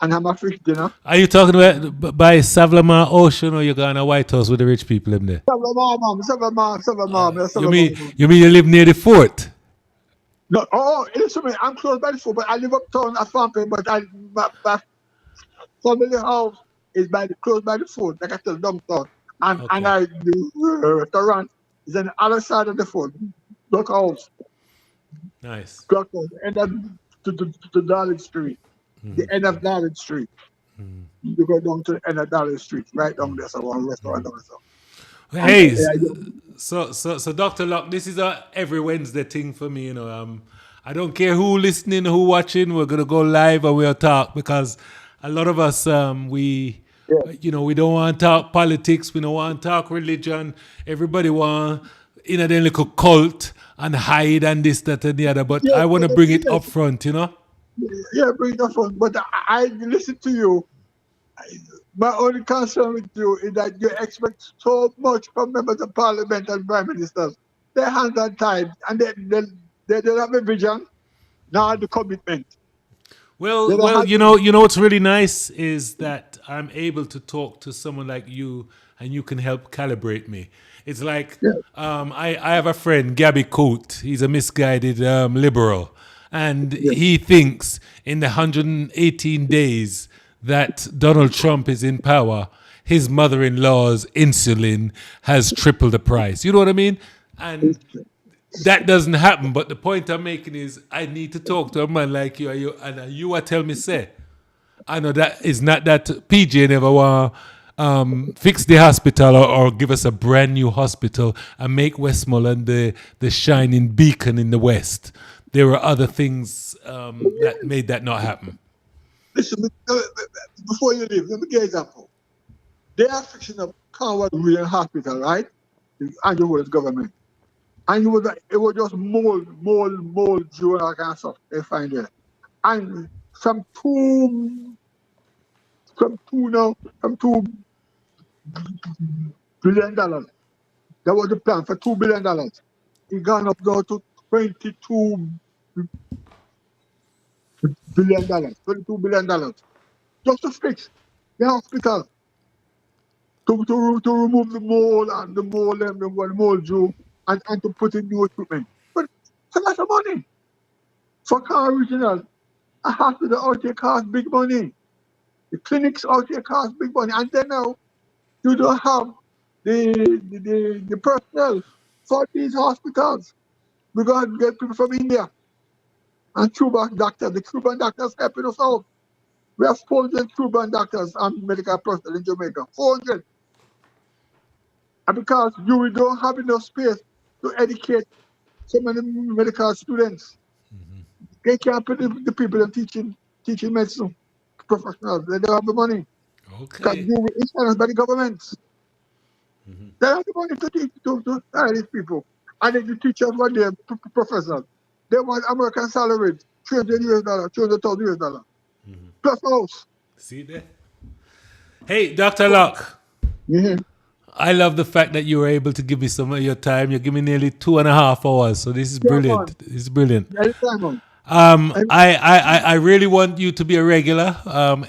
and have my fish dinner. Are you talking about by Savlamar Ocean or you going to White House with the rich people in there? Seven mom, seven mom, yeah, seven mom. You mean you live near the fort? No, listen to me. I'm close by the food, but I live uptown at Farming, but my family house is close by the food, like I tell downtown. And Okay. the restaurant is on the other side of the food. Block house, Nice. block house, and then to Darling Street, the end of Darling Street. You go down to the end of Darling Street, right down there, so one restaurant down there. And Hey, yeah, so Dr. Locke, this is a every Wednesday thing for me, you know. I don't care who listening, who watching, we're gonna go live and we'll talk because a lot of us we yeah, you know, we don't want to talk politics, we don't want to talk religion. Everybody want in a little cult and hide and this, that and the other. But yeah, I wanna bring it up front, you know? yeah, bring it up front. But I listen to you. My only concern with you is that you expect so much from members of parliament and prime ministers. Their hands are tied and they don't have a vision, nor the commitment. They don't Well, have you know what's really nice is that I'm able to talk to someone like you, and you can help calibrate me. It's like yeah, I have a friend, Gabby Coate. He's a misguided liberal, and yeah. he thinks in the 118 days that Donald Trump is in power, his mother-in-law's insulin has tripled the price. You know what I mean? And that doesn't happen. But the point I'm making is, I need to talk to a man like you, and you are tell me say, I know that is not that PJ never want fix the hospital or give us a brand new hospital and make Westmoreland the shining beacon in the West. There were other things that made that not happen. Listen, before you leave, let me give you an example. They are fixing up Conway William Hospital, right? Andrew Willis government. And it was just mold, juvenile cancer they find there. And some two now, some $2 billion. That was the plan for $2 billion. It gone up now to $22 billion. $22 billion. Just to fix the hospital. To remove the mold and the mold Jew and to put in new equipment. But it's a lot of money. For car original, a hospital out here costs big money. The clinics out here cost big money. And then now you don't have the personnel for these hospitals. We got to get people from India and Cuban doctors. The Cuban doctors helping us out. We have 400 Cuban doctors and medical personnel in Jamaica. 400. And because you don't have enough space to educate so many medical students, they can't put the people in teaching medicine professionals. They don't have the money. Because Okay. you it's financed by the government. They have the money to teach to hire these people. And then the teachers want their professors. They want American salaries, $300, $200,000 plus house. See there. Hey, Dr. Locke. Yeah. I love the fact that you were able to give me some of your time. You give me nearly 2.5 hours, so this is Yeah, man. brilliant. This is brilliant. Anytime, man. And I really want you to be a regular.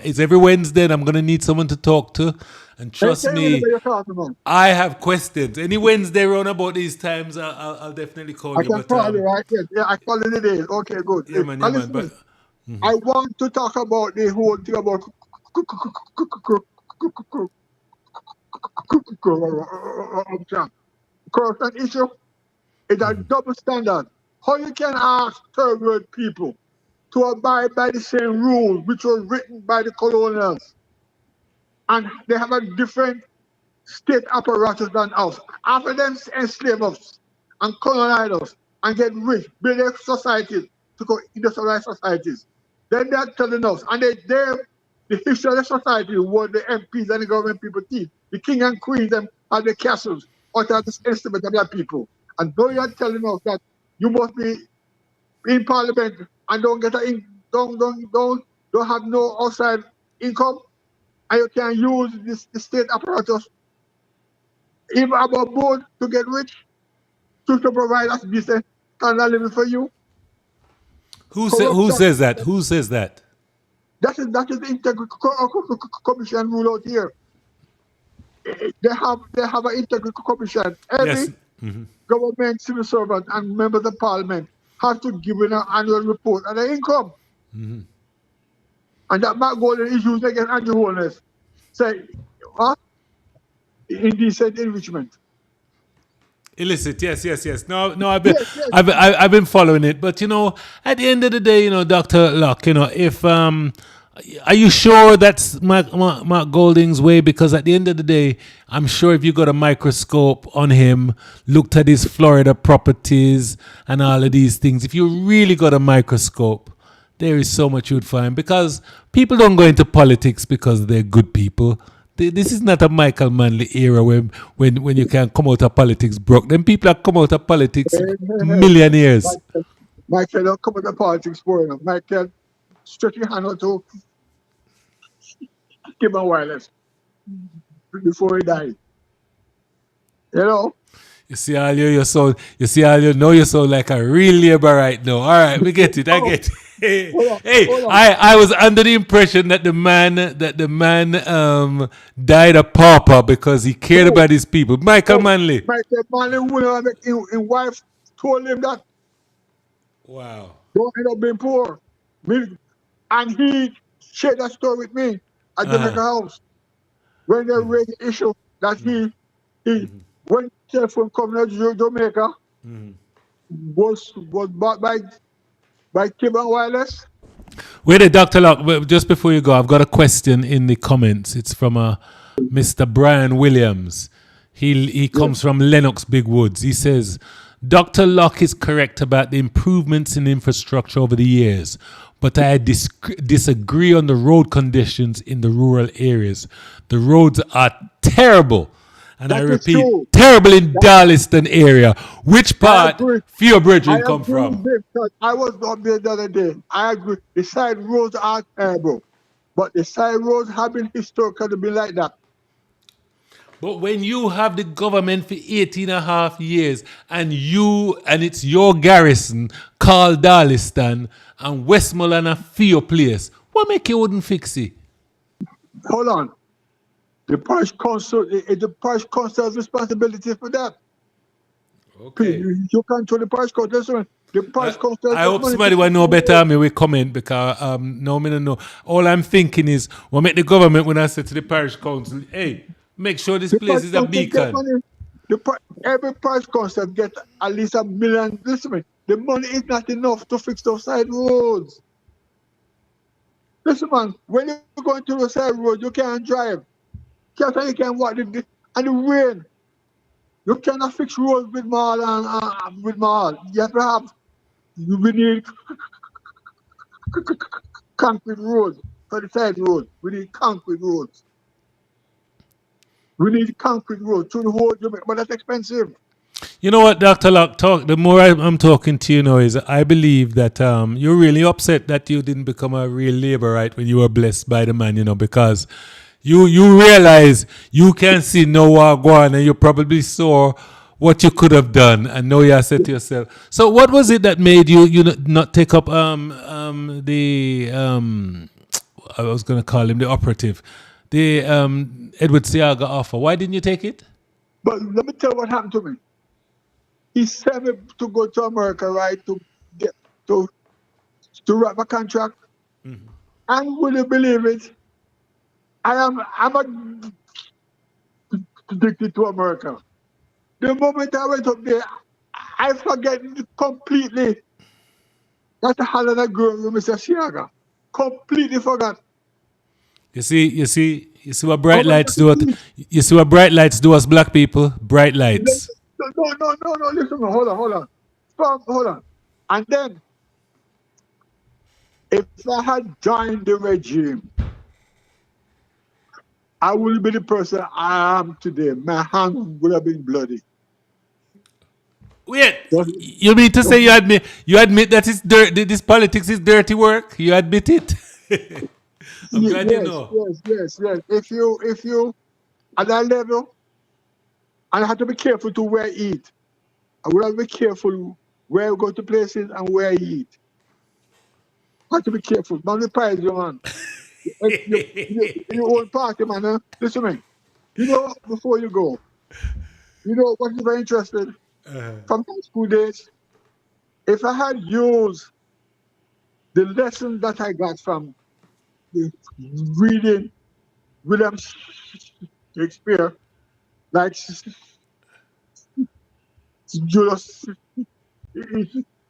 It's every Wednesday, and I'm gonna need someone to talk to. And trust anytime me, whenever you're talking, man. I have questions. Any Wednesday around about these times, I'll definitely call I you. can But call you, right? Yes. Yeah, I call in the day. Okay, good. yeah, And man. But listen, I want to talk about the whole thing about corruption issue. It's a double standard. How you can ask third world people to abide by the same rules which were written by the colonials, and they have a different state apparatus than us. After them enslave us and colonize us, and get rich, build their societies to go industrialized societies. Then they're telling us, and the history of the society was the MPs and the government people teach. The king and queen them had the castles out of this estimate of their people. And though you're telling us that you must be in parliament and don't get don't have no outside income, and you can use the state apparatus even above board to get rich, to provide us decent standard of living for you. Who Corruption. says that? Who says that? That is the Integrity Commission rule out here. They have an Integrity Commission. Yes. Every government, civil servant, and members of parliament have to give an annual report on their income. And that Matt Golden is used against Andrew Holness. Say, what? Indecent enrichment. Illicit, yes. No, I've Yes. I've been following it, but at the end of the day, Dr. Locke, if are you sure that's Mark Golding's way? Because at the end of the day, I'm sure if you got a microscope on him, looked at his Florida properties and all of these things, if you really got a microscope, there is so much you'd find. Because people don't go into politics because they're good people. This is not a Michael Manley era when you can come out of politics broke. Then people have come out of politics millionaires. Michael don't come out of politics for enough. Michael stretch your hand out to Kim and Wireless before he died. You see all you sound like a real labor right now. All right, we get it. I get it. Hold on. I was under the impression that the man died a pauper because he cared about his people. Michael Manley. Michael Manley would make his wife told him that Wow. don't end up being poor. And he shared that story with me at Jamaica House when they raised the issue that he when telephone company to Jamaica was bought by Kim and Wireless. Wait a Dr. Locke, just before you go, I've got a question in the comments. It's from Mr. Brian Williams. He comes from Lennox Big Woods. He says, Dr. Locke is correct about the improvements in infrastructure over the years, but I disagree on the road conditions in the rural areas. The roads are terrible. And I repeat, terrible in Darliston area. Which part Fear Bridging come from? I was up there the other day. I agree. The side roads are terrible. But the side roads have been historically been like that. But when you have the government for 18 and a half years and it's your garrison called Darliston and Westmoreland a fear place, what make you wouldn't fix it? Hold on. The parish council, the parish council has responsibility for that. Okay. You control the parish council. The parish council. I hope somebody will know better than me will comment because no, me don't know. All I'm thinking is, we'll make the government when I say to the parish council, hey, make sure this place is a beacon. Every parish council get at least $1 million. Listen, the money is not enough to fix those side roads. Listen, man, when you go into the side road, you can't drive. You can walk and the rain. You cannot fix roads with mall and with mall. You have to have. We need concrete roads for the side road. We need concrete roads. We need concrete roads through the whole Jamaica, but that's expensive. You know what, Dr. Locke, the more I'm talking to you now is I believe that you're really upset that you didn't become a real laborite when you were blessed by the man, because you realize you can see no wagwan and you probably saw what you could have done, and now you said to yourself. So what was it that made you not take up I was going to call him the operative, the Edward Seaga offer? Why didn't you take it? But let me tell you what happened to me. He sent me to go to America, right, to get to write my contract. And will you believe it? I'm addicted to America. The moment I went up there, I forget completely that I had a girl with Mr. Seaga. Completely forgot. You see what bright lights do. You see what bright lights do us black people? Bright lights. No. Listen, hold on. hold on. And then, if I had joined the regime, I would be the person I am today. My hands would have been bloody. Wait, Just, you mean to say just, you admit that it's dirt, this politics is dirty work? You admit it? I'm glad you yes, know. yes, yes, yes. If you at that level, and I have to be careful to where I eat. I would have to be careful where I go to places and where I eat. I have to be careful. Not the prize, you man. Your own party, man. Listen to me. Before you go, what is very interesting from high school days. If I had used the lesson that I got from the reading William Shakespeare, like Julius,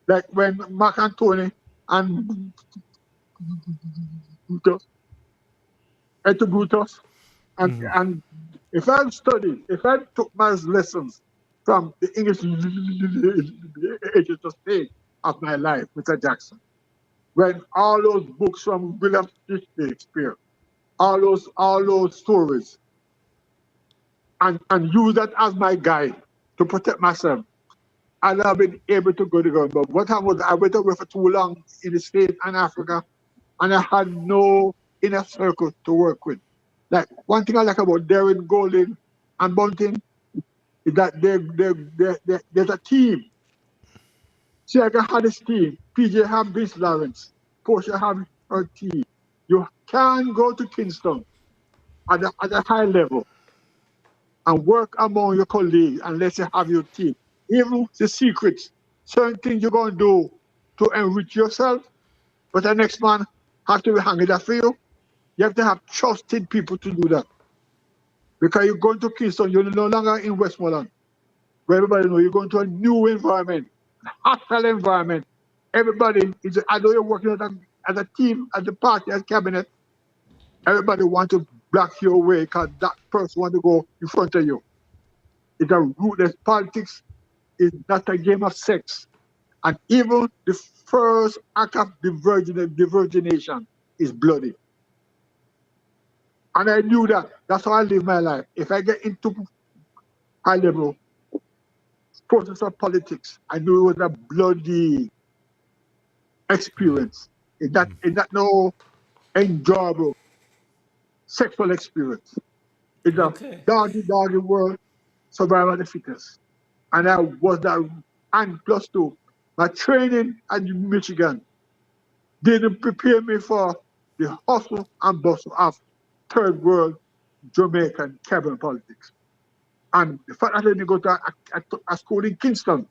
like when Mark Antony and Brutus, to Brutus, and if I studied, if I took my lessons from the English literature stage of my life, Mr. Jackson, when all those books from William Shakespeare, all those stories, and use that as my guide to protect myself, I'd have been able to go to God. But what happened was I went away for too long in the States and Africa, and I had no inner circle to work with. Like one thing I like about Darren Golden and Bunting is that there's a team. See, I had this team. PJ have Vince Lawrence. Portia have her team. You can go to Kingston at a high level and work among your colleagues unless you have your team. Even the secrets, certain things you're going to do to enrich yourself, but the next man have to be hanging that for you. You have to have trusted people to do that. Because you're going to Kingston, you're no longer in Westmoreland, where everybody knows you're going to a new environment, hostile environment. Everybody is, I know you're working as a team, as a party, as cabinet. Everybody wants to block your way because that person wants to go in front of you. It's a ruthless politics. It's not a game of sex. And even the first act of divergination is bloody. And I knew that. That's how I live my life. If I get into high level process of politics, I knew it was a bloody experience. It's not no enjoyable sexual experience. It's a Okay. doggy world, survival of the fittest. And I was that, and plus two, my training at Michigan didn't prepare me for the hustle and bustle of third world Jamaican Caribbean politics. And the fact that I didn't go to a school in Kingston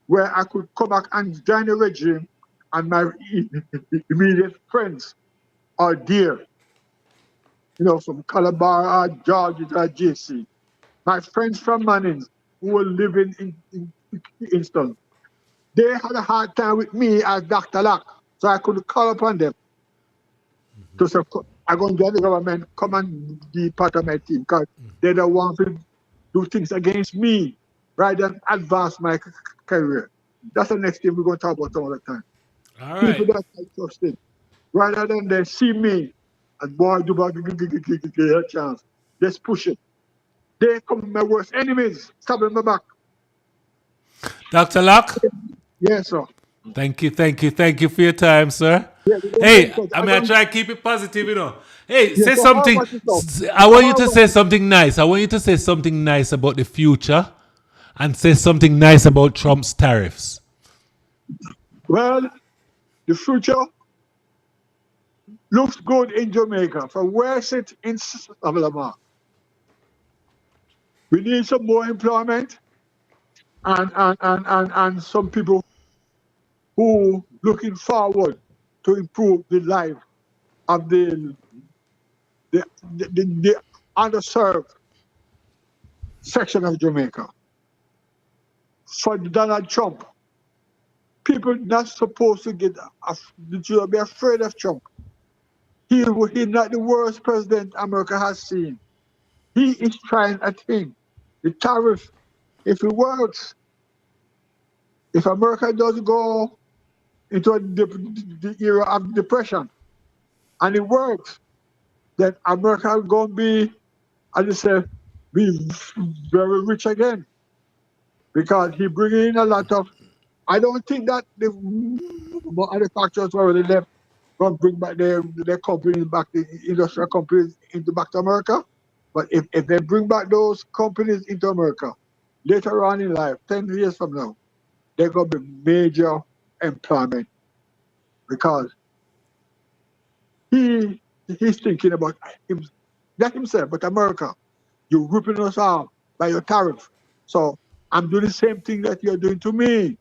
where I could come back and join the regime and my immediate friends are dear, from Calabar, Georgia, JC. My friends from Mannings who were living in Kingston, they had a hard time with me as Dr. Lock, so I could call upon them to say, I'm going to join the government, come and be part of my team, because they don't want to do things against me rather than advance my career. That's the next thing we're going to talk about some other time. All People right. that I trusted, rather than they see me and boy, do a chance, let's push it. They come my worst enemies, stabbing my back. Dr. Locke, Yes, sir. thank you for your time, sir. Yeah, we don't get Hey, in touch. I I mean, I don't. try to keep it positive. Hey, Yeah, say so how something. about yourself? I want you How to about say something nice. I want you to say something nice about the future and say something nice about Trump's tariffs. well, the future looks good in Jamaica. From where I sit in Alabama, we need some more employment and some people who looking forward to improve the life of the underserved section of Jamaica. For Donald Trump, people not supposed to be afraid of Trump. He's not the worst president America has seen. He is trying a thing. The tariff, if it works, If America does go into the era of depression and it works, then America is going to be, as you say, be very rich again because he bringing in a lot of. I don't think that the manufacturers who already left going to bring back their companies back, the industrial companies into back to America. But if they bring back those companies into America later on in life, 10 years from now, they're going to be major employment because he's thinking about him, not himself, but America. You're ripping us off by your tariff. So I'm doing the same thing that you're doing to me.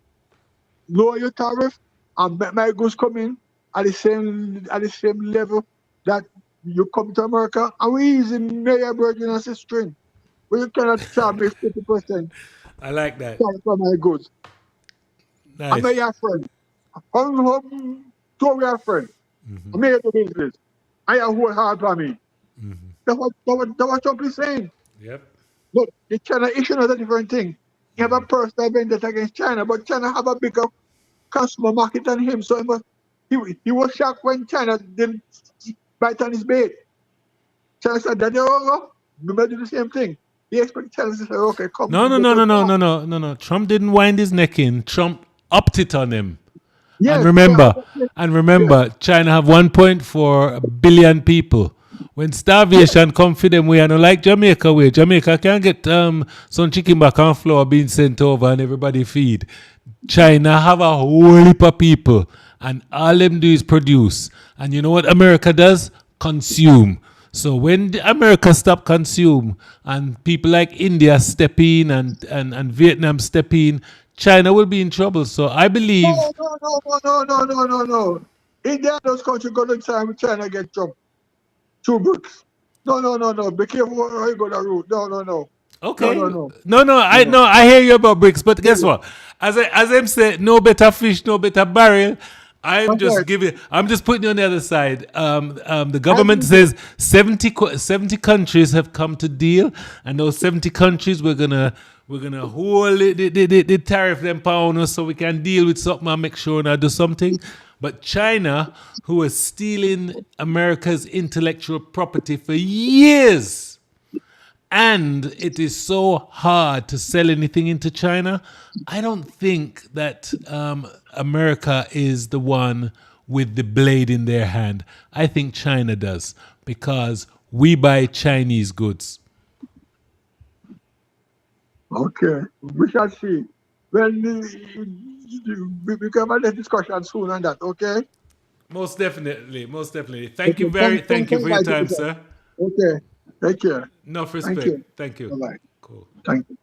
Lower your tariff and make my goods come in at the same level that you come to America, and we using Mayor Virgin as a string. But you cannot charge me 50% I like that. for my goods. I'm Nice. your friend. Two your friend. I'm here to business. I have whole hard for me. That's what Trump is saying. Yep. Look, the China issue is a different thing. You have a personal vendetta against China, but China have a bigger customer market than him. So he was shocked when China didn't bite on his bait. China said, Daddy, we may do the same thing. He expected China to say, okay, come. No, no, no, no, no, no, no, no, no. Trump didn't wind his neck in. Trump upped it on him. Yes, And remember, China have 1.4 billion people. When starvation come for them, we are not like Jamaica. Where Jamaica can get some chicken back and flour being sent over and everybody feed. China have a whole heap of people, and all them do is produce. And you know what America does? Consume. So when America stop consume and people like India step in and Vietnam step in, China will be in trouble. So I believe no. India and those countries go to China get Trump. 2 bricks. No. Be careful how you go that route. No. okay. No. No, I hear you about bricks, but guess what? As I'm say, no better fish, no better barrel. Okay. I'm just putting you on the other side. The government says 70 countries have come to deal, and those 70 countries we're gonna hold the tariff them pound us so we can deal with something and make sure and do something. But China, who was stealing America's intellectual property for years, and it is so hard to sell anything into China, I don't think that America is the one with the blade in their hand. I think China does because we buy Chinese goods. Okay. We shall see. When we can have a discussion soon on that, okay? Most definitely, most definitely. Okay. Thank you for your time, sir. Okay. Take care. Enough Thank respect. you. Thank you. Bye-bye. Cool. Thank you.